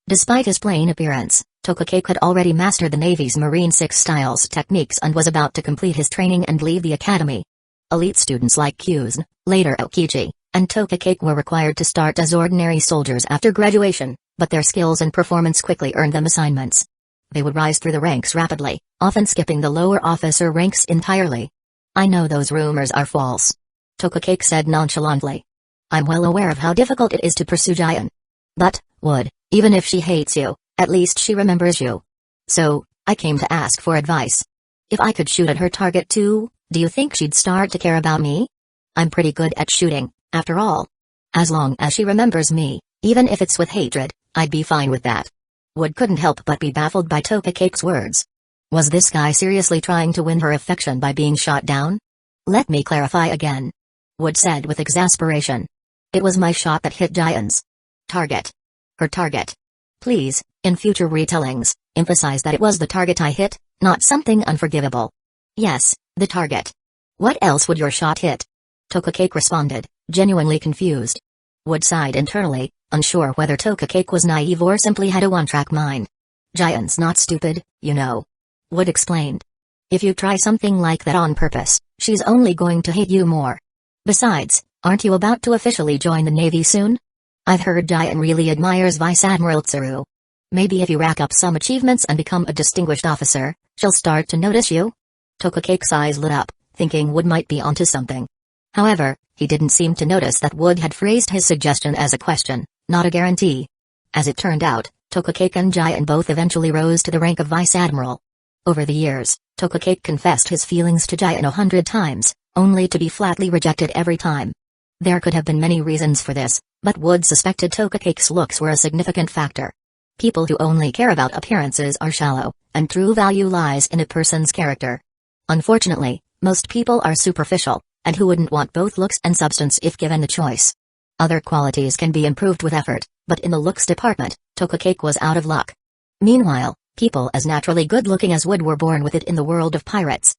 Despite his plain appearance, Tokacake had already mastered the Navy's Marine 6 styles techniques and was about to complete his training and leave the academy. Elite students like Kyuzn, later Aokiji, and Tokacake were required to start as ordinary soldiers after graduation, but their skills and performance quickly earned them assignments. They would rise through the ranks rapidly, often skipping the lower officer ranks entirely. I know those rumors are false. Tokacake said nonchalantly. I'm well aware of how difficult it is to pursue Giant. But, Wood, even if she hates you, at least she remembers you. So, I came to ask for advice. If I could shoot at her target too, do you think she'd start to care about me? I'm pretty good at shooting, after all. As long as she remembers me, even if it's with hatred, I'd be fine with that. Wood couldn't help but be baffled by Tokacake's words. Was this guy seriously trying to win her affection by being shot down? Let me clarify again. Wood said with exasperation. It was my shot that hit Giant's target. Her target. Please, in future retellings, emphasize that it was the target I hit, not something unforgivable. Yes, the target. What else would your shot hit? Tokacake responded, genuinely confused. Wood sighed internally, unsure whether Tokacake was naive or simply had a one-track mind. Giant's not stupid, you know. Wood explained. If you try something like that on purpose, she's only going to hate you more. Besides, aren't you about to officially join the Navy soon? I've heard Giant really admires Vice Admiral Tsuru. Maybe if you rack up some achievements and become a distinguished officer, she'll start to notice you? Tokacake's eyes lit up, thinking Wood might be onto something. However, he didn't seem to notice that Wood had phrased his suggestion as a question, not a guarantee. As it turned out, Tokacake and Giant both eventually rose to the rank of Vice Admiral. Over the years, Tokacake confessed his feelings to Giant 100 times, only to be flatly rejected every time. There could have been many reasons for this, but Wood suspected Tokacake's looks were a significant factor. People who only care about appearances are shallow, and true value lies in a person's character. Unfortunately, most people are superficial, and who wouldn't want both looks and substance if given the choice? Other qualities can be improved with effort, but in the looks department, Tokacake was out of luck. Meanwhile, people as naturally good-looking as Wood were born with it in the world of pirates.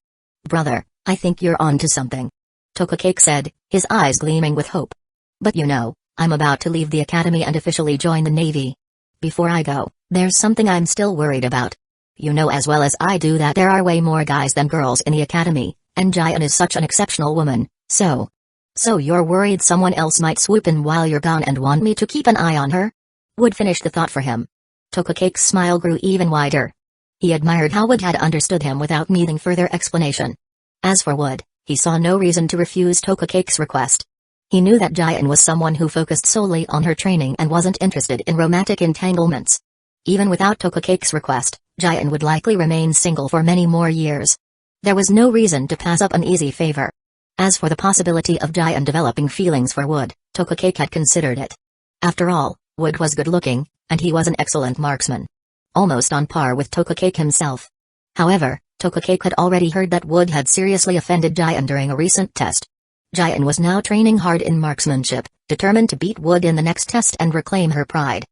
Brother, I think you're on to something. Tokacake said, his eyes gleaming with hope. But you know, I'm about to leave the academy and officially join the Navy. Before I go, there's something I'm still worried about. You know as well as I do that there are way more guys than girls in the academy, and Giant is such an exceptional woman, so So you're worried someone else might swoop in while you're gone and want me to keep an eye on her? Wood finished the thought for him. Tokake's smile grew even wider. He admired how Wood had understood him without needing further explanation. As for Wood, he saw no reason to refuse Tokake's request. He knew that Jian was someone who focused solely on her training and wasn't interested in romantic entanglements. Even without Tokake's request, Jian would likely remain single for many more years. There was no reason to pass up an easy favor. As for the possibility of Jian developing feelings for Wood, Tokake had considered it. After all, Wood was good-looking, and he was an excellent marksman. Almost on par with Tokake himself. However, Tokake had already heard that Wood had seriously offended Jian during a recent test. Jian was now training hard in marksmanship, determined to beat Wood in the next test and reclaim her pride.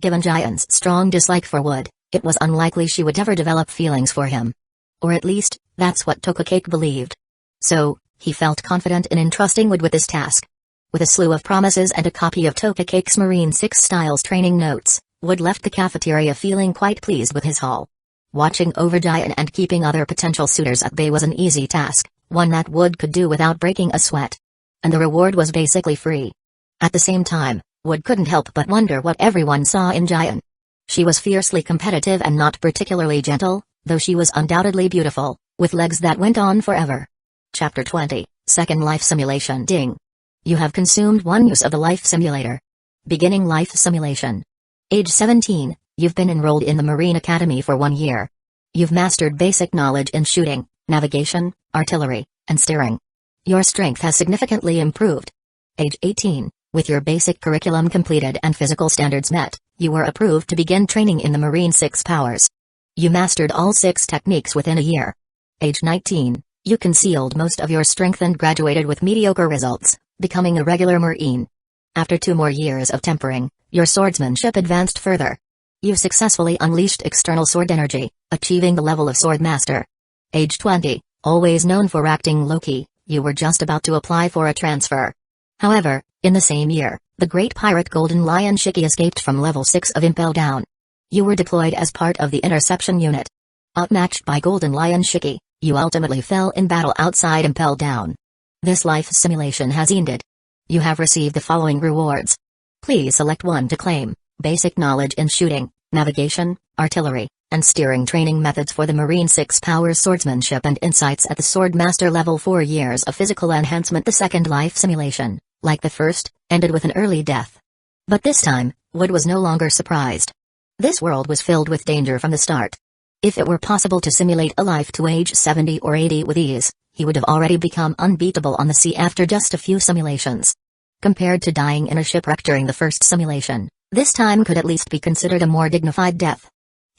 Given Jian's strong dislike for Wood, it was unlikely she would ever develop feelings for him. Or at least, that's what Tokake believed. So, he felt confident in entrusting Wood with this task. With a slew of promises and a copy of Tokake's Marine 6 Styles training notes, Wood left the cafeteria feeling quite pleased with his haul. Watching over Jian and keeping other potential suitors at bay was an easy task, one that Wood could do without breaking a sweat. And the reward was basically free. At the same time, Wood couldn't help but wonder what everyone saw in Jian. She was fiercely competitive and not particularly gentle, though she was undoubtedly beautiful, with legs that went on forever. Chapter 20, Second Life Simulation. Ding. You have consumed one use of the life simulator. Beginning life simulation. Age 17, you've been enrolled in the Marine Academy for 1 year. You've mastered basic knowledge in shooting, navigation, artillery, and steering. Your strength has significantly improved. Age 18, with your basic curriculum completed and physical standards met, you were approved to begin training in the Marine 6 powers. You mastered all 6 techniques within a year. Age 19, you concealed most of your strength and graduated with mediocre results, becoming a regular Marine. After 2 more years of tempering, your swordsmanship advanced further. You successfully unleashed external sword energy, achieving the level of Sword Master. Age 20, always known for acting low-key, you were just about to apply for a transfer. However, in the same year, the great pirate Golden Lion Shiki escaped from level 6 of Impel Down. You were deployed as part of the interception unit. Outmatched by Golden Lion Shiki, you ultimately fell in battle outside Impel Down. This life simulation has ended. You have received the following rewards. Please select one to claim: basic knowledge in shooting, navigation, artillery, and steering training methods for the Marine 6 powers swordsmanship and insights at the Sword Master level. 4 years of physical enhancement. The second life simulation, like the first, ended with an early death. But this time, Wood was no longer surprised. This world was filled with danger from the start. If it were possible to simulate a life to age 70 or 80 with ease, he would have already become unbeatable on the sea after just a few simulations. Compared to dying in a shipwreck during the first simulation, this time could at least be considered a more dignified death.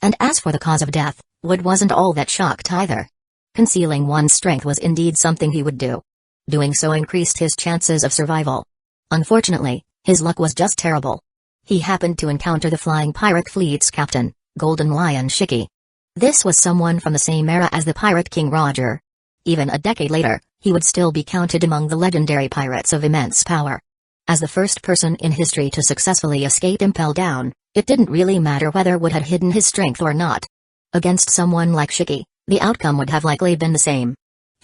And as for the cause of death, Wood wasn't all that shocked either. Concealing one's strength was indeed something he would do. Doing so increased his chances of survival. Unfortunately, his luck was just terrible. He happened to encounter the Flying Pirate Fleet's captain, Golden Lion Shiki. This was someone from the same era as the Pirate King Roger. Even a decade later, he would still be counted among the legendary pirates of immense power. As the first person in history to successfully escape Impel Down, it didn't really matter whether Wood had hidden his strength or not. Against someone like Shiki, the outcome would have likely been the same.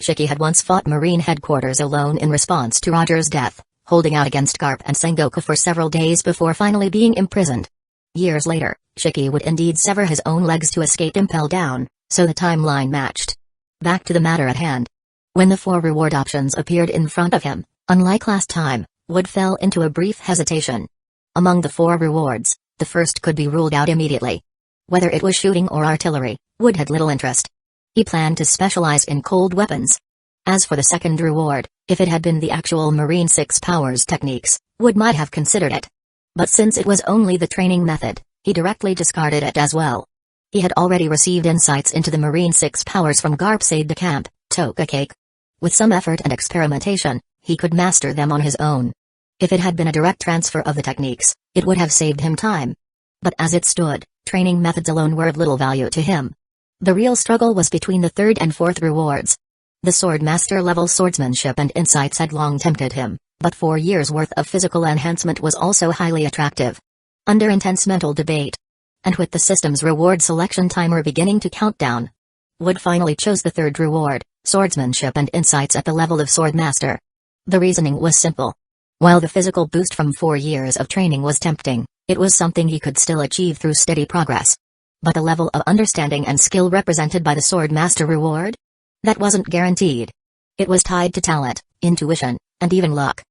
Shiki had once fought Marine headquarters alone in response to Roger's death, holding out against Garp and Sengoku for several days before finally being imprisoned. Years later, Shiki would indeed sever his own legs to escape Impel Down, so the timeline matched. Back to the matter at hand. When the 4 reward options appeared in front of him, unlike last time, Wood fell into a brief hesitation. Among the 4 rewards, the first could be ruled out immediately. Whether it was shooting or artillery, Wood had little interest. He planned to specialize in cold weapons. As for the second reward, if it had been the actual Marine 6 powers techniques, Wood might have considered it. But since it was only the training method, he directly discarded it as well. He had already received insights into the Marine 6 powers from Garp's aide-de-camp, Tokake. With some effort and experimentation, he could master them on his own. If it had been a direct transfer of the techniques, it would have saved him time. But as it stood, training methods alone were of little value to him. The real struggle was between the third and fourth rewards. The Sword Master level swordsmanship and insights had long tempted him, but 4 years' worth of physical enhancement was also highly attractive. Under intense mental debate, and with the system's reward selection timer beginning to count down, Wood finally chose the third reward, swordsmanship and insights at the level of Sword Master. The reasoning was simple. While the physical boost from 4 years of training was tempting, it was something he could still achieve through steady progress. But the level of understanding and skill represented by the sword master reward? That wasn't guaranteed. It was tied to talent, intuition, and even luck.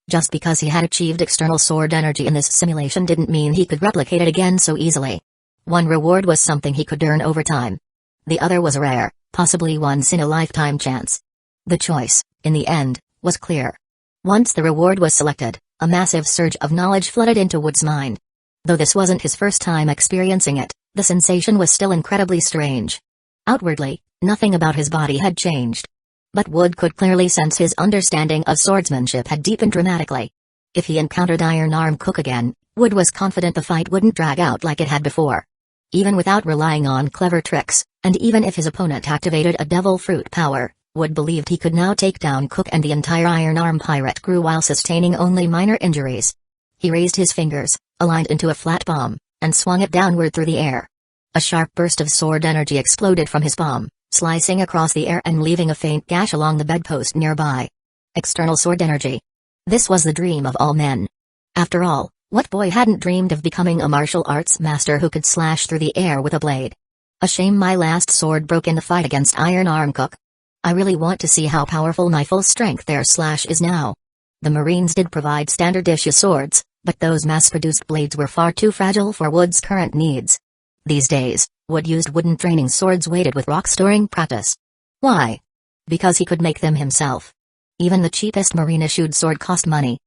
Just because he had achieved external sword energy in this simulation didn't mean he could replicate it again so easily. One reward was something he could earn over time. The other was a rare, possibly once-in-a-lifetime chance. The choice, in the end, was clear. Once the reward was selected, a massive surge of knowledge flooded into Wood's mind. Though this wasn't his first time experiencing it, the sensation was still incredibly strange. Outwardly, nothing about his body had changed. But Wood could clearly sense his understanding of swordsmanship had deepened dramatically. If he encountered Iron Arm Cook again, Wood was confident the fight wouldn't drag out like it had before. Even without relying on clever tricks, and even if his opponent activated a devil fruit power, Wood believed he could now take down Cook and the entire Iron Arm pirate crew while sustaining only minor injuries. He raised his fingers, aligned into a flat palm, and swung it downward through the air. A sharp burst of sword energy exploded from his palm, slicing across the air and leaving a faint gash along the bedpost nearby. External sword energy. This was the dream of all men. After all, what boy hadn't dreamed of becoming a martial arts master who could slash through the air with a blade? A shame my last sword broke in the fight against Iron Arm Cook. I really want to see how powerful Knife's strength their slash is now. The Marines did provide standard issue swords, but those mass-produced blades were far too fragile for Wood's current needs. These days, Wood used wooden training swords weighted with rock storing practice. Why? Because he could make them himself. Even the cheapest Marine-issued sword cost money.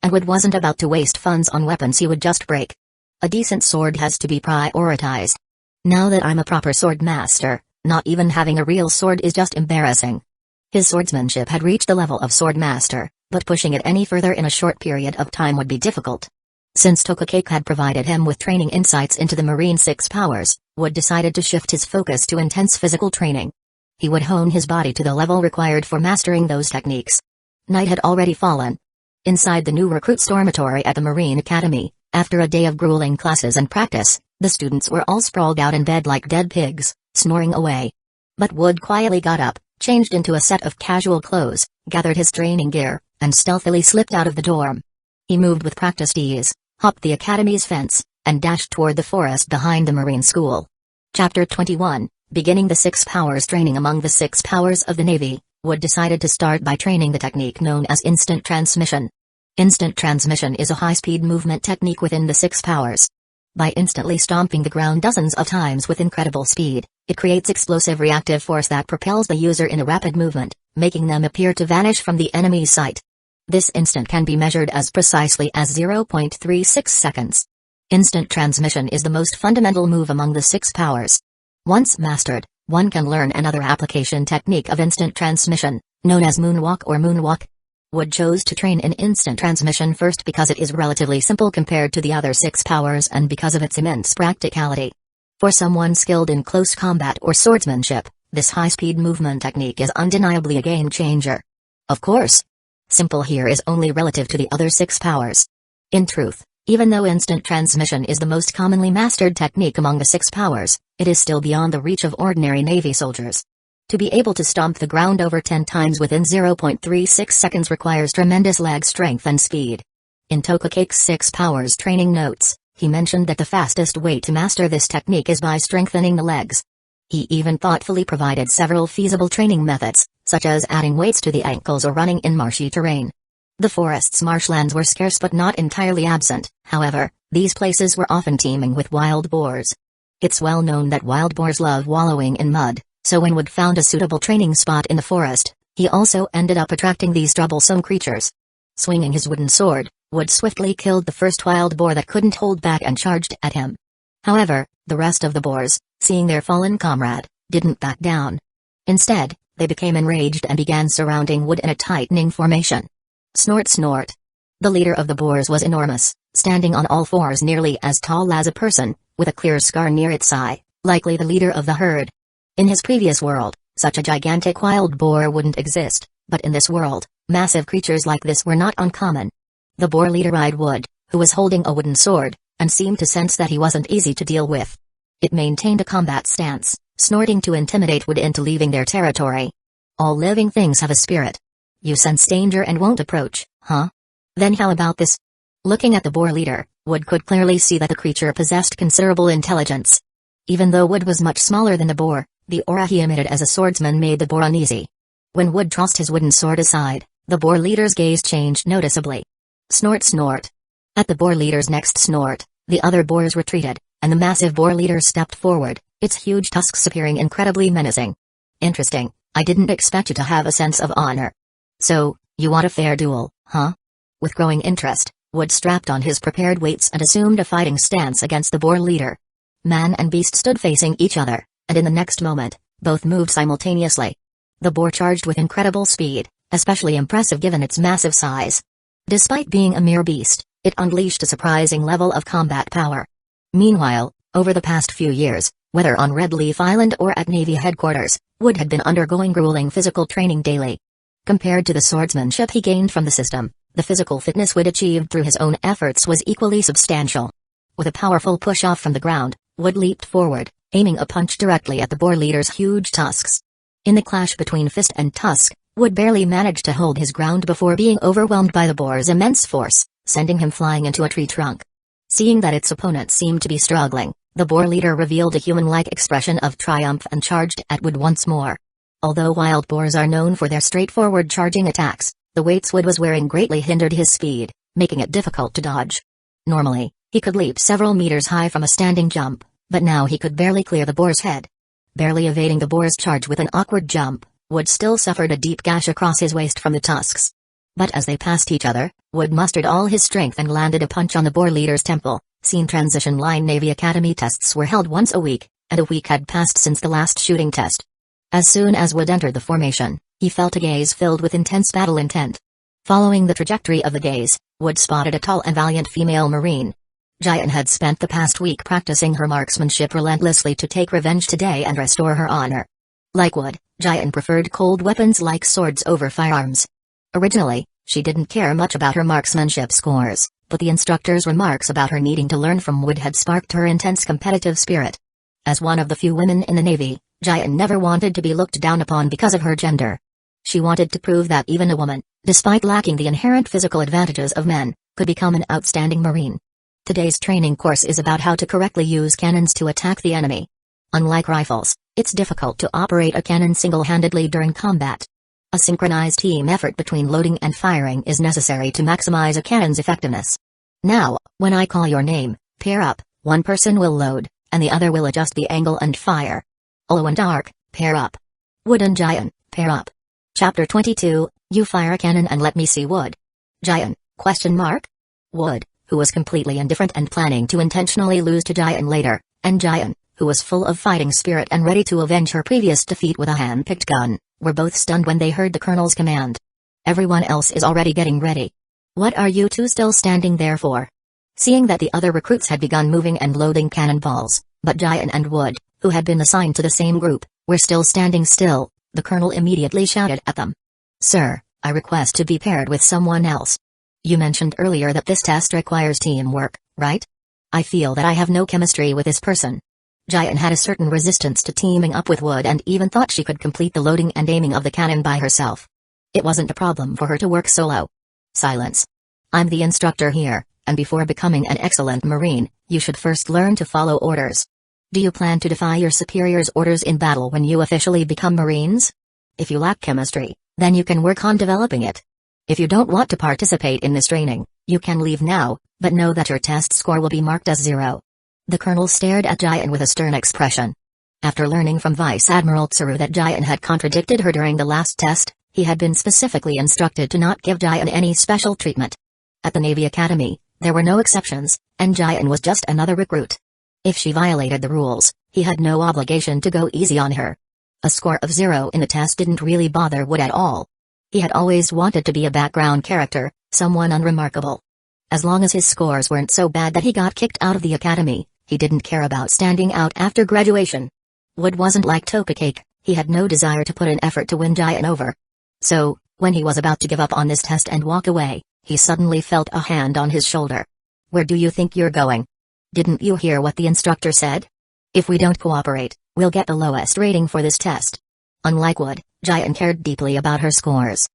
And Wood wasn't about to waste funds on weapons he would just break. A decent sword has to be prioritized. Now that I'm a proper sword master, not even having a real sword is just embarrassing. His swordsmanship had reached the level of sword master, but pushing it any further in a short period of time would be difficult. Since Tokakake had provided him with training insights into the Marine 6 powers, Wood decided to shift his focus to intense physical training. He would hone his body to the level required for mastering those techniques. Night had already fallen. Inside the new recruits dormitory at the Marine Academy, after a day of grueling classes and practice, the students were all sprawled out in bed like dead pigs, snoring away. But Wood quietly got up, changed into a set of casual clothes, gathered his training gear, and stealthily slipped out of the dorm. He moved with practiced ease, hopped the academy's fence, and dashed toward the forest behind the Marine School. Chapter 21, Beginning the 6 Powers. Training among the 6 powers of the Navy, Wood decided to start by training the technique known as instant transmission. Instant transmission is a high-speed movement technique within the 6 powers. By instantly stomping the ground dozens of times with incredible speed, it creates explosive reactive force that propels the user in a rapid movement, making them appear to vanish from the enemy's sight. This instant can be measured as precisely as 0.36 seconds. Instant transmission is the most fundamental move among the 6 powers. Once mastered, one can learn another application technique of instant transmission, known as moonwalk or moonwalk. Wood chose to train in instant transmission first because it is relatively simple compared to the other 6 powers and because of its immense practicality. For someone skilled in close combat or swordsmanship, this high-speed movement technique is undeniably a game-changer. Of course, simple here is only relative to the other 6 powers. In truth, even though instant transmission is the most commonly mastered technique among the 6 powers, it is still beyond the reach of ordinary Navy soldiers. To be able to stomp the ground over 10 times within 0.36 seconds requires tremendous leg strength and speed. In Tokakake's 6 powers training notes, he mentioned that the fastest way to master this technique is by strengthening the legs. He even thoughtfully provided several feasible training methods, such as adding weights to the ankles or running in marshy terrain. The forest's marshlands were scarce but not entirely absent, however, these places were often teeming with wild boars. It's well known that wild boars love wallowing in mud. So when Wood found a suitable training spot in the forest, he also ended up attracting these troublesome creatures. Swinging his wooden sword, Wood swiftly killed the first wild boar that couldn't hold back and charged at him. However, the rest of the boars, seeing their fallen comrade, didn't back down. Instead, they became enraged and began surrounding Wood in a tightening formation. Snort snort. The leader of the boars was enormous, standing on all fours nearly as tall as a person, with a clear scar near its eye, likely the leader of the herd. In his previous world, such a gigantic wild boar wouldn't exist, but in this world, massive creatures like this were not uncommon. The boar leader eyed Wood, who was holding a wooden sword, and seemed to sense that he wasn't easy to deal with. It maintained a combat stance, snorting to intimidate Wood into leaving their territory. All living things have a spirit. You sense danger and won't approach, huh? Then how about this? Looking at the boar leader, Wood could clearly see that the creature possessed considerable intelligence. Even though Wood was much smaller than the boar, the aura he emitted as a swordsman made the boar uneasy. When Wood tossed his wooden sword aside, the boar leader's gaze changed noticeably. Snort snort. At the boar leader's next snort, the other boars retreated, and the massive boar leader stepped forward, its huge tusks appearing incredibly menacing. Interesting, I didn't expect you to have a sense of honor. So, you want a fair duel, huh? With growing interest, Wood strapped on his prepared weights and assumed a fighting stance against the boar leader. Man and beast stood facing each other, and in the next moment, both moved simultaneously. The boar charged with incredible speed, especially impressive given its massive size. Despite being a mere beast, it unleashed a surprising level of combat power. Meanwhile, over the past few years, whether on Red Leaf Island or at Navy headquarters, Wood had been undergoing grueling physical training daily. Compared to the swordsmanship he gained from the system, the physical fitness Wood achieved through his own efforts was equally substantial. With a powerful push-off from the ground, Wood leaped forward, aiming a punch directly at the boar leader's huge tusks. In the clash between fist and tusk, Wood barely managed to hold his ground before being overwhelmed by the boar's immense force, sending him flying into a tree trunk. Seeing that its opponent seemed to be struggling, the boar leader revealed a human-like expression of triumph and charged at Wood once more. Although wild boars are known for their straightforward charging attacks, the weights Wood was wearing greatly hindered his speed, making it difficult to dodge. Normally, he could leap several meters high from a standing jump, but now he could barely clear the boar's head. Barely evading the boar's charge with an awkward jump, Wood still suffered a deep gash across his waist from the tusks. But as they passed each other, Wood mustered all his strength and landed a punch on the boar leader's temple. Scene transition line Navy Academy tests were held once a week, and a week had passed since the last shooting test. As soon as Wood entered the formation, he felt a gaze filled with intense battle intent. Following the trajectory of the gaze, Wood spotted a tall and valiant female Marine. Giant had spent the past week practicing her marksmanship relentlessly to take revenge today and restore her honor. Like Wood, Giant preferred cold weapons like swords over firearms. Originally, she didn't care much about her marksmanship scores, but the instructor's remarks about her needing to learn from Wood had sparked her intense competitive spirit. As one of the few women in the Navy, Giant never wanted to be looked down upon because of her gender. She wanted to prove that even a woman, despite lacking the inherent physical advantages of men, could become an outstanding Marine. Today's training course is about how to correctly use cannons to attack the enemy. Unlike rifles, it's difficult to operate a cannon single-handedly during combat. A synchronized team effort between loading and firing is necessary to maximize a cannon's effectiveness. Now, when I call your name, pair up, one person will load, and the other will adjust the angle and fire. Olo and Dark, pair up. Wood and Giant, pair up. Chapter 22, You fire a cannon and let me see Wood. Giant, ? Wood, who was completely indifferent and planning to intentionally lose to Giant later, and Giant, who was full of fighting spirit and ready to avenge her previous defeat with a hand-picked gun, were both stunned when they heard the colonel's command. Everyone else is already getting ready. What are you two still standing there for? Seeing that the other recruits had begun moving and loading cannonballs, but Giant and Wood, who had been assigned to the same group, were still standing still, the colonel immediately shouted at them. Sir, I request to be paired with someone else. You mentioned earlier that this test requires teamwork, right? I feel that I have no chemistry with this person. Giant had a certain resistance to teaming up with Wood and even thought she could complete the loading and aiming of the cannon by herself. It wasn't a problem for her to work solo. Silence. I'm the instructor here, and before becoming an excellent Marine, you should first learn to follow orders. Do you plan to defy your superior's orders in battle when you officially become Marines? If you lack chemistry, then you can work on developing it. If you don't want to participate in this training, you can leave now, but know that your test score will be marked as 0. The colonel stared at Giant with a stern expression. After learning from Vice Admiral Tsuru that Giant had contradicted her during the last test, he had been specifically instructed to not give Giant any special treatment. At the Navy Academy, there were no exceptions, and Giant was just another recruit. If she violated the rules, he had no obligation to go easy on her. A score of 0 in the test didn't really bother Wood at all. He had always wanted to be a background character, someone unremarkable. As long as his scores weren't so bad that he got kicked out of the academy, he didn't care about standing out after graduation. Wood wasn't like Topacake, he had no desire to put an effort to win Giant over. So, when he was about to give up on this test and walk away, he suddenly felt a hand on his shoulder. Where do you think you're going? Didn't you hear what the instructor said? If we don't cooperate, we'll get the lowest rating for this test. Unlike Wood, Giant cared deeply about her scores.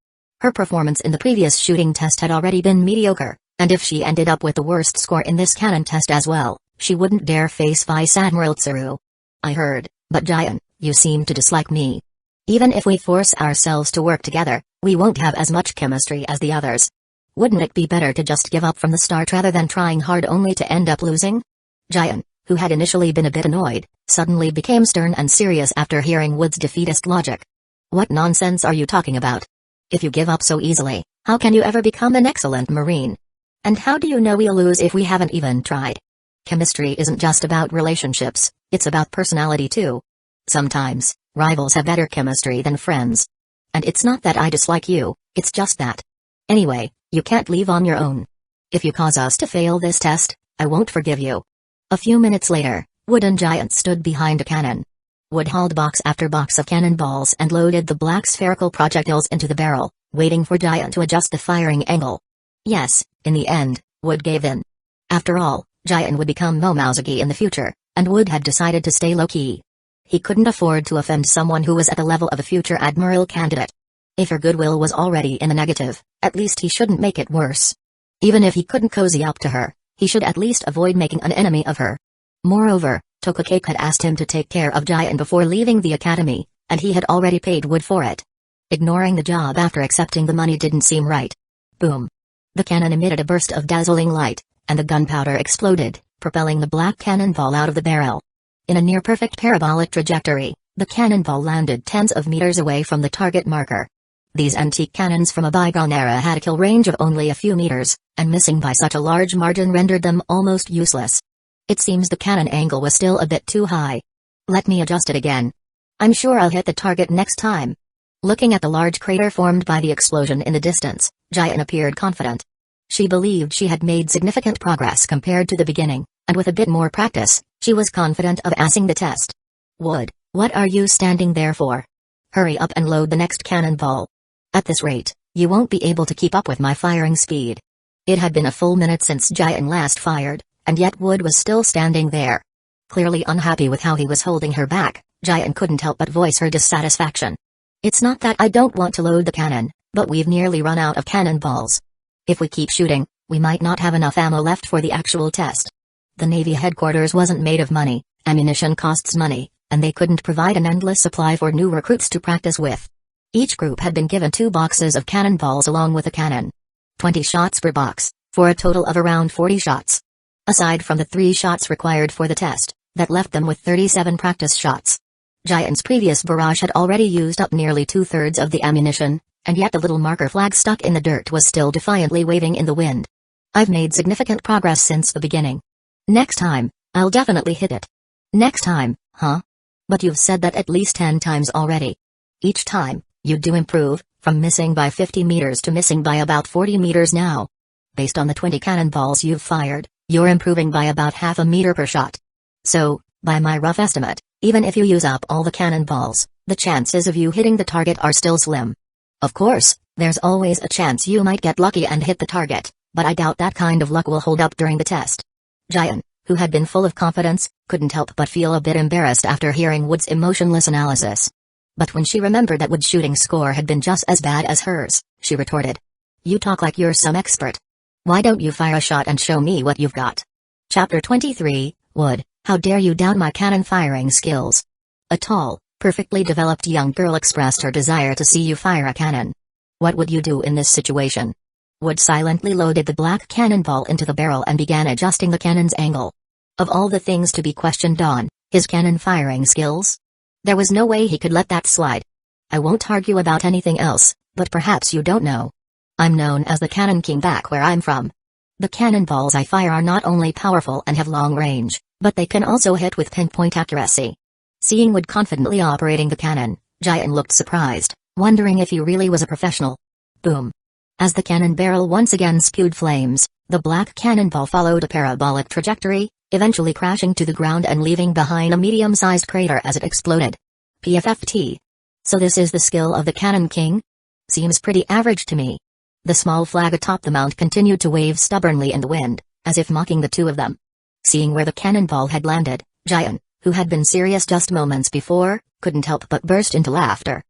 Her performance in the previous shooting test had already been mediocre, and if she ended up with the worst score in this cannon test as well, she wouldn't dare face Vice Admiral Tsuru. I heard, but Jian, you seem to dislike me. Even if we force ourselves to work together, we won't have as much chemistry as the others. Wouldn't it be better to just give up from the start rather than trying hard only to end up losing? Jian, who had initially been a bit annoyed, suddenly became stern and serious after hearing Wood's defeatist logic. What nonsense are you talking about? If you give up so easily, how can you ever become an excellent Marine? And how do you know we'll lose if we haven't even tried? Chemistry isn't just about relationships, it's about personality too. Sometimes, rivals have better chemistry than friends. And it's not that I dislike you, it's just that. Anyway, you can't leave on your own. If you cause us to fail this test, I won't forgive you. A few minutes later, Wood and Giant stood behind a cannon. Wood hauled box after box of cannonballs and loaded the black spherical projectiles into the barrel, waiting for Giant to adjust the firing angle. Yes, in the end, Wood gave in. After all, Giant would become Momosuke in the future, and Wood had decided to stay low-key. He couldn't afford to offend someone who was at the level of a future admiral candidate. If her goodwill was already in the negative, at least he shouldn't make it worse. Even if he couldn't cozy up to her, he should at least avoid making an enemy of her. Moreover, Tokakake had asked him to take care of Giant before leaving the academy, and he had already paid Wood for it. Ignoring the job after accepting the money didn't seem right. Boom. The cannon emitted a burst of dazzling light, and the gunpowder exploded, propelling the black cannonball out of the barrel. In a near-perfect parabolic trajectory, the cannonball landed tens of meters away from the target marker. These antique cannons from a bygone era had a kill range of only a few meters, and missing by such a large margin rendered them almost useless. It seems the cannon angle was still a bit too high. Let me adjust it again. I'm sure I'll hit the target next time. Looking at the large crater formed by the explosion in the distance, Jian appeared confident. She believed she had made significant progress compared to the beginning, and with a bit more practice, she was confident of passing the test. Wood, what are you standing there for? Hurry up and load the next cannonball. At this rate, you won't be able to keep up with my firing speed. It had been a full minute since Jian last fired, and yet Wood was still standing there. Clearly unhappy with how he was holding her back, Jian couldn't help but voice her dissatisfaction. It's not that I don't want to load the cannon, but we've nearly run out of cannonballs. If we keep shooting, we might not have enough ammo left for the actual test. The Navy headquarters wasn't made of money, ammunition costs money, and they couldn't provide an endless supply for new recruits to practice with. Each group had been given 2 boxes of cannonballs along with a cannon. 20 shots per box, for a total of around 40 shots. Aside from the 3 shots required for the test, that left them with 37 practice shots. Giant's previous barrage had already used up nearly 2/3 of the ammunition, and yet the little marker flag stuck in the dirt was still defiantly waving in the wind. I've made significant progress since the beginning. Next time, I'll definitely hit it. Next time, huh? But you've said that at least 10 times already. Each time, you do improve, from missing by 50 meters to missing by about 40 meters now. Based on the 20 cannonballs you've fired, you're improving by about half a meter per shot. So, by my rough estimate, even if you use up all the cannonballs, the chances of you hitting the target are still slim. Of course, there's always a chance you might get lucky and hit the target, but I doubt that kind of luck will hold up during the test. Jian, who had been full of confidence, couldn't help but feel a bit embarrassed after hearing Wood's emotionless analysis. But when she remembered that Wood's shooting score had been just as bad as hers, she retorted. You talk like you're some expert. Why don't you fire a shot and show me what you've got? Chapter 23, Wood, how dare you doubt my cannon firing skills? A tall, perfectly developed young girl expressed her desire to see you fire a cannon. What would you do in this situation? Wood silently loaded the black cannonball into the barrel and began adjusting the cannon's angle. Of all the things to be questioned on, his cannon firing skills? There was no way he could let that slide. I won't argue about anything else, but perhaps you don't know. I'm known as the Cannon King back where I'm from. The cannonballs I fire are not only powerful and have long range, but they can also hit with pinpoint accuracy. Seeing Wood confidently operating the cannon, Jian looked surprised, wondering if he really was a professional. Boom. As the cannon barrel once again spewed flames, the black cannonball followed a parabolic trajectory, eventually crashing to the ground and leaving behind a medium-sized crater as it exploded. PFFT. So this is the skill of the Cannon King? Seems pretty average to me. The small flag atop the mount continued to wave stubbornly in the wind, as if mocking the two of them. Seeing where the cannonball had landed, Jian, who had been serious just moments before, couldn't help but burst into laughter.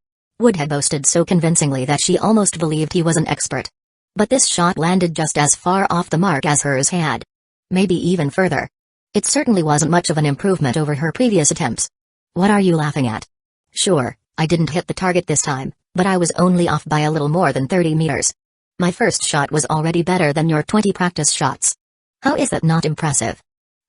Wood had boasted so convincingly that she almost believed he was an expert. But this shot landed just as far off the mark as hers had. Maybe even further. It certainly wasn't much of an improvement over her previous attempts. What are you laughing at? Sure, I didn't hit the target this time, but I was only off by a little more than 30 meters. My first shot was already better than your 20 practice shots. How is that not impressive?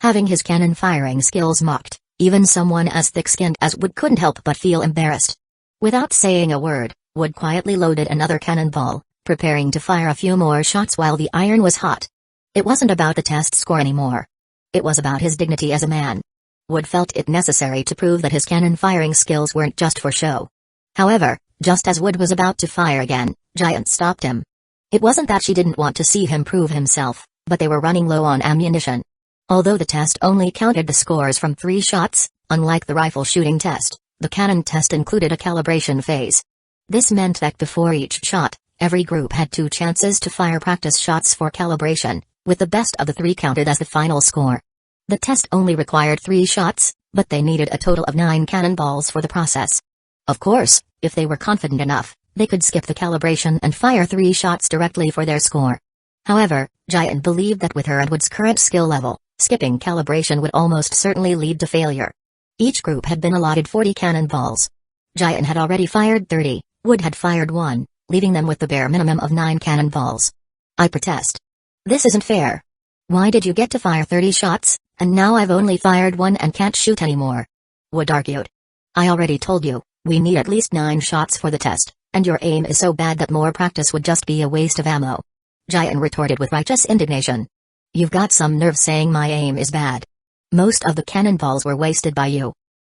Having his cannon firing skills mocked, even someone as thick-skinned as Wood couldn't help but feel embarrassed. Without saying a word, Wood quietly loaded another cannonball, preparing to fire a few more shots while the iron was hot. It wasn't about the test score anymore. It was about his dignity as a man. Wood felt it necessary to prove that his cannon firing skills weren't just for show. However, just as Wood was about to fire again, Giant stopped him. It wasn't that she didn't want to see him prove himself, but they were running low on ammunition. Although the test only counted the scores from 3 shots, unlike the rifle shooting test, the cannon test included a calibration phase. This meant that before each shot, every group had 2 chances to fire practice shots for calibration, with the best of the 3 counted as the final score. The test only required 3 shots, but they needed a total of 9 cannonballs for the process. Of course, if they were confident enough, they could skip the calibration and fire 3 shots directly for their score. However, Giant believed that with her and Wood's current skill level, skipping calibration would almost certainly lead to failure. Each group had been allotted 40 cannonballs. Giant had already fired 30, Wood had fired 1, leaving them with the bare minimum of 9 cannonballs. I protest. This isn't fair. Why did you get to fire 30 shots, and now I've only fired 1 and can't shoot anymore? Wood argued. I already told you, we need at least 9 shots for the test, and your aim is so bad that more practice would just be a waste of ammo. Giant retorted with righteous indignation. You've got some nerve saying my aim is bad. Most of the cannonballs were wasted by you.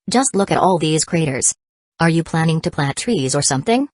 Just look at all these craters. Are you planning to plant trees or something?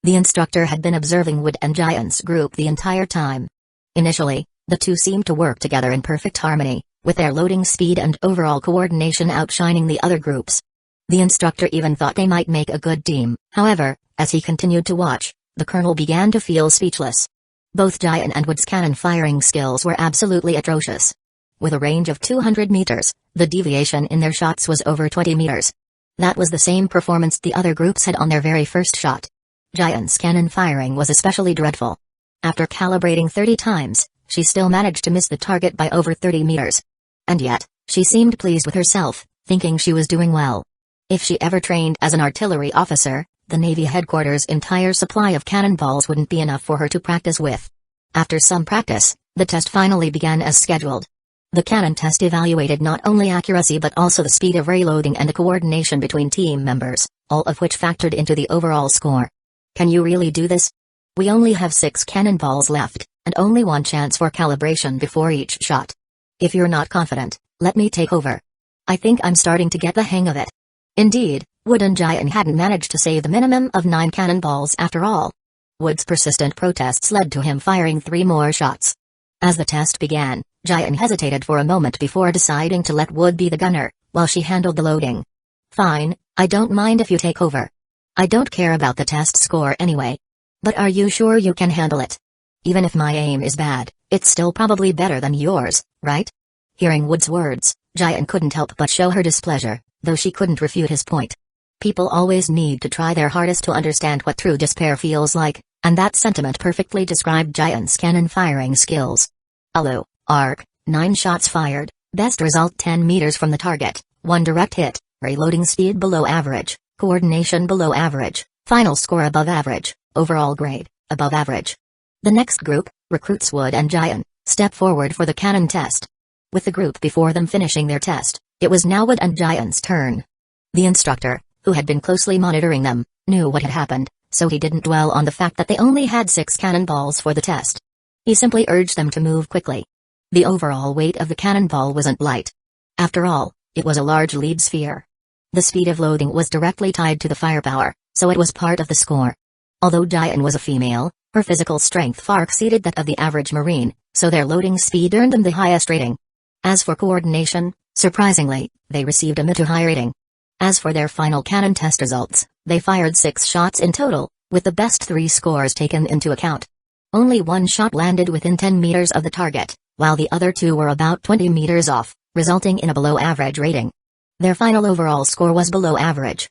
The instructor had been observing Wood and Giant's group the entire time. Initially, the two seemed to work together in perfect harmony, with their loading speed and overall coordination outshining the other groups. The instructor even thought they might make a good team. However, as he continued to watch, the colonel began to feel speechless. Both Giant and Wood's cannon firing skills were absolutely atrocious. With a range of 200 meters, the deviation in their shots was over 20 meters. That was the same performance the other groups had on their very first shot. Giant's cannon firing was especially dreadful. After calibrating 30 times, she still managed to miss the target by over 30 meters. And yet, she seemed pleased with herself, thinking she was doing well. If she ever trained as an artillery officer, the Navy headquarters' entire supply of cannonballs wouldn't be enough for her to practice with. After some practice, the test finally began as scheduled. The cannon test evaluated not only accuracy but also the speed of reloading and the coordination between team members, all of which factored into the overall score. Can you really do this? We only have 6 cannonballs left, and only 1 chance for calibration before each shot. If you're not confident, let me take over. I think I'm starting to get the hang of it. Indeed, Wood and Giant hadn't managed to save the minimum of 9 cannonballs after all. Wood's persistent protests led to him firing 3 more shots. As the test began, Giant hesitated for a moment before deciding to let Wood be the gunner, while she handled the loading. Fine, I don't mind if you take over. I don't care about the test score anyway. But are you sure you can handle it? Even if my aim is bad, it's still probably better than yours, right? Hearing Wood's words, Giant couldn't help but show her displeasure, though she couldn't refute his point. People always need to try their hardest to understand what true despair feels like, and that sentiment perfectly described Giant's cannon firing skills. Allo, arc, 9 shots fired, best result 10 meters from the target, 1 direct hit, reloading speed below average, coordination below average, final score above average, overall grade, above average. The next group, recruits Wood and Giant, step forward for the cannon test. With the group before them finishing their test, it was now Wood and Giant's turn. The instructor, who had been closely monitoring them, knew what had happened, so he didn't dwell on the fact that they only had 6 cannonballs for the test. He simply urged them to move quickly. The overall weight of the cannonball wasn't light. After all, it was a large lead sphere. The speed of loading was directly tied to the firepower, so it was part of the score. Although Giant was a female, her physical strength far exceeded that of the average Marine, so their loading speed earned them the highest rating. As for coordination, surprisingly, they received a mid-to-high rating. As for their final cannon test results, they fired 6 shots in total, with the best 3 scores taken into account. Only 1 shot landed within 10 meters of the target, while the other 2 were about 20 meters off, resulting in a below-average rating. Their final overall score was below average.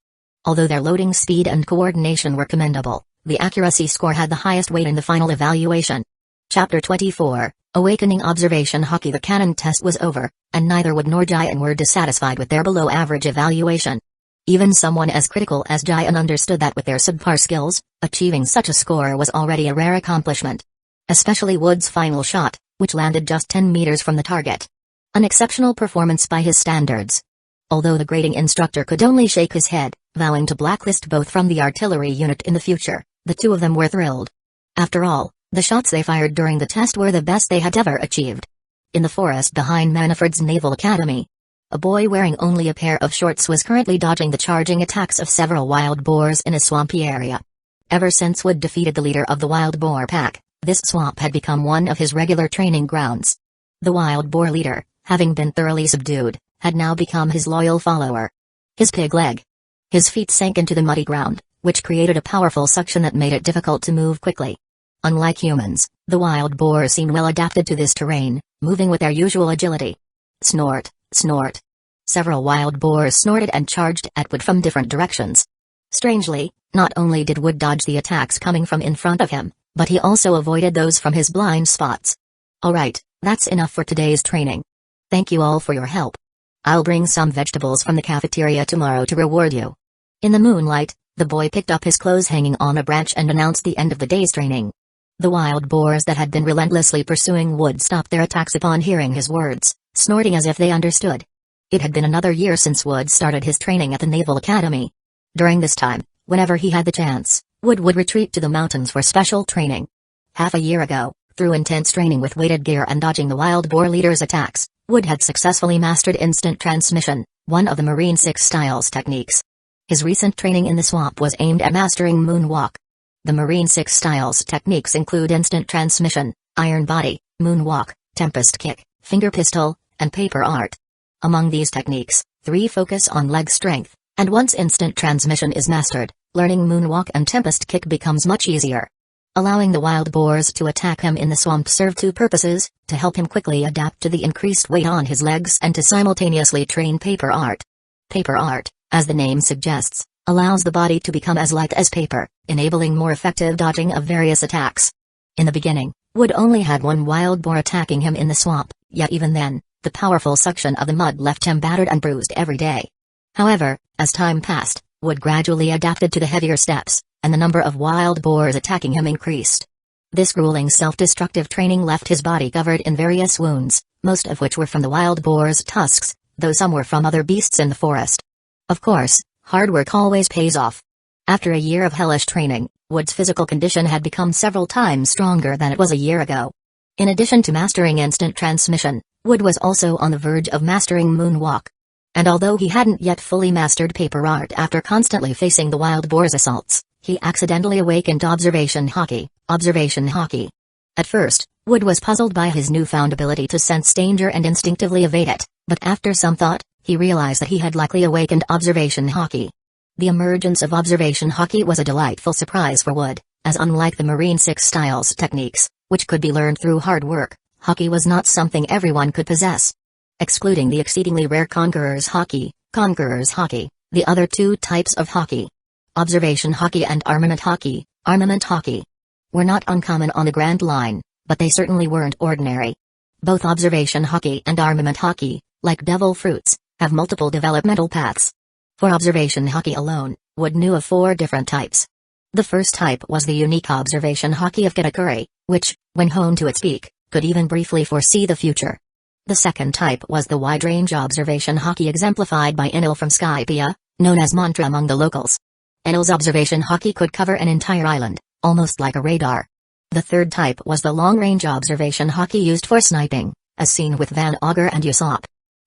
Although their loading speed and coordination were commendable, the accuracy score had the highest weight in the final evaluation. Chapter 24, Awakening Observation Hockey. The cannon test was over, and neither Wood nor Jian were dissatisfied with their below-average evaluation. Even someone as critical as Jian understood that with their subpar skills, achieving such a score was already a rare accomplishment. Especially Wood's final shot, which landed just 10 meters from the target. An exceptional performance by his standards. Although the grading instructor could only shake his head, vowing to blacklist both from the artillery unit in the future, the two of them were thrilled. After all, the shots they fired during the test were the best they had ever achieved. In the forest behind Manaford's Naval Academy, a boy wearing only a pair of shorts was currently dodging the charging attacks of several wild boars in a swampy area. Ever since Wood defeated the leader of the wild boar pack, this swamp had become one of his regular training grounds. The wild boar leader, having been thoroughly subdued, had now become his loyal follower. His pig leg. His feet sank into the muddy ground, which created a powerful suction that made it difficult to move quickly. Unlike humans, the wild boars seemed well adapted to this terrain, moving with their usual agility. Snort, snort. Several wild boars snorted and charged at Wood from different directions. Strangely, not only did Wood dodge the attacks coming from in front of him, but he also avoided those from his blind spots. Alright, that's enough for today's training. Thank you all for your help. I'll bring some vegetables from the cafeteria tomorrow to reward you. In the moonlight, the boy picked up his clothes hanging on a branch and announced the end of the day's training. The wild boars that had been relentlessly pursuing Wood stopped their attacks upon hearing his words, snorting as if they understood. It had been another year since Wood started his training at the Naval Academy. During this time, whenever he had the chance, Wood would retreat to the mountains for special training. Half a year ago, through intense training with weighted gear and dodging the wild boar leader's attacks, Wood had successfully mastered instant transmission, one of the Marine 6 styles techniques. His recent training in the swamp was aimed at mastering moonwalk. The Marine 6 styles techniques include instant transmission, iron body, moonwalk, tempest kick, finger pistol, and paper art. Among these techniques, 3 focus on leg strength, and once instant transmission is mastered, learning moonwalk and tempest kick becomes much easier. Allowing the wild boars to attack him in the swamp served 2 purposes: to help him quickly adapt to the increased weight on his legs and to simultaneously train paper art. Paper art, as the name suggests, allows the body to become as light as paper, enabling more effective dodging of various attacks. In the beginning, Wood only had 1 wild boar attacking him in the swamp, yet even then, the powerful suction of the mud left him battered and bruised every day. However, as time passed, Wood gradually adapted to the heavier steps, and the number of wild boars attacking him increased. This grueling self-destructive training left his body covered in various wounds, most of which were from the wild boar's tusks, though some were from other beasts in the forest. Of course, hard work always pays off. After a year of hellish training, Wood's physical condition had become several times stronger than it was a year ago. In addition to mastering instant transmission, Wood was also on the verge of mastering moonwalk. And although he hadn't yet fully mastered paper art after constantly facing the wild boar's assaults, he accidentally awakened observation hockey. At first, Wood was puzzled by his newfound ability to sense danger and instinctively evade it, but after some thought, he realized that he had likely awakened observation hockey. The emergence of observation hockey was a delightful surprise for Wood, as unlike the Marine 6 styles techniques, which could be learned through hard work, hockey was not something everyone could possess. Excluding the exceedingly rare Conqueror's hockey, the other 2 types of hockey, observation hockey and armament hockey, were not uncommon on the Grand Line, but they certainly weren't ordinary. Both observation hockey and armament hockey, like devil fruits, have multiple developmental paths. For observation hockey alone, Wood knew of 4 different types. The first type was the unique observation hockey of Katakuri, which, when honed to its peak, could even briefly foresee the future. The second type was the wide-range observation hockey exemplified by Enel from Skypiea, known as Mantra among the locals. Enel's observation hockey could cover an entire island, almost like a radar. The third type was the long-range observation hockey used for sniping, as seen with Van Augur and Usopp.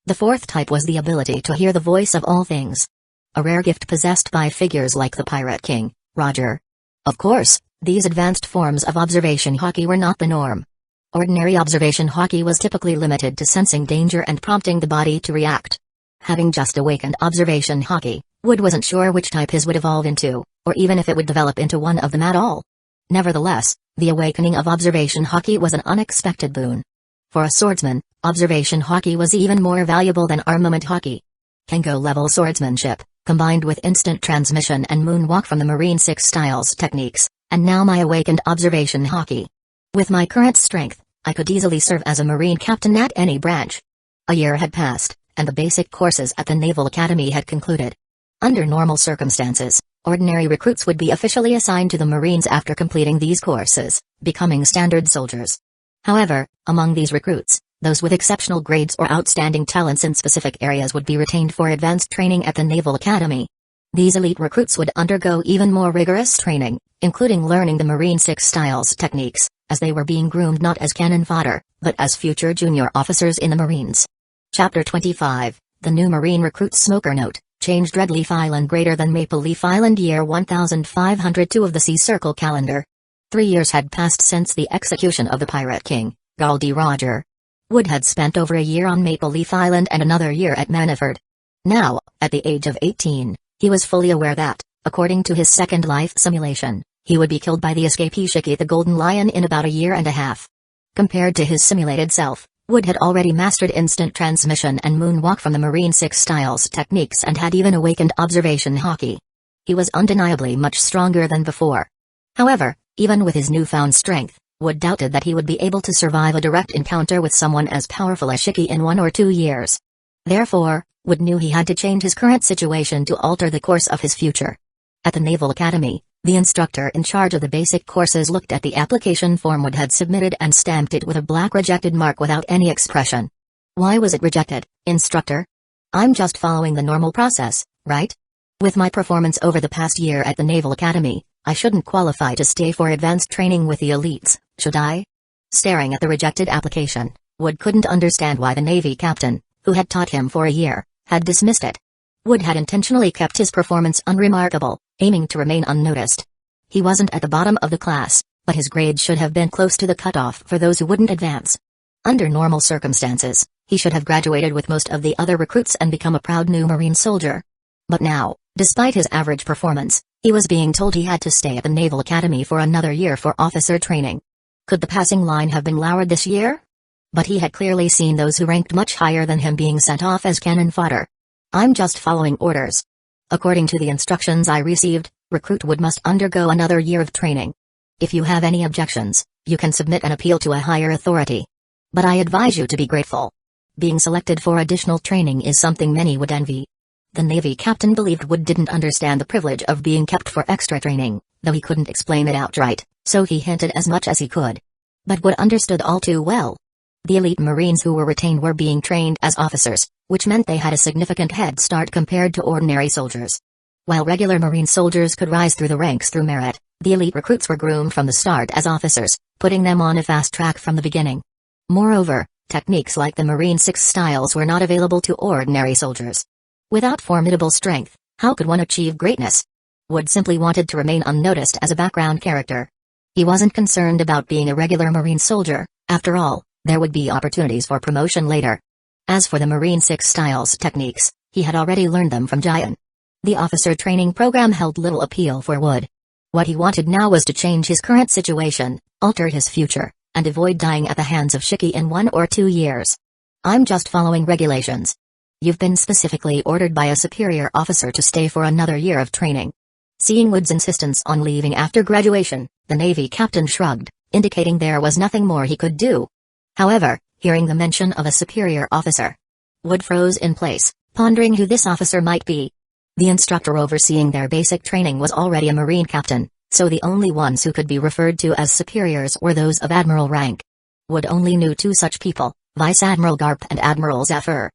The fourth type was the ability to hear the voice of all things. A rare gift possessed by figures like the Pirate King, Roger. Of course, these advanced forms of observation hockey were not the norm. Ordinary observation hockey was typically limited to sensing danger and prompting the body to react. Having just awakened observation hockey, Wood wasn't sure which type his would evolve into, or even if it would develop into one of them at all. Nevertheless, the awakening of observation hockey was an unexpected boon. For a swordsman, observation hockey was even more valuable than armament hockey. Kengo-level swordsmanship, combined with instant transmission and moonwalk from the Marine 6 styles techniques, and now my awakened observation hockey. With my current strength, I could easily serve as a Marine captain at any branch. A year had passed, and the basic courses at the Naval Academy had concluded. Under normal circumstances, ordinary recruits would be officially assigned to the Marines after completing these courses, becoming standard soldiers. However, among these recruits, those with exceptional grades or outstanding talents in specific areas would be retained for advanced training at the Naval Academy. These elite recruits would undergo even more rigorous training, including learning the Marine 6 styles techniques, as they were being groomed not as cannon fodder, but as future junior officers in the Marines. Chapter 25, The New Marine Recruits Smoker Note, Changed Red Leaf Island greater than Maple Leaf Island year 1502 of the Sea Circle calendar. 3 years had passed since the execution of the Pirate King, Gul D. Roger. Wood had spent over a year on Maple Leaf Island and another year at Maniford. Now, at the age of 18, he was fully aware that, according to his Second Life simulation, he would be killed by the escapee Shiki the Golden Lion in about a year and a half. Compared to his simulated self, Wood had already mastered instant transmission and moonwalk from the Marine 6 styles techniques and had even awakened observation hockey. He was undeniably much stronger than before. However, even with his newfound strength, Wood doubted that he would be able to survive a direct encounter with someone as powerful as Shiki in 1 or 2 years. Therefore, Wood knew he had to change his current situation to alter the course of his future. At the Naval Academy, the instructor in charge of the basic courses looked at the application form Wood had submitted and stamped it with a black rejected mark without any expression. Why was it rejected, instructor? I'm just following the normal process, right? With my performance over the past year at the Naval Academy, I shouldn't qualify to stay for advanced training with the elites, should I? Staring at the rejected application, Wood couldn't understand why the Navy captain, who had taught him for a year, had dismissed it. Wood had intentionally kept his performance unremarkable, aiming to remain unnoticed. He wasn't at the bottom of the class, but his grade should have been close to the cutoff for those who wouldn't advance. Under normal circumstances, he should have graduated with most of the other recruits and become a proud new Marine soldier. But now, despite his average performance, he was being told he had to stay at the Naval Academy for another year for officer training. Could the passing line have been lowered this year? But he had clearly seen those who ranked much higher than him being sent off as cannon fodder. I'm just following orders. According to the instructions I received, recruit Wood must undergo another year of training. If you have any objections, you can submit an appeal to a higher authority. But I advise you to be grateful. Being selected for additional training is something many would envy. The Navy captain believed Wood didn't understand the privilege of being kept for extra training, though he couldn't explain it outright, so he hinted as much as he could. But Wood understood all too well. The elite Marines who were retained were being trained as officers, which meant they had a significant head start compared to ordinary soldiers. While regular Marine soldiers could rise through the ranks through merit, the elite recruits were groomed from the start as officers, putting them on a fast track from the beginning. Moreover, techniques like the Marine 6 styles were not available to ordinary soldiers. Without formidable strength, how could one achieve greatness? Wood simply wanted to remain unnoticed as a background character. He wasn't concerned about being a regular Marine soldier. After all, there would be opportunities for promotion later. As for the Marine 6 styles techniques, he had already learned them from Jian. The officer training program held little appeal for Wood. What he wanted now was to change his current situation, alter his future, and avoid dying at the hands of Shiki in 1 or 2 years. I'm just following regulations. You've been specifically ordered by a superior officer to stay for another year of training. Seeing Wood's insistence on leaving after graduation, the Navy captain shrugged, indicating there was nothing more he could do. However, hearing the mention of a superior officer, Wood froze in place, pondering who this officer might be. The instructor overseeing their basic training was already a Marine captain, so the only ones who could be referred to as superiors were those of admiral rank. Wood only knew 2 such people, Vice Admiral Garp and Admiral Zephyr.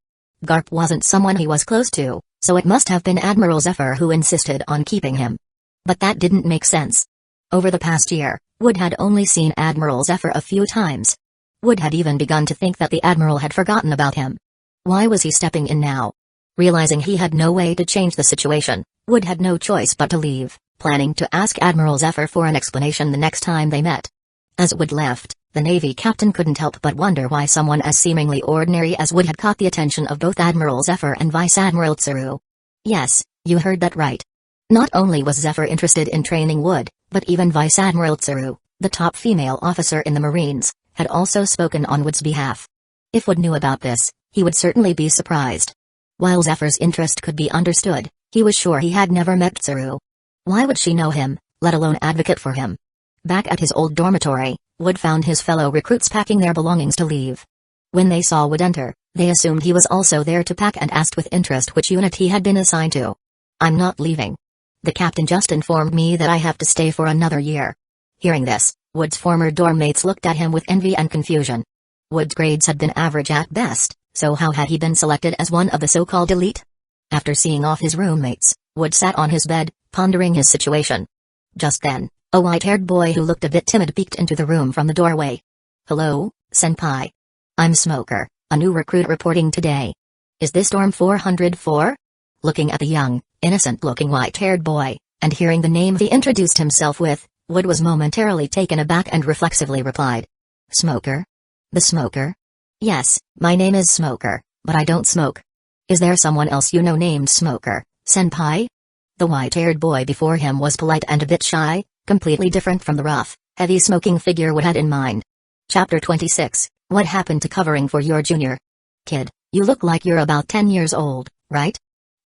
Garp wasn't someone he was close to, so it must have been Admiral Zephyr who insisted on keeping him. But that didn't make sense. Over the past year, Wood had only seen Admiral Zephyr a few times. Wood had even begun to think that the Admiral had forgotten about him. Why was he stepping in now? Realizing he had no way to change the situation, Wood had no choice but to leave, planning to ask Admiral Zephyr for an explanation the next time they met. As Wood left, the Navy captain couldn't help but wonder why someone as seemingly ordinary as Wood had caught the attention of both Admiral Zephyr and Vice Admiral Tsuru. Yes, you heard that right. Not only was Zephyr interested in training Wood, but even Vice Admiral Tsuru, the top female officer in the Marines, had also spoken on Wood's behalf. If Wood knew about this, he would certainly be surprised. While Zephyr's interest could be understood, He was sure he had never met Tsuru. Why would she know him, let alone advocate for him? Back at his old dormitory, Wood found his fellow recruits packing their belongings to leave. When they saw Wood enter, they assumed he was also there to pack and asked with interest which unit he had been assigned to. "I'm not leaving. The captain just informed me that I have to stay for another year." Hearing this, Wood's former dorm mates looked at him with envy and confusion. Wood's grades had been average at best, so how had he been selected as one of the so-called elite? After seeing off his roommates, Wood sat on his bed, pondering his situation. Just then, a white-haired boy who looked a bit timid peeked into the room from the doorway. "Hello, senpai. I'm Smoker, a new recruit reporting today. Is this dorm 404? Looking at the young, innocent-looking white-haired boy, and hearing the name he introduced himself with, Wood was momentarily taken aback and reflexively replied. "Smoker? The Smoker? Yes, my name is Smoker, but I don't smoke. Is there someone else you know named Smoker, senpai?" The white-haired boy before him was polite and a bit shy, completely different from the rough, heavy smoking figure Wood had in mind. Chapter 26, What happened to covering for your junior? "Kid, you look like you're about 10 years old, right?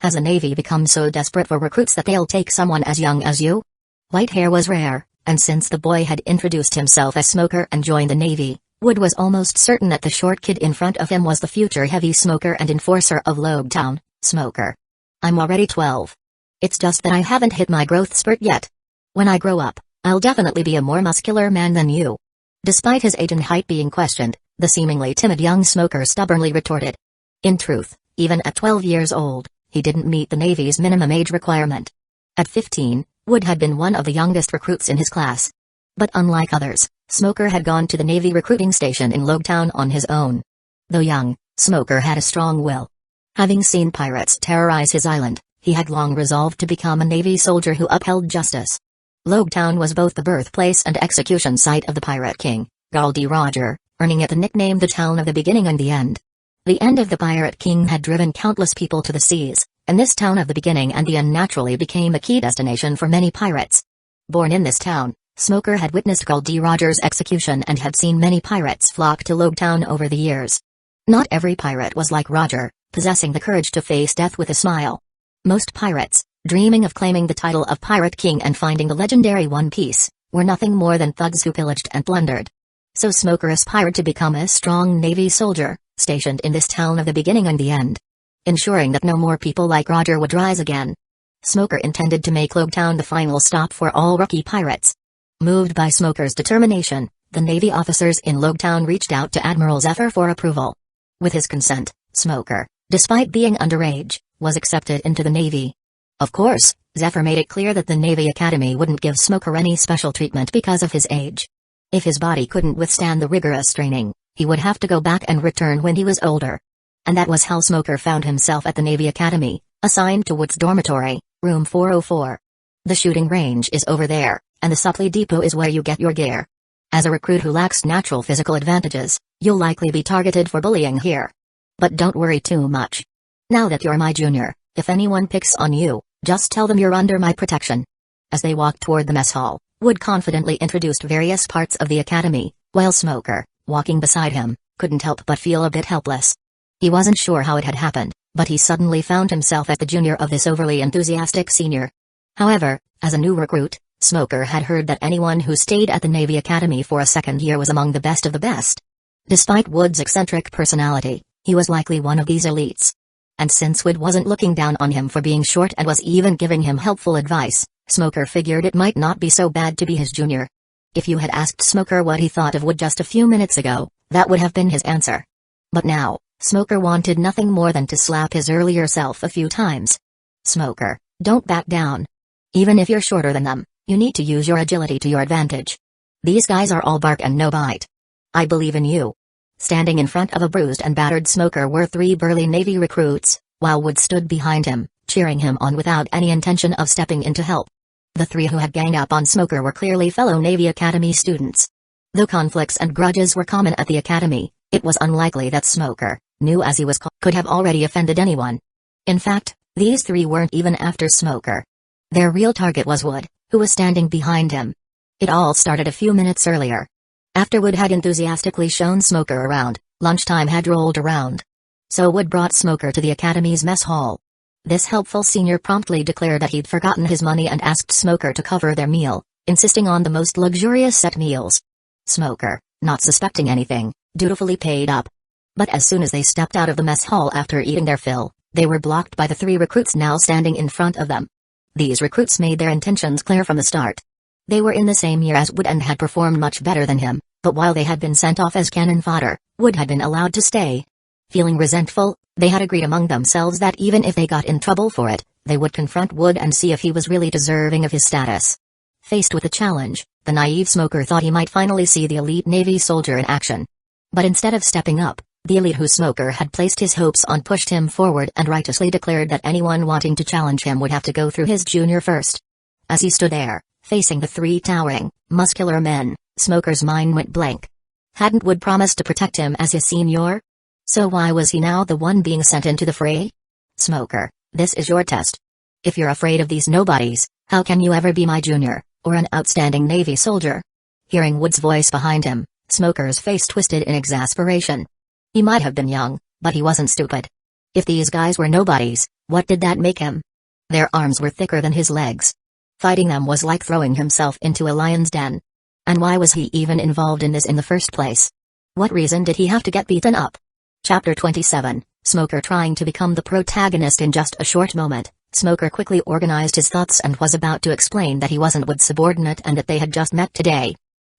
Has the Navy become so desperate for recruits that they'll take someone as young as you?" White hair was rare, and since the boy had introduced himself as Smoker and joined the Navy, Wood was almost certain that the short kid in front of him was the future heavy smoker and enforcer of Logetown, Smoker. "I'm already 12. It's just that I haven't hit my growth spurt yet. When I grow up, I'll definitely be a more muscular man than you." Despite his age and height being questioned, the seemingly timid young Smoker stubbornly retorted. In truth, even at 12 years old, he didn't meet the Navy's minimum age requirement. At 15, Wood had been one of the youngest recruits in his class. But unlike others, Smoker had gone to the Navy recruiting station in Logetown on his own. Though young, Smoker had a strong will. Having seen pirates terrorize his island, he had long resolved to become a Navy soldier who upheld justice. Logetown was both the birthplace and execution site of the Pirate King, Gul D. Roger, earning it the nickname the Town of the Beginning and the End. The end of the Pirate King had driven countless people to the seas, and this Town of the Beginning and the End naturally became a key destination for many pirates. Born in this town, Smoker had witnessed Gul D. Roger's execution and had seen many pirates flock to Logetown over the years. Not every pirate was like Roger, possessing the courage to face death with a smile. Most pirates, dreaming of claiming the title of Pirate King and finding the legendary One Piece, were nothing more than thugs who pillaged and plundered. So Smoker aspired to become a strong Navy soldier, stationed in this Town of the Beginning and the End. Ensuring that no more people like Roger would rise again. Smoker intended to make Logetown the final stop for all rookie pirates. Moved by Smoker's determination, the Navy officers in Logetown reached out to Admiral Zephyr for approval. With his consent, Smoker, despite being underage, was accepted into the Navy. Of course, Zephyr made it clear that the Navy Academy wouldn't give Smoker any special treatment because of his age. If his body couldn't withstand the rigorous training, he would have to go back and return when he was older. And that was how Smoker found himself at the Navy Academy, assigned to Wood's dormitory, room 404. The shooting range is over there, and the supply depot is where you get your gear. As a recruit who lacks natural physical advantages, you'll likely be targeted for bullying here. But don't worry too much. Now that you're my junior, if anyone picks on you, just tell them you're under my protection. As they walked toward the mess hall, Wood confidently introduced various parts of the academy, while Smoker, walking beside him, couldn't help but feel a bit helpless. He wasn't sure how it had happened, but he suddenly found himself at the junior of this overly enthusiastic senior. However, as a new recruit, Smoker had heard that anyone who stayed at the Navy Academy for a second year was among the best of the best. Despite Wood's eccentric personality, he was likely one of these elites. And since Wood wasn't looking down on him for being short and was even giving him helpful advice, Smoker figured it might not be so bad to be his junior. If you had asked Smoker what he thought of Wood just a few minutes ago, that would have been his answer. But now, Smoker wanted nothing more than to slap his earlier self a few times. Smoker, don't back down. Even if you're shorter than them, you need to use your agility to your advantage. These guys are all bark and no bite. I believe in you. Standing in front of a bruised and battered Smoker were 3 burly Navy recruits, while Wood stood behind him, cheering him on without any intention of stepping in to help. The 3 who had ganged up on Smoker were clearly fellow Navy Academy students. Though conflicts and grudges were common at the Academy, it was unlikely that Smoker, new as he was called, could have already offended anyone. In fact, these 3 weren't even after Smoker. Their real target was Wood, who was standing behind him. It all started a few minutes earlier. After Wood had enthusiastically shown Smoker around, lunchtime had rolled around. So Wood brought Smoker to the Academy's mess hall. This helpful senior promptly declared that he'd forgotten his money and asked Smoker to cover their meal, insisting on the most luxurious set meals. Smoker, not suspecting anything, dutifully paid up. But as soon as they stepped out of the mess hall after eating their fill, they were blocked by the 3 recruits now standing in front of them. These recruits made their intentions clear from the start. They were in the same year as Wood and had performed much better than him, but while they had been sent off as cannon fodder, Wood had been allowed to stay. Feeling resentful, they had agreed among themselves that even if they got in trouble for it, they would confront Wood and see if he was really deserving of his status. Faced with the challenge, the naive Smoker thought he might finally see the elite Navy soldier in action. But instead of stepping up, the elite who Smoker had placed his hopes on pushed him forward and righteously declared that anyone wanting to challenge him would have to go through his junior first. As he stood there, facing the 3 towering, muscular men, Smoker's mind went blank. Hadn't Wood promised to protect him as his senior? So why was he now the one being sent into the fray? Smoker, this is your test. If you're afraid of these nobodies, how can you ever be my junior, or an outstanding Navy soldier? Hearing Wood's voice behind him, Smoker's face twisted in exasperation. He might have been young, but he wasn't stupid. If these guys were nobodies, what did that make him? Their arms were thicker than his legs. Fighting them was like throwing himself into a lion's den. And why was he even involved in this in the first place? What reason did he have to get beaten up? Chapter 27, Smoker trying to become the protagonist. In just a short moment, Smoker quickly organized his thoughts and was about to explain that he wasn't Wood's subordinate and that they had just met today.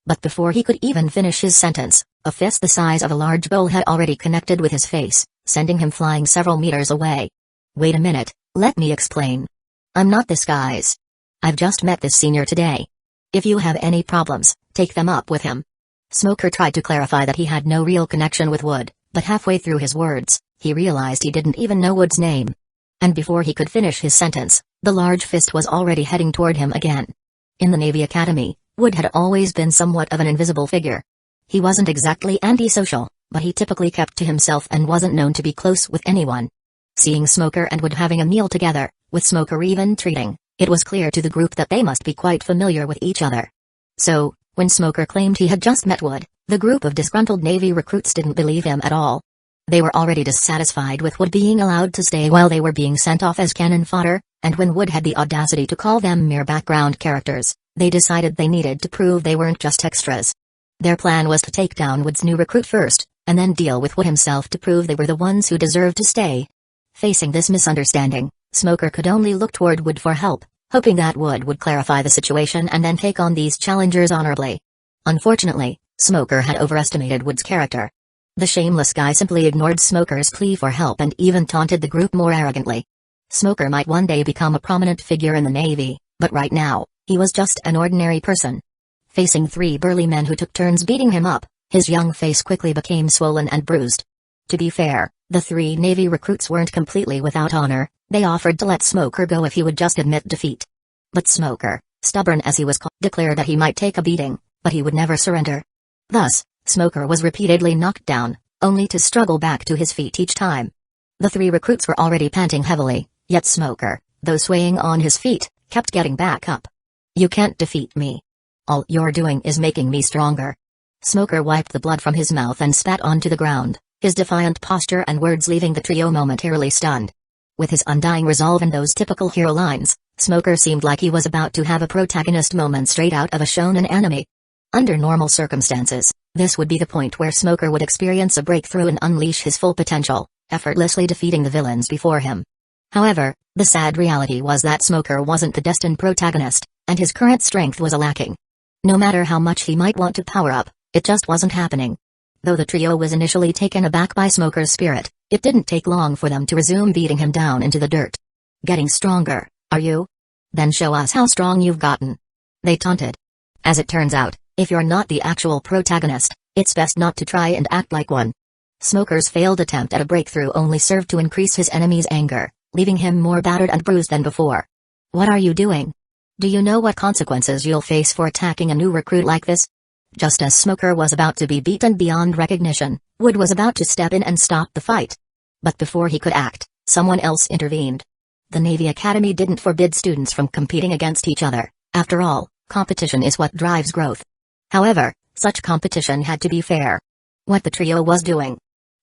But before he could even finish his sentence, a fist the size of a large bowl had already connected with his face, sending him flying several meters away. Wait a minute, let me explain. I'm not this guy's. I've just met this senior today. If you have any problems, take them up with him. Smoker tried to clarify that he had no real connection with Wood, but halfway through his words, he realized he didn't even know Wood's name. And before he could finish his sentence, the large fist was already heading toward him again. In the Navy Academy, Wood had always been somewhat of an invisible figure. He wasn't exactly antisocial, but he typically kept to himself and wasn't known to be close with anyone. Seeing Smoker and Wood having a meal together, with Smoker even treating, it was clear to the group that they must be quite familiar with each other. So, when Smoker claimed he had just met Wood, the group of disgruntled Navy recruits didn't believe him at all. They were already dissatisfied with Wood being allowed to stay while they were being sent off as cannon fodder, and when Wood had the audacity to call them mere background characters, they decided they needed to prove they weren't just extras. Their plan was to take down Wood's new recruit first, and then deal with Wood himself to prove they were the ones who deserved to stay. Facing this misunderstanding, Smoker could only look toward Wood for help, hoping that Wood would clarify the situation and then take on these challengers honorably. Unfortunately, Smoker had overestimated Wood's character. The shameless guy simply ignored Smoker's plea for help and even taunted the group more arrogantly. Smoker might one day become a prominent figure in the Navy, but right now, he was just an ordinary person. Facing 3 burly men who took turns beating him up, his young face quickly became swollen and bruised. To be fair, the 3 Navy recruits weren't completely without honor. They offered to let Smoker go if he would just admit defeat. But Smoker, stubborn as he was, declared that he might take a beating, but he would never surrender. Thus, Smoker was repeatedly knocked down, only to struggle back to his feet each time. The 3 recruits were already panting heavily, yet Smoker, though swaying on his feet, kept getting back up. You can't defeat me. All you're doing is making me stronger. Smoker wiped the blood from his mouth and spat onto the ground, his defiant posture and words leaving the trio momentarily stunned. With his undying resolve and those typical hero lines, Smoker seemed like he was about to have a protagonist moment straight out of a shonen anime. Under normal circumstances, this would be the point where Smoker would experience a breakthrough and unleash his full potential, effortlessly defeating the villains before him. However, the sad reality was that Smoker wasn't the destined protagonist, and his current strength was lacking. No matter how much he might want to power up, it just wasn't happening. Though the trio was initially taken aback by Smoker's spirit, it didn't take long for them to resume beating him down into the dirt. Getting stronger, are you? Then show us how strong you've gotten. They taunted. As it turns out, if you're not the actual protagonist, it's best not to try and act like one. Smoker's failed attempt at a breakthrough only served to increase his enemy's anger, leaving him more battered and bruised than before. What are you doing? Do you know what consequences you'll face for attacking a new recruit like this? Just as Smoker was about to be beaten beyond recognition, Wood was about to step in and stop the fight. But before he could act, someone else intervened. The Navy Academy didn't forbid students from competing against each other. After all, competition is what drives growth. However, such competition had to be fair. What the trio was doing,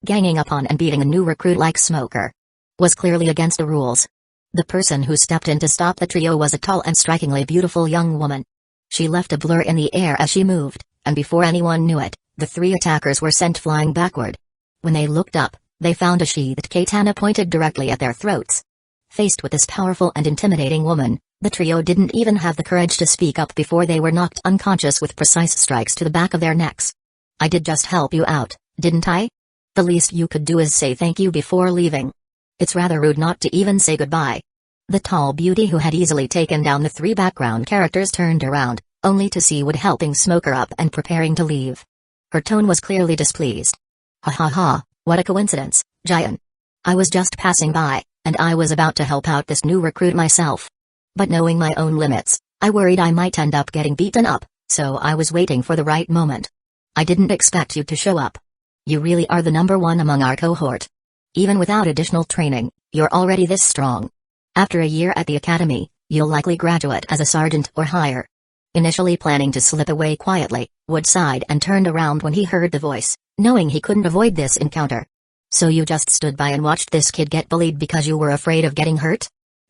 ganging up on and beating a new recruit like Smoker, was clearly against the rules. The person who stepped in to stop the trio was a tall and strikingly beautiful young woman. She left a blur in the air as she moved, and before anyone knew it, the three attackers were sent flying backward. When they looked up, they found a sheathed katana pointed directly at their throats. Faced with this powerful and intimidating woman, the trio didn't even have the courage to speak up before they were knocked unconscious with precise strikes to the back of their necks. "I did just help you out, didn't I? The least you could do is say thank you before leaving. It's rather rude not to even say goodbye." The tall beauty who had easily taken down the three background characters turned around, only to see Wood helping smoke her up and preparing to leave. Her tone was clearly displeased. "Ha ha ha, what a coincidence, Giant. I was just passing by, and I was about to help out this new recruit myself. But knowing my own limits, I worried I might end up getting beaten up, so I was waiting for the right moment. I didn't expect you to show up. You really are the number one among our cohort. Even without additional training, you're already this strong. After a year at the academy, you'll likely graduate as a sergeant or higher." Initially planning to slip away quietly, Wood sighed and turned around when he heard the voice, knowing he couldn't avoid this encounter. "So you just stood by and watched this kid get bullied because you were afraid of getting hurt?"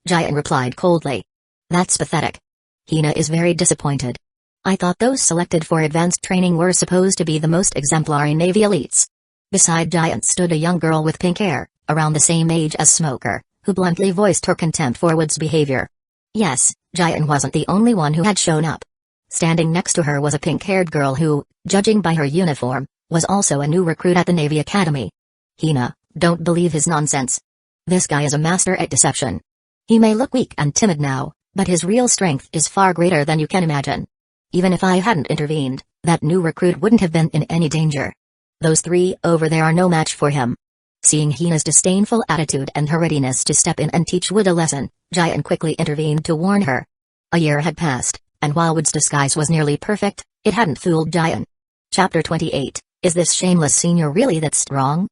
Giant replied coldly. "That's pathetic. Hina is very disappointed. I thought those selected for advanced training were supposed to be the most exemplary Navy elites." Beside Giant stood a young girl with pink hair, around the same age as Smoker, who bluntly voiced her contempt for Wood's behavior. Yes, Giant wasn't the only one who had shown up. Standing next to her was a pink-haired girl who, judging by her uniform, was also a new recruit at the Navy Academy. "Hina, don't believe his nonsense. This guy is a master at deception. He may look weak and timid now, but his real strength is far greater than you can imagine. Even if I hadn't intervened, that new recruit wouldn't have been in any danger. Those three over there are no match for him." Seeing Hina's disdainful attitude and her readiness to step in and teach Wood a lesson, Giant quickly intervened to warn her. A year had passed, and while Wood's disguise was nearly perfect, it hadn't fooled Giant. Chapter 28, Is this shameless senior really that strong?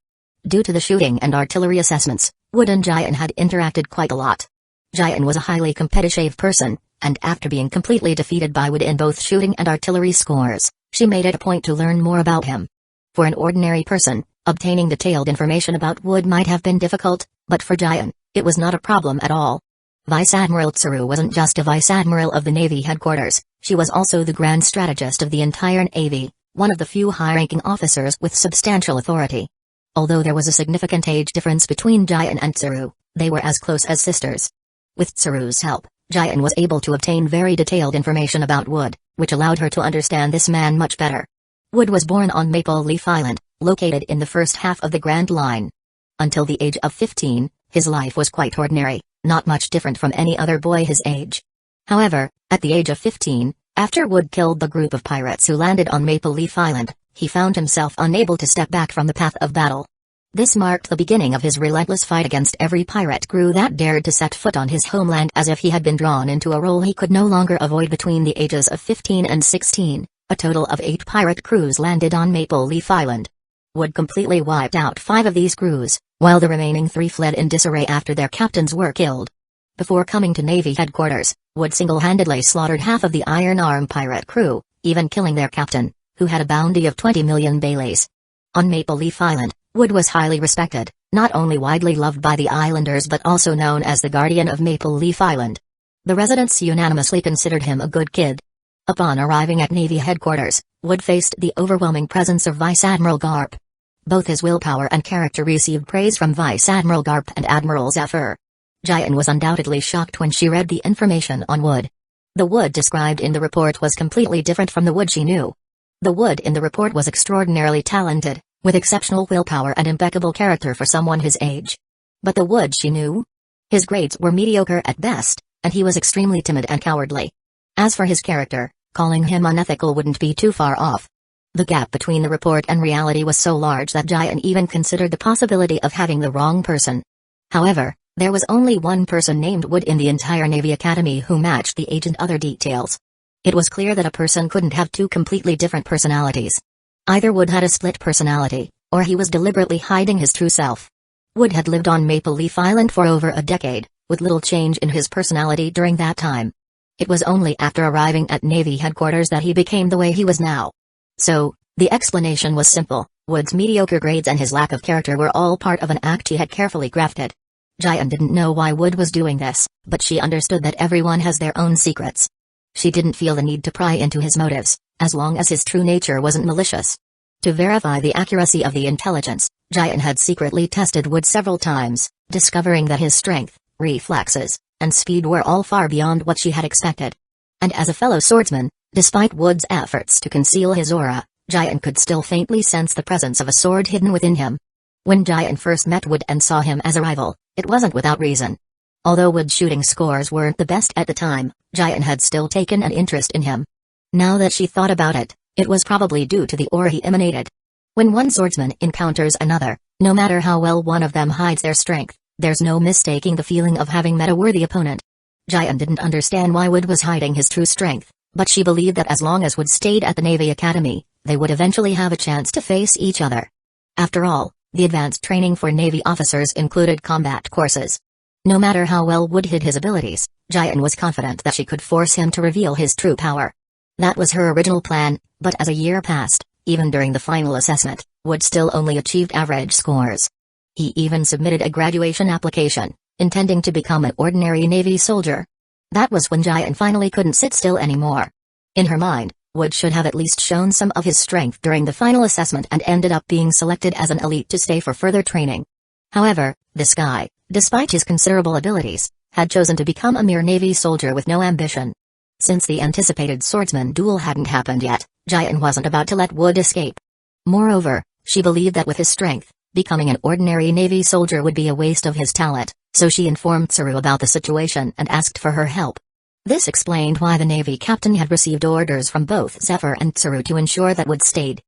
Due to the shooting and artillery assessments, Wood and Giant had interacted quite a lot. Giant was a highly competitive person, and after being completely defeated by Wood in both shooting and artillery scores, she made it a point to learn more about him. For an ordinary person, obtaining detailed information about Wood might have been difficult, but for Giant, it was not a problem at all. Vice Admiral Tsuru wasn't just a Vice Admiral of the Navy headquarters, she was also the Grand Strategist of the entire Navy, one of the few high-ranking officers with substantial authority. Although there was a significant age difference between Giant and Tsuru, they were as close as sisters. With Tsuru's help, Giant was able to obtain very detailed information about Wood, which allowed her to understand this man much better. Wood was born on Maple Leaf Island, located in the first half of the Grand Line. Until the age of 15, his life was quite ordinary, not much different from any other boy his age. However, at the age of 15, after Wood killed the group of pirates who landed on Maple Leaf Island, he found himself unable to step back from the path of battle. This marked the beginning of his relentless fight against every pirate crew that dared to set foot on his homeland. As if he had been drawn into a role he could no longer avoid. Between the ages of 15 and 16, a total of 8 pirate crews landed on Maple Leaf Island. Wood completely wiped out 5 of these crews, while the remaining 3 fled in disarray after their captains were killed. Before coming to Navy headquarters, Wood single-handedly slaughtered half of the Iron Arm pirate crew, even killing their captain, who had a bounty of 20 million Baileys. On Maple Leaf Island, Wood was highly respected, not only widely loved by the islanders but also known as the guardian of Maple Leaf Island. The residents unanimously considered him a good kid. Upon arriving at Navy headquarters, Wood faced the overwhelming presence of Vice Admiral Garp. Both his willpower and character received praise from Vice Admiral Garp and Admiral Zephyr. Giant was undoubtedly shocked when she read the information on Wood. The Wood described in the report was completely different from the Wood she knew. The Wood in the report was extraordinarily talented, with exceptional willpower and impeccable character for someone his age. But the Wood she knew? His grades were mediocre at best, and he was extremely timid and cowardly. As for his character, calling him unethical wouldn't be too far off. The gap between the report and reality was so large that Giant even considered the possibility of having the wrong person. However, there was only one person named Wood in the entire Navy Academy who matched the age and other details. It was clear that a person couldn't have 2 completely different personalities. Either Wood had a split personality, or he was deliberately hiding his true self. Wood had lived on Maple Leaf Island for over a decade, with little change in his personality during that time. It was only after arriving at Navy headquarters that he became the way he was now. So, the explanation was simple: Wood's mediocre grades and his lack of character were all part of an act he had carefully crafted. Jian didn't know why Wood was doing this, but she understood that everyone has their own secrets. She didn't feel the need to pry into his motives, as long as his true nature wasn't malicious. To verify the accuracy of the intelligence, Jian had secretly tested Wood several times, discovering that his strength, reflexes, and speed were all far beyond what she had expected. And as a fellow swordsman, despite Wood's efforts to conceal his aura, Jian could still faintly sense the presence of a sword hidden within him. When Jian first met Wood and saw him as a rival, it wasn't without reason. Although Wood's shooting scores weren't the best at the time, Jian had still taken an interest in him. Now that she thought about it, it was probably due to the aura he emanated. When one swordsman encounters another, no matter how well one of them hides their strength, there's no mistaking the feeling of having met a worthy opponent. Jian didn't understand why Wood was hiding his true strength, but she believed that as long as Wood stayed at the Navy Academy, they would eventually have a chance to face each other. After all, the advanced training for Navy officers included combat courses. No matter how well Wood hid his abilities, Jian was confident that she could force him to reveal his true power. That was her original plan, but as a year passed, even during the final assessment, Wood still only achieved average scores. He even submitted a graduation application, intending to become an ordinary Navy soldier. That was when Jian finally couldn't sit still anymore. In her mind, Wood should have at least shown some of his strength during the final assessment and ended up being selected as an elite to stay for further training. However, this guy, despite his considerable abilities, had chosen to become a mere Navy soldier with no ambition. Since the anticipated swordsman duel hadn't happened yet, Jian wasn't about to let Wood escape. Moreover, she believed that with his strength, becoming an ordinary Navy soldier would be a waste of his talent, so she informed Tsaru about the situation and asked for her help. This explained why the Navy captain had received orders from both Zephyr and Tsaru to ensure that Wood stayed.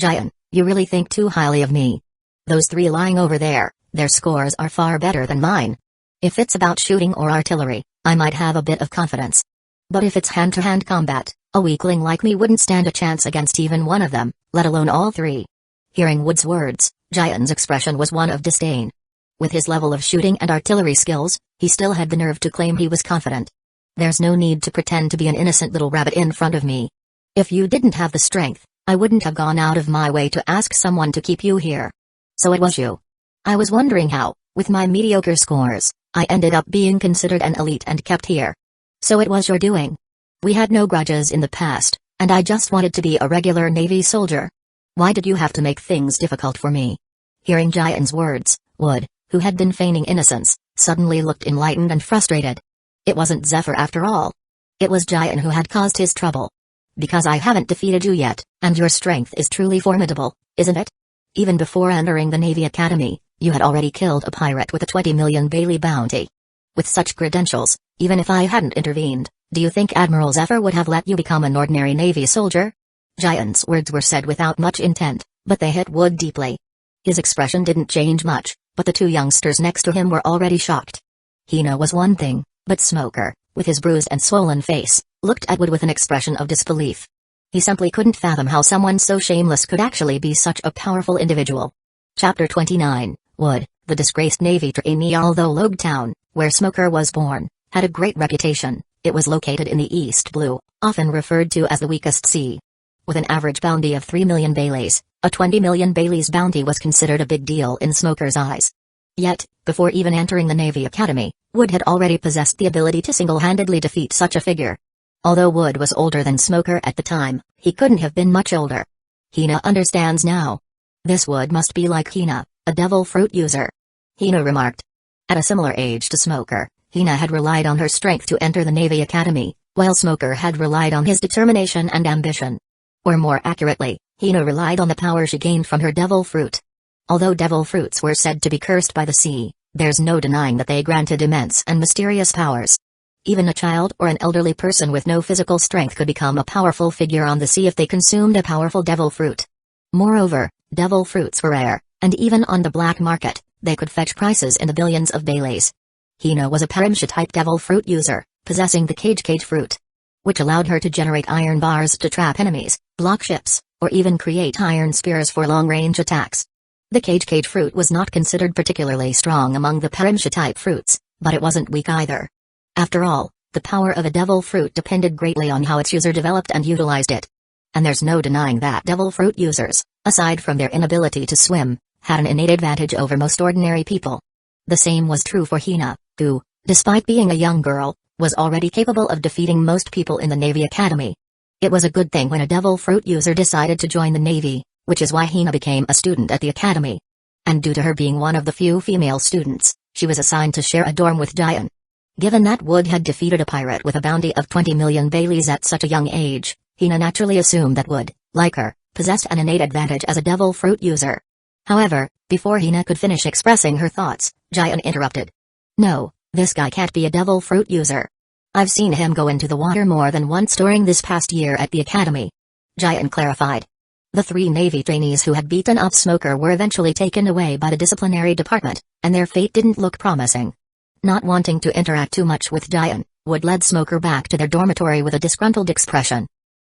Jian, you really think too highly of me. Those three lying over there, their scores are far better than mine. If it's about shooting or artillery, I might have a bit of confidence. But if it's hand-to-hand combat, a weakling like me wouldn't stand a chance against even one of them, let alone all three. Hearing Wood's words, Jian's expression was one of disdain. With his level of shooting and artillery skills, he still had the nerve to claim he was confident. There's no need to pretend to be an innocent little rabbit in front of me. If you didn't have the strength, I wouldn't have gone out of my way to ask someone to keep you here. So it was you. I was wondering how, with my mediocre scores, I ended up being considered an elite and kept here. So it was your doing. We had no grudges in the past, and I just wanted to be a regular Navy soldier. Why did you have to make things difficult for me? Hearing Jian's words, Wood, who had been feigning innocence, suddenly looked enlightened and frustrated. It wasn't Zephyr after all. It was Jian who had caused his trouble. Because I haven't defeated you yet, and your strength is truly formidable, isn't it? Even before entering the Navy Academy, you had already killed a pirate with a 20 million Bailey bounty. With such credentials, even if I hadn't intervened, do you think Admiral Zephyr would have let you become an ordinary Navy soldier? Jian's words were said without much intent, but they hit Wood deeply. His expression didn't change much, but the two youngsters next to him were already shocked. Hina was one thing, but Smoker, with his bruised and swollen face, looked at Wood with an expression of disbelief. He simply couldn't fathom how someone so shameless could actually be such a powerful individual. Chapter 29, Wood, the disgraced Navy trainee. Although Logue Town, where Smoker was born, had a great reputation, it was located in the East Blue, often referred to as the weakest sea. With an average bounty of 3 million Baileys, a 20 million Baileys bounty was considered a big deal in Smoker's eyes. Yet, before even entering the Navy Academy, Wood had already possessed the ability to single-handedly defeat such a figure. Although Wood was older than Smoker at the time, he couldn't have been much older. Hina understands now. This Wood must be like Hina, a devil fruit user. Hina remarked. At a similar age to Smoker, Hina had relied on her strength to enter the Navy Academy, while Smoker had relied on his determination and ambition. Or more accurately, Hina relied on the power she gained from her devil fruit. Although devil fruits were said to be cursed by the sea, there's no denying that they granted immense and mysterious powers. Even a child or an elderly person with no physical strength could become a powerful figure on the sea if they consumed a powerful devil fruit. Moreover, devil fruits were rare, and even on the black market, they could fetch prices in the billions of Baileys. Hina was a Parimsha-type devil fruit user, possessing the cage fruit, which allowed her to generate iron bars to trap enemies, block ships, or even create iron spears for long-range attacks. The cage fruit was not considered particularly strong among the Parimsha-type fruits, but it wasn't weak either. After all, the power of a devil fruit depended greatly on how its user developed and utilized it. And there's no denying that devil fruit users, aside from their inability to swim, had an innate advantage over most ordinary people. The same was true for Hina, who, despite being a young girl, was already capable of defeating most people in the Navy Academy. It was a good thing when a devil fruit user decided to join the Navy, which is why Hina became a student at the Academy. And due to her being one of the few female students, she was assigned to share a dorm with Jian. Given that Wood had defeated a pirate with a bounty of 20 million Baileys at such a young age, Hina naturally assumed that Wood, like her, possessed an innate advantage as a devil fruit user. However, before Hina could finish expressing her thoughts, Jian interrupted. "No, this guy can't be a devil fruit user. I've seen him go into the water more than once during this past year at the Academy," Jian clarified. The 3 Navy trainees who had beaten up Smoker were eventually taken away by the disciplinary department, and their fate didn't look promising. Not wanting to interact too much with Jian, Wood led Smoker back to their dormitory with a disgruntled expression.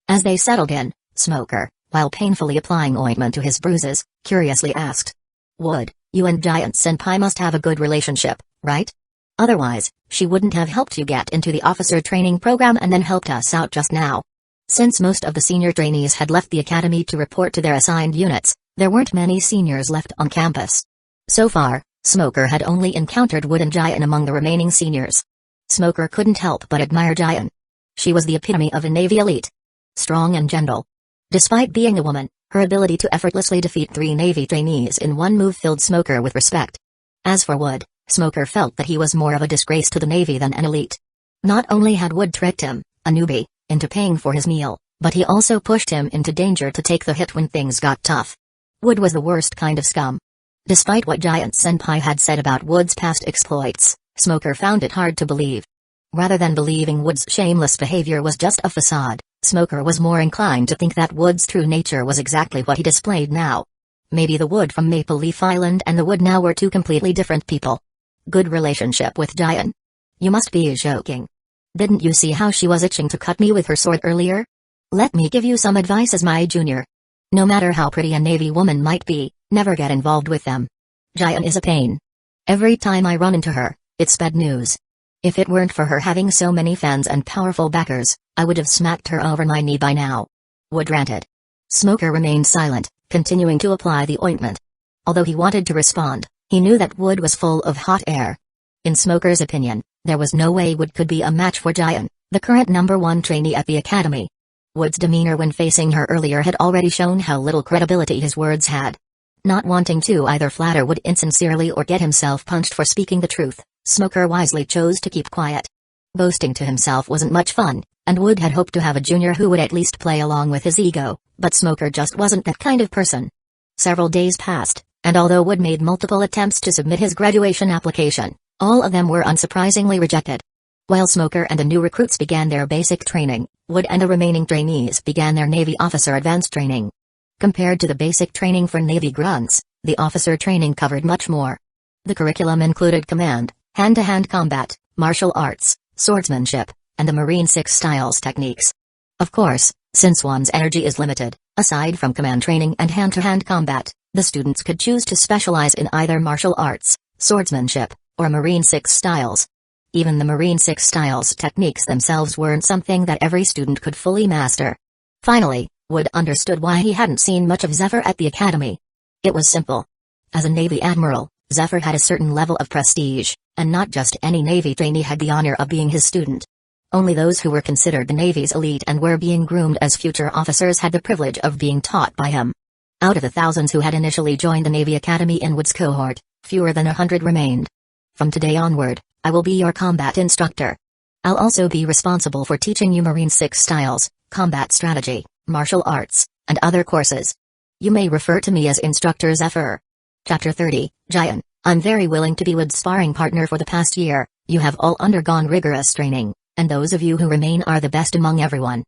As they settled in, Smoker, while painfully applying ointment to his bruises, curiously asked, "Wood, you and Giant-senpai must have a good relationship, right? Otherwise, she wouldn't have helped you get into the officer training program and then helped us out just now." Since most of the senior trainees had left the academy to report to their assigned units, there weren't many seniors left on campus. So far, Smoker had only encountered Wood and Jian among the remaining seniors. Smoker couldn't help but admire Jian. She was the epitome of a Navy elite. Strong and gentle. Despite being a woman, her ability to effortlessly defeat 3 Navy trainees in one move filled Smoker with respect. As for Wood, Smoker felt that he was more of a disgrace to the Navy than an elite. Not only had Wood tricked him, a newbie, into paying for his meal, but he also pushed him into danger to take the hit when things got tough. Wood was the worst kind of scum. Despite what Giant-senpai had said about Wood's past exploits, Smoker found it hard to believe. Rather than believing Wood's shameless behavior was just a facade, Smoker was more inclined to think that Wood's true nature was exactly what he displayed now. Maybe the Wood from Maple Leaf Island and the Wood now were 2 completely different people. Good relationship with Jian? You must be joking. Didn't you see how she was itching to cut me with her sword earlier? Let me give you some advice as my junior. No matter how pretty a Navy woman might be, never get involved with them. Jian is a pain. Every time I run into her, it's bad news. If it weren't for her having so many fans and powerful backers, I would have smacked her over my knee by now." Wood ranted. Smoker remained silent, continuing to apply the ointment. Although he wanted to respond, he knew that Wood was full of hot air. In Smoker's opinion, there was no way Wood could be a match for Jian, the current #1 trainee at the academy. Wood's demeanor when facing her earlier had already shown how little credibility his words had. Not wanting to either flatter Wood insincerely or get himself punched for speaking the truth, Smoker wisely chose to keep quiet. Boasting to himself wasn't much fun, and Wood had hoped to have a junior who would at least play along with his ego, but Smoker just wasn't that kind of person. Several days passed, and although Wood made multiple attempts to submit his graduation application, all of them were unsurprisingly rejected. While Smoker and the new recruits began their basic training, Wood and the remaining trainees began their Navy officer advanced training. Compared to the basic training for Navy grunts, the officer training covered much more. The curriculum included command, hand-to-hand combat, martial arts, swordsmanship, and the Marine 6 styles techniques. Of course, since one's energy is limited, aside from command training and hand-to-hand combat, the students could choose to specialize in either martial arts, swordsmanship, or Marine 6 styles. Even the Marine 6 styles techniques themselves weren't something that every student could fully master. Finally, Wood understood why he hadn't seen much of Zephyr at the academy. It was simple. As a Navy admiral, Zephyr had a certain level of prestige, and not just any Navy trainee had the honor of being his student. Only those who were considered the Navy's elite and were being groomed as future officers had the privilege of being taught by him. Out of the thousands who had initially joined the Navy Academy in Wood's cohort, fewer than 100 remained. From today onward, I will be your combat instructor. I'll also be responsible for teaching you Marine 6 styles, combat strategy, martial arts, and other courses. You may refer to me as Instructor Zephyr. Chapter 30, Jian, I'm very willing to be Wood's sparring partner for the past year. You have all undergone rigorous training, and those of you who remain are the best among everyone.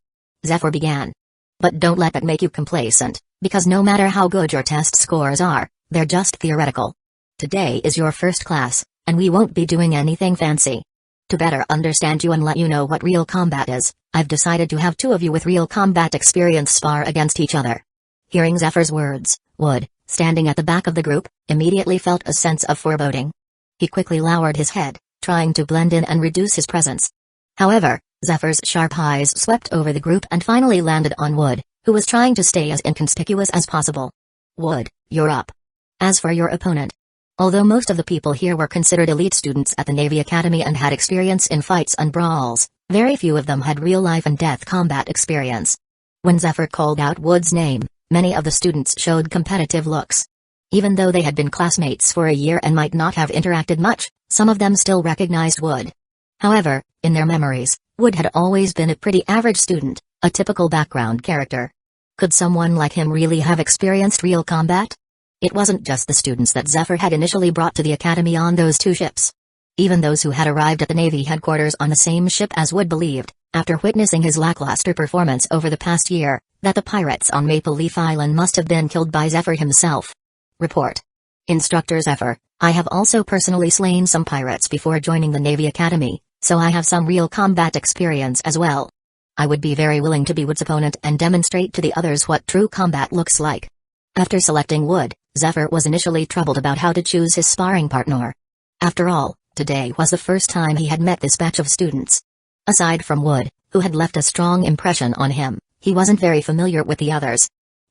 Zephyr began. But don't let that make you complacent, because no matter how good your test scores are, they're just theoretical. Today is your first class, and we won't be doing anything fancy. To better understand you and let you know what real combat is, I've decided to have 2 of you with real combat experience spar against each other. Hearing Zephyr's words, Wood, standing at the back of the group, immediately felt a sense of foreboding. He quickly lowered his head, trying to blend in and reduce his presence. However, Zephyr's sharp eyes swept over the group and finally landed on Wood, who was trying to stay as inconspicuous as possible. Wood, you're up. As for your opponent, Although most of the people here were considered elite students at the Navy Academy and had experience in fights and brawls, very few of them had real life and death combat experience. When Zephyr called out Wood's name, many of the students showed competitive looks. Even though they had been classmates for a year and might not have interacted much, some of them still recognized Wood. However, in their memories, Wood had always been a pretty average student, a typical background character. Could someone like him really have experienced real combat? It wasn't just the students that Zephyr had initially brought to the academy on those two ships. Even those who had arrived at the Navy headquarters on the same ship as Wood believed, after witnessing his lackluster performance over the past year, that the pirates on Maple Leaf Island must have been killed by Zephyr himself. Report. Instructor Zephyr, I have also personally slain some pirates before joining the Navy Academy, so I have some real combat experience as well. I would be very willing to be Wood's opponent and demonstrate to the others what true combat looks like. After selecting Wood, Zephyr was initially troubled about how to choose his sparring partner. After all, today was the first time he had met this batch of students. Aside from Wood, who had left a strong impression on him, he wasn't very familiar with the others.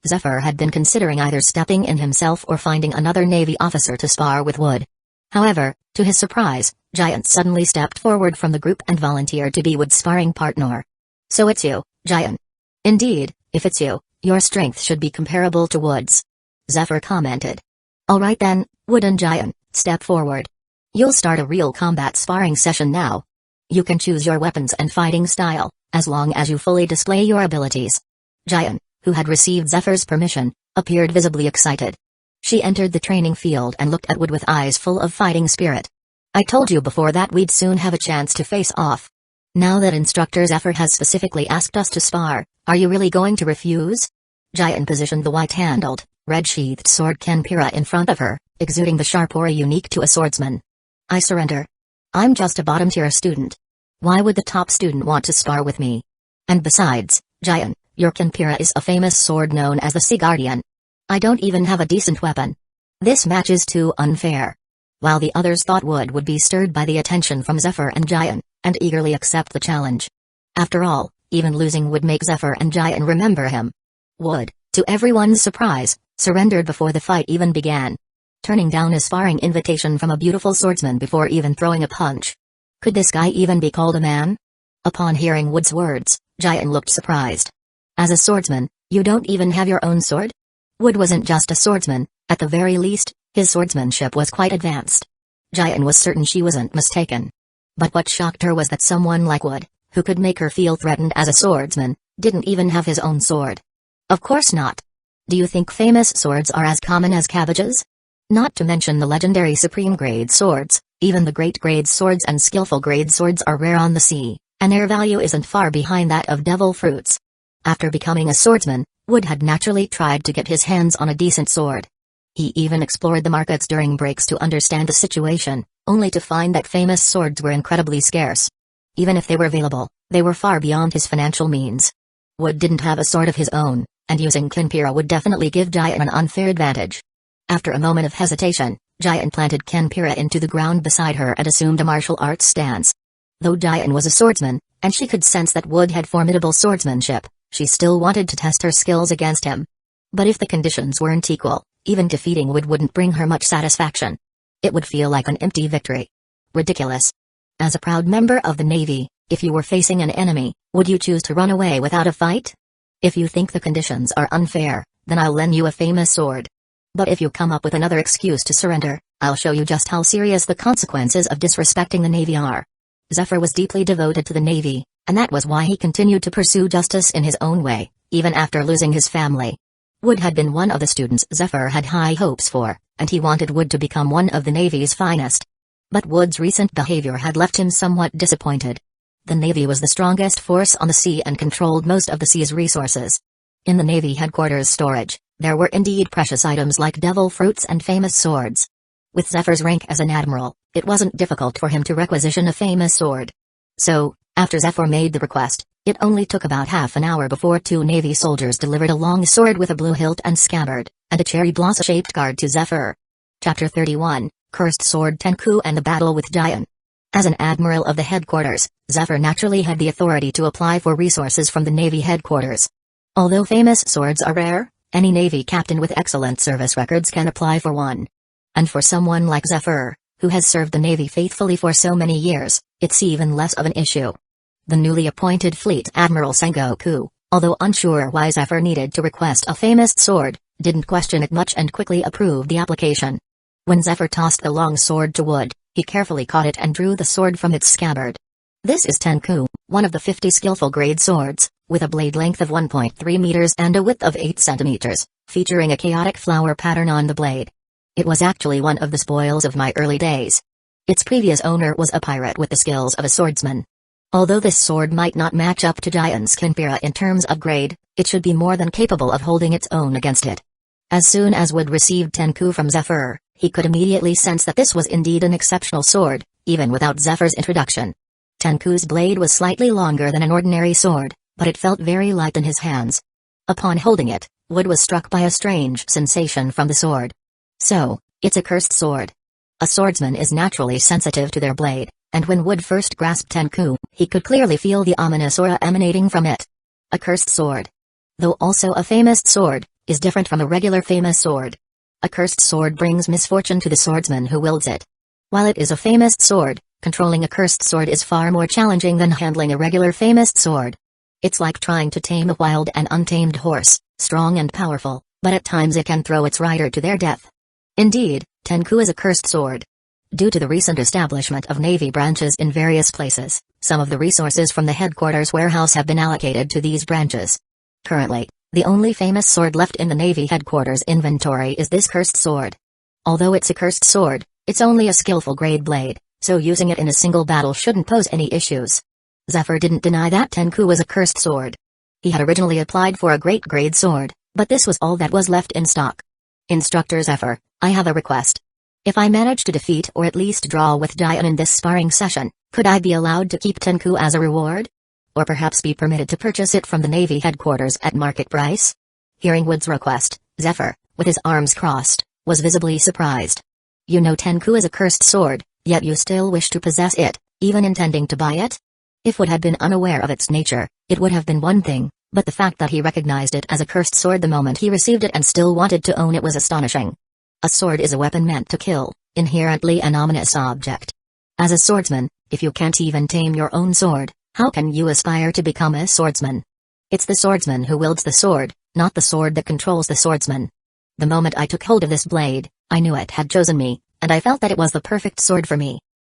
Zephyr had been considering either stepping in himself or finding another Navy officer to spar with Wood. However, to his surprise, Giant suddenly stepped forward from the group and volunteered to be Wood's sparring partner. So it's you, Giant. Indeed, if it's you, your strength should be comparable to Wood's. Zephyr commented. Alright then, Wood and Giant, step forward. You'll start a real combat sparring session now. You can choose your weapons and fighting style, as long as you fully display your abilities. Giant, who had received Zephyr's permission, appeared visibly excited. She entered the training field and looked at Wood with eyes full of fighting spirit. I told you before that we'd soon have a chance to face off. Now that Instructor Zephyr has specifically asked us to spar, are you really going to refuse? Giant positioned the white-handled, red-sheathed sword Kenpira in front of her, exuding the sharp aura unique to a swordsman. I surrender. I'm just a bottom-tier student. Why would the top student want to spar with me? And besides, Giant, your Kenpira is a famous sword known as the Sea Guardian. I don't even have a decent weapon. This match is too unfair. While the others thought Wood would be stirred by the attention from Zephyr and Giant, and eagerly accept the challenge. After all, even losing would make Zephyr and Giant remember him. Wood, to everyone's surprise, surrendered before the fight even began. Turning down a sparring invitation from a beautiful swordsman before even throwing a punch. Could this guy even be called a man? Upon hearing Wood's words, Giant looked surprised. As a swordsman, you don't even have your own sword? Wood wasn't just a swordsman, at the very least, his swordsmanship was quite advanced. Giant was certain she wasn't mistaken. But what shocked her was that someone like Wood, who could make her feel threatened as a swordsman, didn't even have his own sword. Of course not. Do you think famous swords are as common as cabbages? Not to mention the legendary supreme grade swords, even the great grade swords and skillful grade swords are rare on the sea, and their value isn't far behind that of devil fruits. After becoming a swordsman, Wood had naturally tried to get his hands on a decent sword. He even explored the markets during breaks to understand the situation, only to find that famous swords were incredibly scarce. Even if they were available, they were far beyond his financial means. Wood didn't have a sword of his own, and using Kenpira would definitely give Giant an unfair advantage. After a moment of hesitation, Giant planted Kenpira into the ground beside her and assumed a martial arts stance. Though Giant was a swordsman, and she could sense that Wood had formidable swordsmanship, she still wanted to test her skills against him. But if the conditions weren't equal, even defeating Wood wouldn't bring her much satisfaction. It would feel like an empty victory. Ridiculous. As a proud member of the Navy, if you were facing an enemy, would you choose to run away without a fight? If you think the conditions are unfair, then I'll lend you a famous sword. But if you come up with another excuse to surrender, I'll show you just how serious the consequences of disrespecting the Navy are. Zephyr was deeply devoted to the Navy, and that was why he continued to pursue justice in his own way, even after losing his family. Wood had been one of the students Zephyr had high hopes for, and he wanted Wood to become one of the Navy's finest. But Wood's recent behavior had left him somewhat disappointed. The Navy was the strongest force on the sea and controlled most of the sea's resources. In the Navy headquarters storage, there were indeed precious items like devil fruits and famous swords. With Zephyr's rank as an admiral, it wasn't difficult for him to requisition a famous sword. So, after Zephyr made the request, it only took about half an hour before 2 Navy soldiers delivered a long sword with a blue hilt and scabbard, and a cherry blossom-shaped guard to Zephyr. Chapter 31, Cursed Sword Tenku and the Battle with Giant. As an admiral of the headquarters, Zephyr naturally had the authority to apply for resources from the Navy headquarters. Although famous swords are rare, any Navy captain with excellent service records can apply for one. And for someone like Zephyr, who has served the Navy faithfully for so many years, it's even less of an issue. The newly appointed Fleet Admiral Sengoku, although unsure why Zephyr needed to request a famous sword, didn't question it much and quickly approved the application. When Zephyr tossed the long sword to Wood, he carefully caught it and drew the sword from its scabbard. This is Tenku, one of the 50 skillful grade swords, with a blade length of 1.3 meters and a width of 8 centimeters, featuring a chaotic flower pattern on the blade. It was actually one of the spoils of my early days. Its previous owner was a pirate with the skills of a swordsman. Although this sword might not match up to Giant's Kinpira in terms of grade, it should be more than capable of holding its own against it. As soon as Wood received Tenku from Zephyr, he could immediately sense that this was indeed an exceptional sword, even without Zephyr's introduction. Tenku's blade was slightly longer than an ordinary sword, but it felt very light in his hands. Upon holding it, Wood was struck by a strange sensation from the sword. So, it's a cursed sword. A swordsman is naturally sensitive to their blade, and when Wood first grasped Tenku, he could clearly feel the ominous aura emanating from it. A cursed sword, though also a famous sword, is different from a regular famous sword. A cursed sword brings misfortune to the swordsman who wields it. While it is a famous sword, controlling a cursed sword is far more challenging than handling a regular famous sword. It's like trying to tame a wild and untamed horse, strong and powerful, but at times it can throw its rider to their death. Indeed, Tenku is a cursed sword. Due to the recent establishment of Navy branches in various places, some of the resources from the headquarters warehouse have been allocated to these branches. Currently, the only famous sword left in the Navy headquarters inventory is this cursed sword. Although it's a cursed sword, it's only a skillful grade blade, so using it in a single battle shouldn't pose any issues. Zephyr didn't deny that Tenku was a cursed sword. He had originally applied for a great grade sword, but this was all that was left in stock. Instructor Zephyr, I have a request. If I manage to defeat or at least draw with Giant in this sparring session, could I be allowed to keep Tenku as a reward? Or perhaps be permitted to purchase it from the Navy headquarters at market price? Hearing Wood's request, Zephyr, with his arms crossed, was visibly surprised. You know Tenku is a cursed sword, yet you still wish to possess it, even intending to buy it? If Wood had been unaware of its nature, it would have been one thing, but the fact that he recognized it as a cursed sword the moment he received it and still wanted to own it was astonishing. A sword is a weapon meant to kill, inherently an ominous object. As a swordsman, if you can't even tame your own sword, how can you aspire to become a swordsman? It's the swordsman who wields the sword, not the sword that controls the swordsman. The moment I took hold of this blade, I knew it had chosen me, and I felt that it was the perfect sword for me.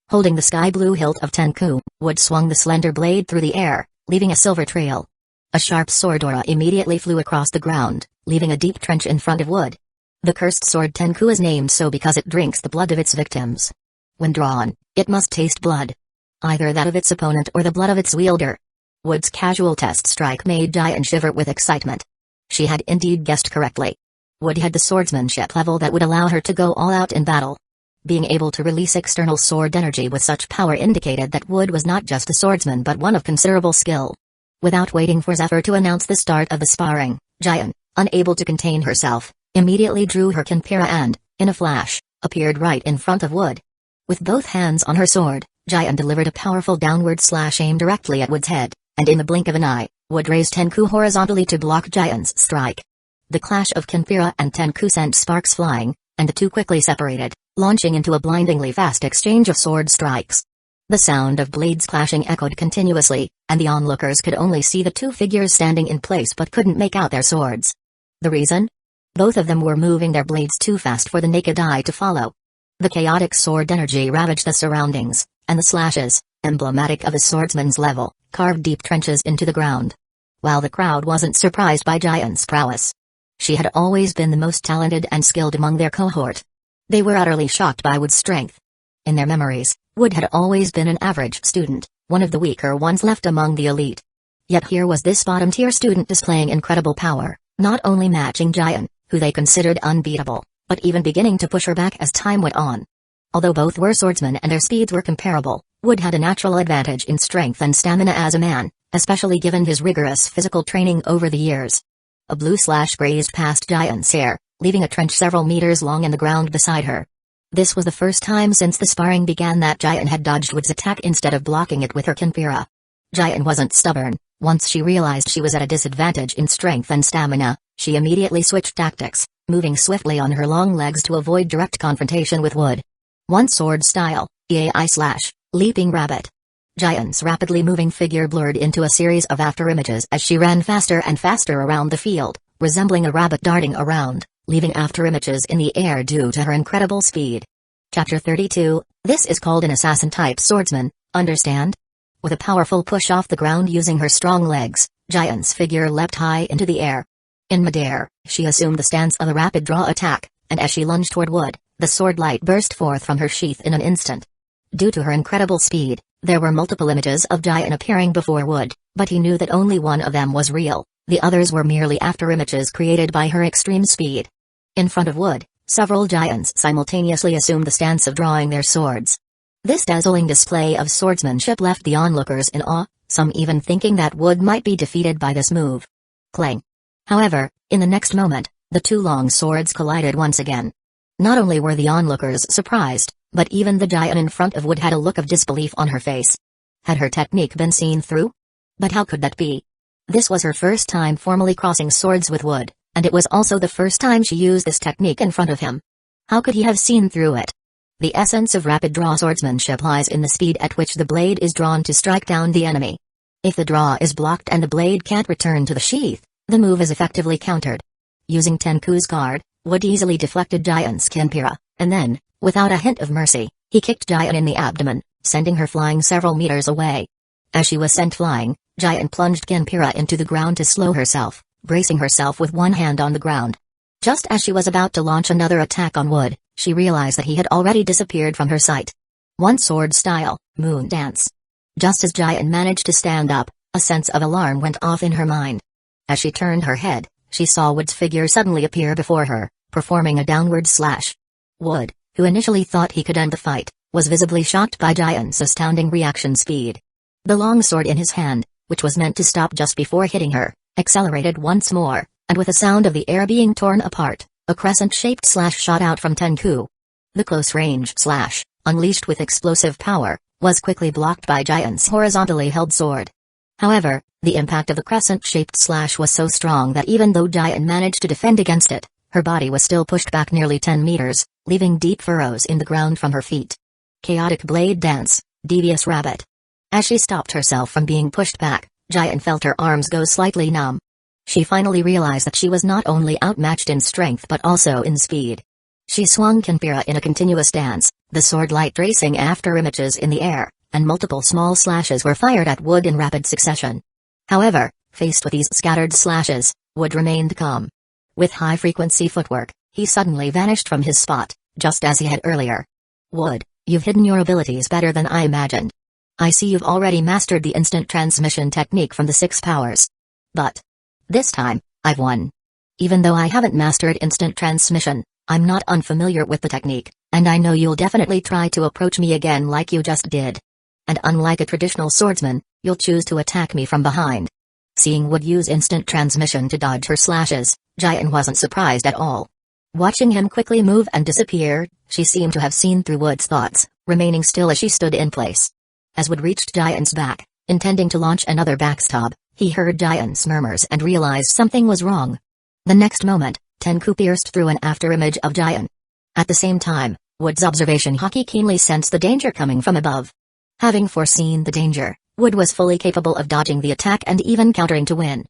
Holding the sky blue hilt of Tenku, Wood swung the slender blade through the air, leaving a silver trail. A sharp sword aura immediately flew across the ground, leaving a deep trench in front of Wood. The cursed sword Tenku is named so because it drinks the blood of its victims. When drawn, it must taste blood. Either that of its opponent or the blood of its wielder. Wood's casual test strike made Giant shiver with excitement. She had indeed guessed correctly. Wood had the swordsmanship level that would allow her to go all out in battle. Being able to release external sword energy with such power indicated that Wood was not just a swordsman but one of considerable skill. Without waiting for Zephyr to announce the start of the sparring, Giant, unable to contain herself, immediately drew her Kinpira and, in a flash, appeared right in front of Wood. With both hands on her sword, Giant delivered a powerful downward slash aimed directly at Wood's head, and in the blink of an eye, Wood raised Tenku horizontally to block Giant's strike. The clash of Kinpira and Tenku sent sparks flying, and the two quickly separated, launching into a blindingly fast exchange of sword strikes. The sound of blades clashing echoed continuously, and the onlookers could only see the two figures standing in place but couldn't make out their swords. The reason? Both of them were moving their blades too fast for the naked eye to follow. The chaotic sword energy ravaged the surroundings, and the slashes, emblematic of a swordsman's level, carved deep trenches into the ground. While the crowd wasn't surprised by Giant's prowess. She had always been the most talented and skilled among their cohort. They were utterly shocked by Wood's strength. In their memories, Wood had always been an average student, one of the weaker ones left among the elite. Yet here was this bottom-tier student displaying incredible power, not only matching Giant, who they considered unbeatable, but even beginning to push her back as time went on. Although both were swordsmen and their speeds were comparable, Wood had a natural advantage in strength and stamina as a man, especially given his rigorous physical training over the years. A blue slash grazed past Giant's hair, leaving a trench several meters long in the ground beside her. This was the first time since the sparring began that Giant had dodged Wood's attack instead of blocking it with her Kinpira. Giant wasn't stubborn. Once she realized she was at a disadvantage in strength and stamina, she immediately switched tactics, moving swiftly on her long legs to avoid direct confrontation with Wood. One sword style, EAI/, leaping rabbit. Giant's rapidly moving figure blurred into a series of afterimages as she ran faster and faster around the field, resembling a rabbit darting around, leaving afterimages in the air due to her incredible speed. Chapter 32, this is called an assassin-type swordsman, understand? With a powerful push off the ground using her strong legs, Giant's figure leapt high into the air. In midair, she assumed the stance of a rapid draw attack, and as she lunged toward Wood, the sword light burst forth from her sheath in an instant. Due to her incredible speed, there were multiple images of Giant appearing before Wood, but he knew that only one of them was real, the others were merely afterimages created by her extreme speed. In front of Wood, several giants simultaneously assumed the stance of drawing their swords. This dazzling display of swordsmanship left the onlookers in awe, some even thinking that Wood might be defeated by this move. Clang! However, in the next moment, the two long swords collided once again. Not only were the onlookers surprised, but even the giant in front of Wood had a look of disbelief on her face. Had her technique been seen through? But how could that be? This was her first time formally crossing swords with Wood, and it was also the first time she used this technique in front of him. How could he have seen through it? The essence of rapid draw swordsmanship lies in the speed at which the blade is drawn to strike down the enemy. If the draw is blocked and the blade can't return to the sheath, the move is effectively countered. Using Tenku's guard, Wood easily deflected Giant's Kinpira, and then, without a hint of mercy, he kicked Giant in the abdomen, sending her flying several meters away. As she was sent flying, Giant plunged Kinpira into the ground to slow herself, bracing herself with one hand on the ground. Just as she was about to launch another attack on Wood, she realized that he had already disappeared from her sight. One sword style, moon dance. Just as Giant managed to stand up, a sense of alarm went off in her mind. As she turned her head, she saw Wood's figure suddenly appear before her, performing a downward slash. Wood, who initially thought he could end the fight, was visibly shocked by Giant's astounding reaction speed. The long sword in his hand, which was meant to stop just before hitting her, accelerated once more, and with a sound of the air being torn apart, a crescent-shaped slash shot out from Tenku. The close-range slash, unleashed with explosive power, was quickly blocked by Giant's horizontally held sword. However, the impact of the crescent-shaped slash was so strong that even though Giant managed to defend against it, her body was still pushed back nearly 10 meters, leaving deep furrows in the ground from her feet. Chaotic blade dance, devious rabbit. As she stopped herself from being pushed back, Giant felt her arms go slightly numb. She finally realized that she was not only outmatched in strength but also in speed. She swung Kinpira in a continuous dance, the sword light racing after images in the air, and multiple small slashes were fired at Wood in rapid succession. However, faced with these scattered slashes, Wood remained calm. With high-frequency footwork, he suddenly vanished from his spot, just as he had earlier. Wood, you've hidden your abilities better than I imagined. I see you've already mastered the instant transmission technique from the 6 powers. But this time, I've won. Even though I haven't mastered instant transmission, I'm not unfamiliar with the technique, and I know you'll definitely try to approach me again like you just did. And unlike a traditional swordsman, you'll choose to attack me from behind. Seeing Wood use instant transmission to dodge her slashes, Giant wasn't surprised at all. Watching him quickly move and disappear, she seemed to have seen through Wood's thoughts, remaining still as she stood in place. As Wood reached Giant's back, intending to launch another backstab, he heard Giant's murmurs and realized something was wrong. The next moment, Tenku pierced through an afterimage of Giant. At the same time, Wood's observation haki keenly sensed the danger coming from above. Having foreseen the danger, Wood was fully capable of dodging the attack and even countering to win.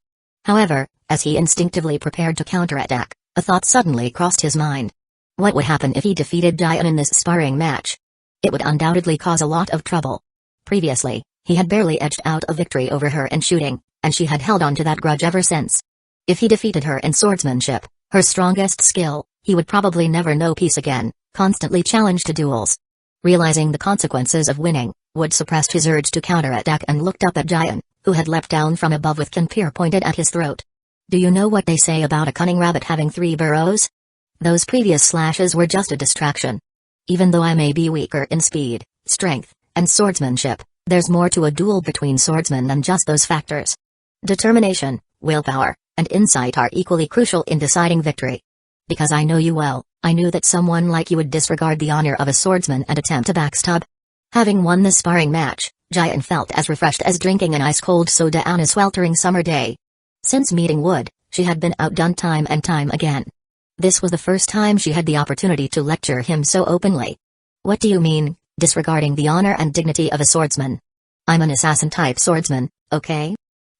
However, as he instinctively prepared to counterattack, a thought suddenly crossed his mind. What would happen if he defeated Giant in this sparring match? It would undoubtedly cause a lot of trouble. Previously, he had barely edged out a victory over her in shooting, and she had held on to that grudge ever since. If he defeated her in swordsmanship, her strongest skill, he would probably never know peace again, constantly challenged to duels. Realizing the consequences of winning, Wood suppressed his urge to counterattack and looked up at Giant, who had leapt down from above with Kinpira pointed at his throat. Do you know what they say about a cunning rabbit having 3 burrows? Those previous slashes were just a distraction. Even though I may be weaker in speed, strength, and swordsmanship, there's more to a duel between swordsmen than just those factors. Determination, willpower, and insight are equally crucial in deciding victory. Because I know you well, I knew that someone like you would disregard the honor of a swordsman and attempt to backstab. Having won this sparring match, Giant felt as refreshed as drinking an ice-cold soda on a sweltering summer day. Since meeting Wood, she had been outdone time and time again. This was the first time she had the opportunity to lecture him so openly. "What do you mean, disregarding the honor and dignity of a swordsman? I'm an assassin-type swordsman, okay?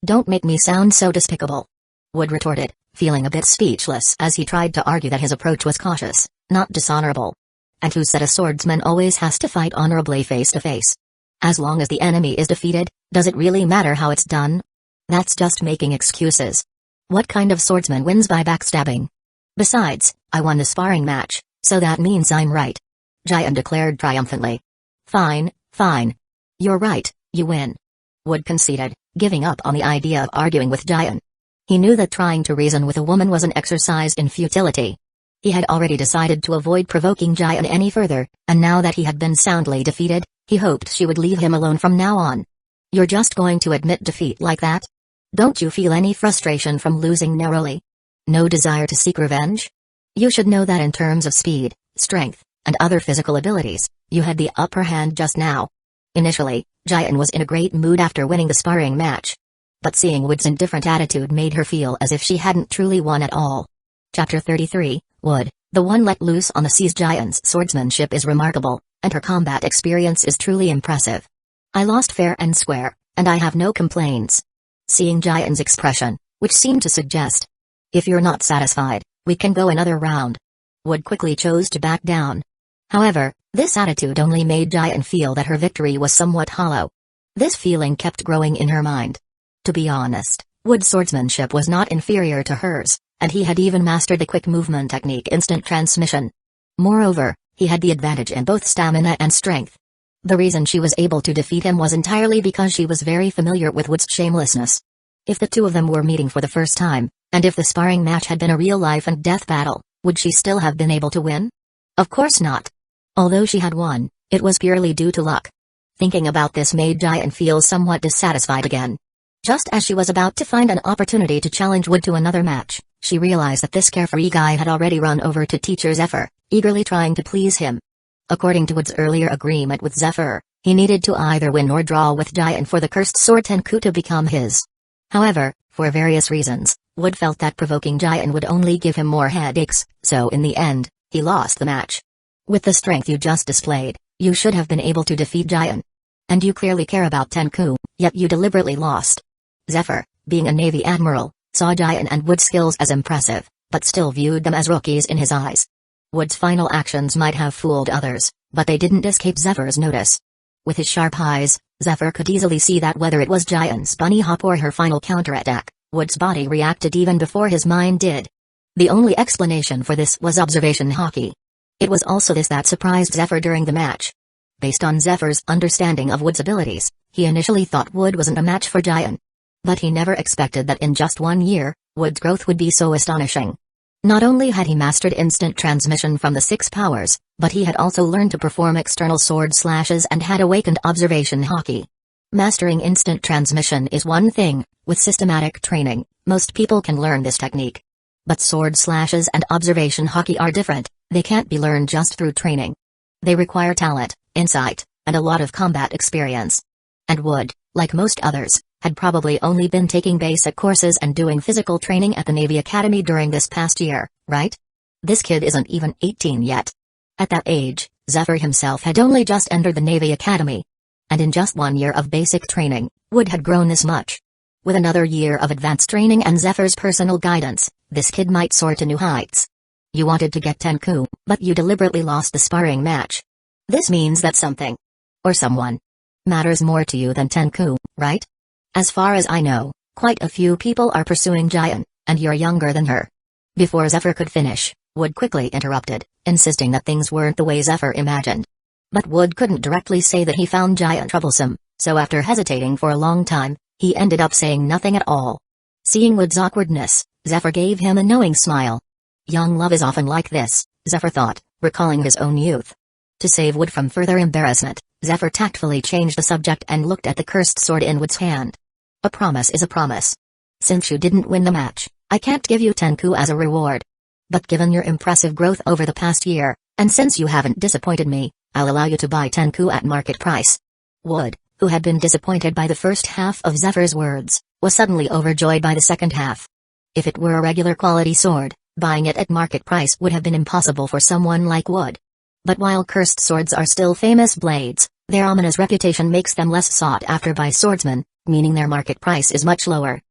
Don't make me sound so despicable," Wood retorted, feeling a bit speechless as he tried to argue that his approach was cautious, not dishonorable. And who said a swordsman always has to fight honorably face to face? As long as the enemy is defeated, does it really matter how it's done? That's just making excuses. What kind of swordsman wins by backstabbing? Besides, I won the sparring match, so that means I'm right, Jian declared triumphantly. Fine, fine. You're right, you win, Wood conceded, giving up on the idea of arguing with Jian. He knew that trying to reason with a woman was an exercise in futility. He had already decided to avoid provoking Jian any further, and now that he had been soundly defeated, he hoped she would leave him alone from now on. You're just going to admit defeat like that? Don't you feel any frustration from losing narrowly? No desire to seek revenge? You should know that in terms of speed, strength, and other physical abilities, you had the upper hand just now. Initially, Jian was in a great mood after winning the sparring match. But seeing Wood's indifferent attitude made her feel as if she hadn't truly won at all. Chapter 33, Wood, the one let loose on the seas. Jian's swordsmanship is remarkable, and her combat experience is truly impressive. I lost fair and square, and I have no complaints. Seeing Jian's expression, which seemed to suggest, if you're not satisfied, we can go another round, Wood quickly chose to back down. However, this attitude only made Jian feel that her victory was somewhat hollow. This feeling kept growing in her mind. To be honest, Wood's swordsmanship was not inferior to hers, and he had even mastered the quick movement technique instant transmission. Moreover, he had the advantage in both stamina and strength. The reason she was able to defeat him was entirely because she was very familiar with Wood's shamelessness. If the two of them were meeting for the first time, and if the sparring match had been a real life and death battle, would she still have been able to win? Of course not. Although she had won, it was purely due to luck. Thinking about this made Jian feel somewhat dissatisfied again. Just as she was about to find an opportunity to challenge Wood to another match, she realized that this carefree guy had already run over to teacher Zephyr, eagerly trying to please him. According to Wood's earlier agreement with Zephyr, he needed to either win or draw with Jian for the cursed sword Tenku to become his. However, for various reasons, Wood felt that provoking Jian would only give him more headaches, so in the end, he lost the match. With the strength you just displayed, you should have been able to defeat Jian. And you clearly care about Tenku, yet you deliberately lost. Zephyr, being a Navy admiral, saw Jian and Wood's skills as impressive, but still viewed them as rookies in his eyes. Wood's final actions might have fooled others, but they didn't escape Zephyr's notice. With his sharp eyes, Zephyr could easily see that whether it was Jian's bunny hop or her final counterattack, Wood's body reacted even before his mind did. The only explanation for this was observation hockey. It was also this that surprised Zephyr during the match. Based on Zephyr's understanding of Wood's abilities, he initially thought Wood wasn't a match for Jian. But he never expected that in just 1 year, Wood's growth would be so astonishing. Not only had he mastered instant transmission from the 6 powers, but he had also learned to perform external sword slashes and had awakened observation hockey. Mastering instant transmission is one thing. With systematic training, most people can learn this technique. But sword slashes and observation hockey are different. They can't be learned just through training. They require talent, insight, and a lot of combat experience. And Wood, like most others, had probably only been taking basic courses and doing physical training at the Navy Academy during this past year, right? This kid isn't even 18 yet. At that age, Zephyr himself had only just entered the Navy Academy. And in just 1 year of basic training, Wood had grown this much. With another year of advanced training and Zephyr's personal guidance, this kid might soar to new heights. You wanted to get Tenku, but you deliberately lost the sparring match. This means that something, or someone, matters more to you than Tenku, right? As far as I know, quite a few people are pursuing Jian, and you're younger than her. Before Zephyr could finish, Wood quickly interrupted, insisting that things weren't the way Zephyr imagined. But Wood couldn't directly say that he found Jian troublesome, so after hesitating for a long time, he ended up saying nothing at all. Seeing Wood's awkwardness, Zephyr gave him a knowing smile. Young love is often like this, Zephyr thought, recalling his own youth. To save Wood from further embarrassment, Zephyr tactfully changed the subject and looked at the cursed sword in Wood's hand. A promise is a promise. Since you didn't win the match, I can't give you Tenku as a reward. But given your impressive growth over the past year, and since you haven't disappointed me, I'll allow you to buy Tenku at market price. Wood, who had been disappointed by the first half of Zephyr's words, was suddenly overjoyed by the second half. If it were a regular quality sword, Buying it at market price would have been impossible for someone like Wood. But while cursed swords are still famous blades, their ominous reputation makes them less sought after by swordsmen, meaning their market price is much lower.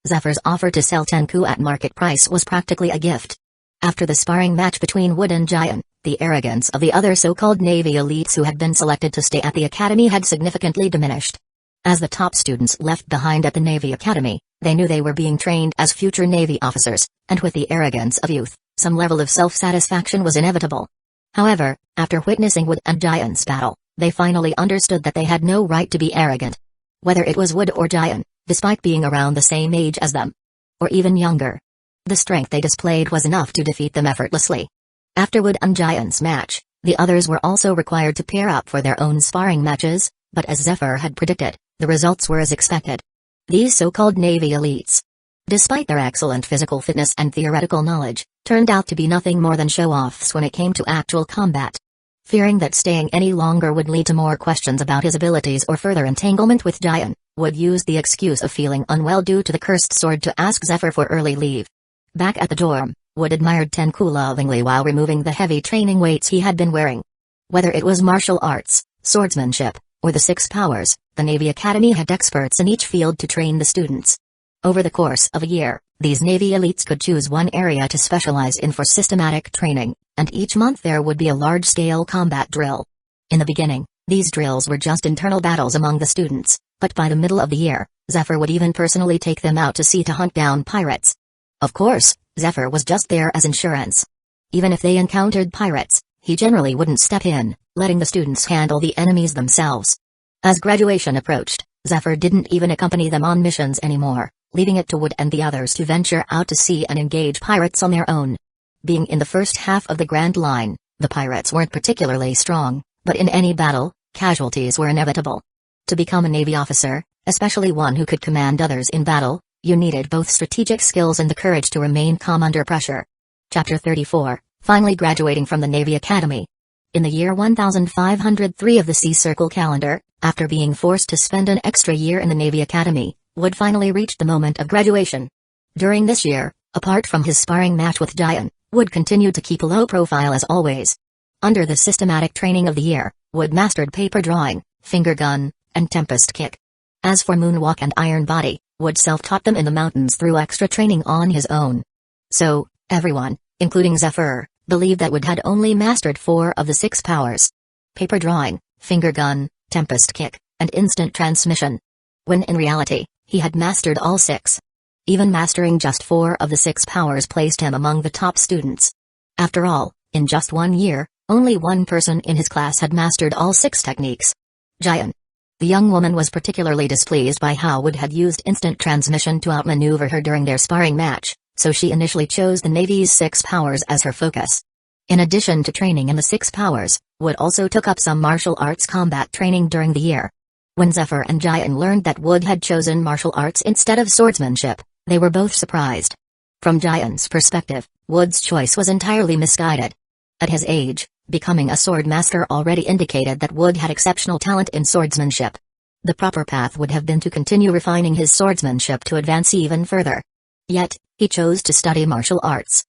Zephyr's offer to sell Tenku at market price was practically a gift. After the sparring match between Wood and Jian, the arrogance of the other so-called Navy elites who had been selected to stay at the academy had significantly diminished. As the top students left behind at the Navy Academy, they knew they were being trained as future Navy officers, and with the arrogance of youth, some level of self-satisfaction was inevitable. However, after witnessing Wood and Jian's battle, they finally understood that they had no right to be arrogant. Whether it was Wood or Jian, despite being around the same age as them, or even younger, the strength they displayed was enough to defeat them effortlessly. After Wood and Jian's match, the others were also required to pair up for their own sparring matches, but as Zephyr had predicted, the results were as expected. These so-called Navy elites, despite their excellent physical fitness and theoretical knowledge, turned out to be nothing more than show-offs when it came to actual combat. Fearing that staying any longer would lead to more questions about his abilities or further entanglement with Jian, Wood used the excuse of feeling unwell due to the cursed sword to ask Zephyr for early leave. Back at the dorm, Wood admired Tenku lovingly while removing the heavy training weights he had been wearing. Whether it was martial arts, swordsmanship, or the 6 powers, the Navy Academy had experts in each field to train the students. Over the course of a year, these Navy elites could choose one area to specialize in for systematic training, and each month there would be a large-scale combat drill. In the beginning, these drills were just internal battles among the students, but by the middle of the year, Zephyr would even personally take them out to sea to hunt down pirates. Of course, Zephyr was just there as insurance. Even if they encountered pirates, he generally wouldn't step in, letting the students handle the enemies themselves. As graduation approached, Zephyr didn't even accompany them on missions anymore, leaving it to Wood and the others to venture out to sea and engage pirates on their own. Being in the first half of the Grand Line, the pirates weren't particularly strong, but in any battle, casualties were inevitable. To become a Navy officer, especially one who could command others in battle, you needed both strategic skills and the courage to remain calm under pressure. Chapter 34, Finally graduating from the Navy Academy. In the year 1503 of the Sea Circle calendar, after being forced to spend an extra year in the Navy Academy, Wood finally reached the moment of graduation. During this year, apart from his sparring match with Jian, Wood continued to keep a low profile as always. Under the systematic training of the year, Wood mastered paper drawing, finger gun, and tempest kick. As for moonwalk and iron body, Wood self-taught them in the mountains through extra training on his own. So, everyone, including Zephyr, believed that Wood had only mastered 4 of the 6 powers: paper drawing, finger gun, tempest kick, and instant transmission. When in reality, he had mastered all 6. Even mastering just 4 of the 6 powers placed him among the top students. After all, in just 1 year, only one person in his class had mastered all 6 techniques: Jian. The young woman was particularly displeased by how Wood had used instant transmission to outmaneuver her during their sparring match, so she initially chose the Navy's 6 powers as her focus. In addition to training in the 6 powers, Wood also took up some martial arts combat training during the year. When Zephyr and Jian learned that Wood had chosen martial arts instead of swordsmanship, they were both surprised. From Jian's perspective, Wood's choice was entirely misguided. At his age, becoming a sword master already indicated that Wood had exceptional talent in swordsmanship. The proper path would have been to continue refining his swordsmanship to advance even further. Yet, he chose to study martial arts.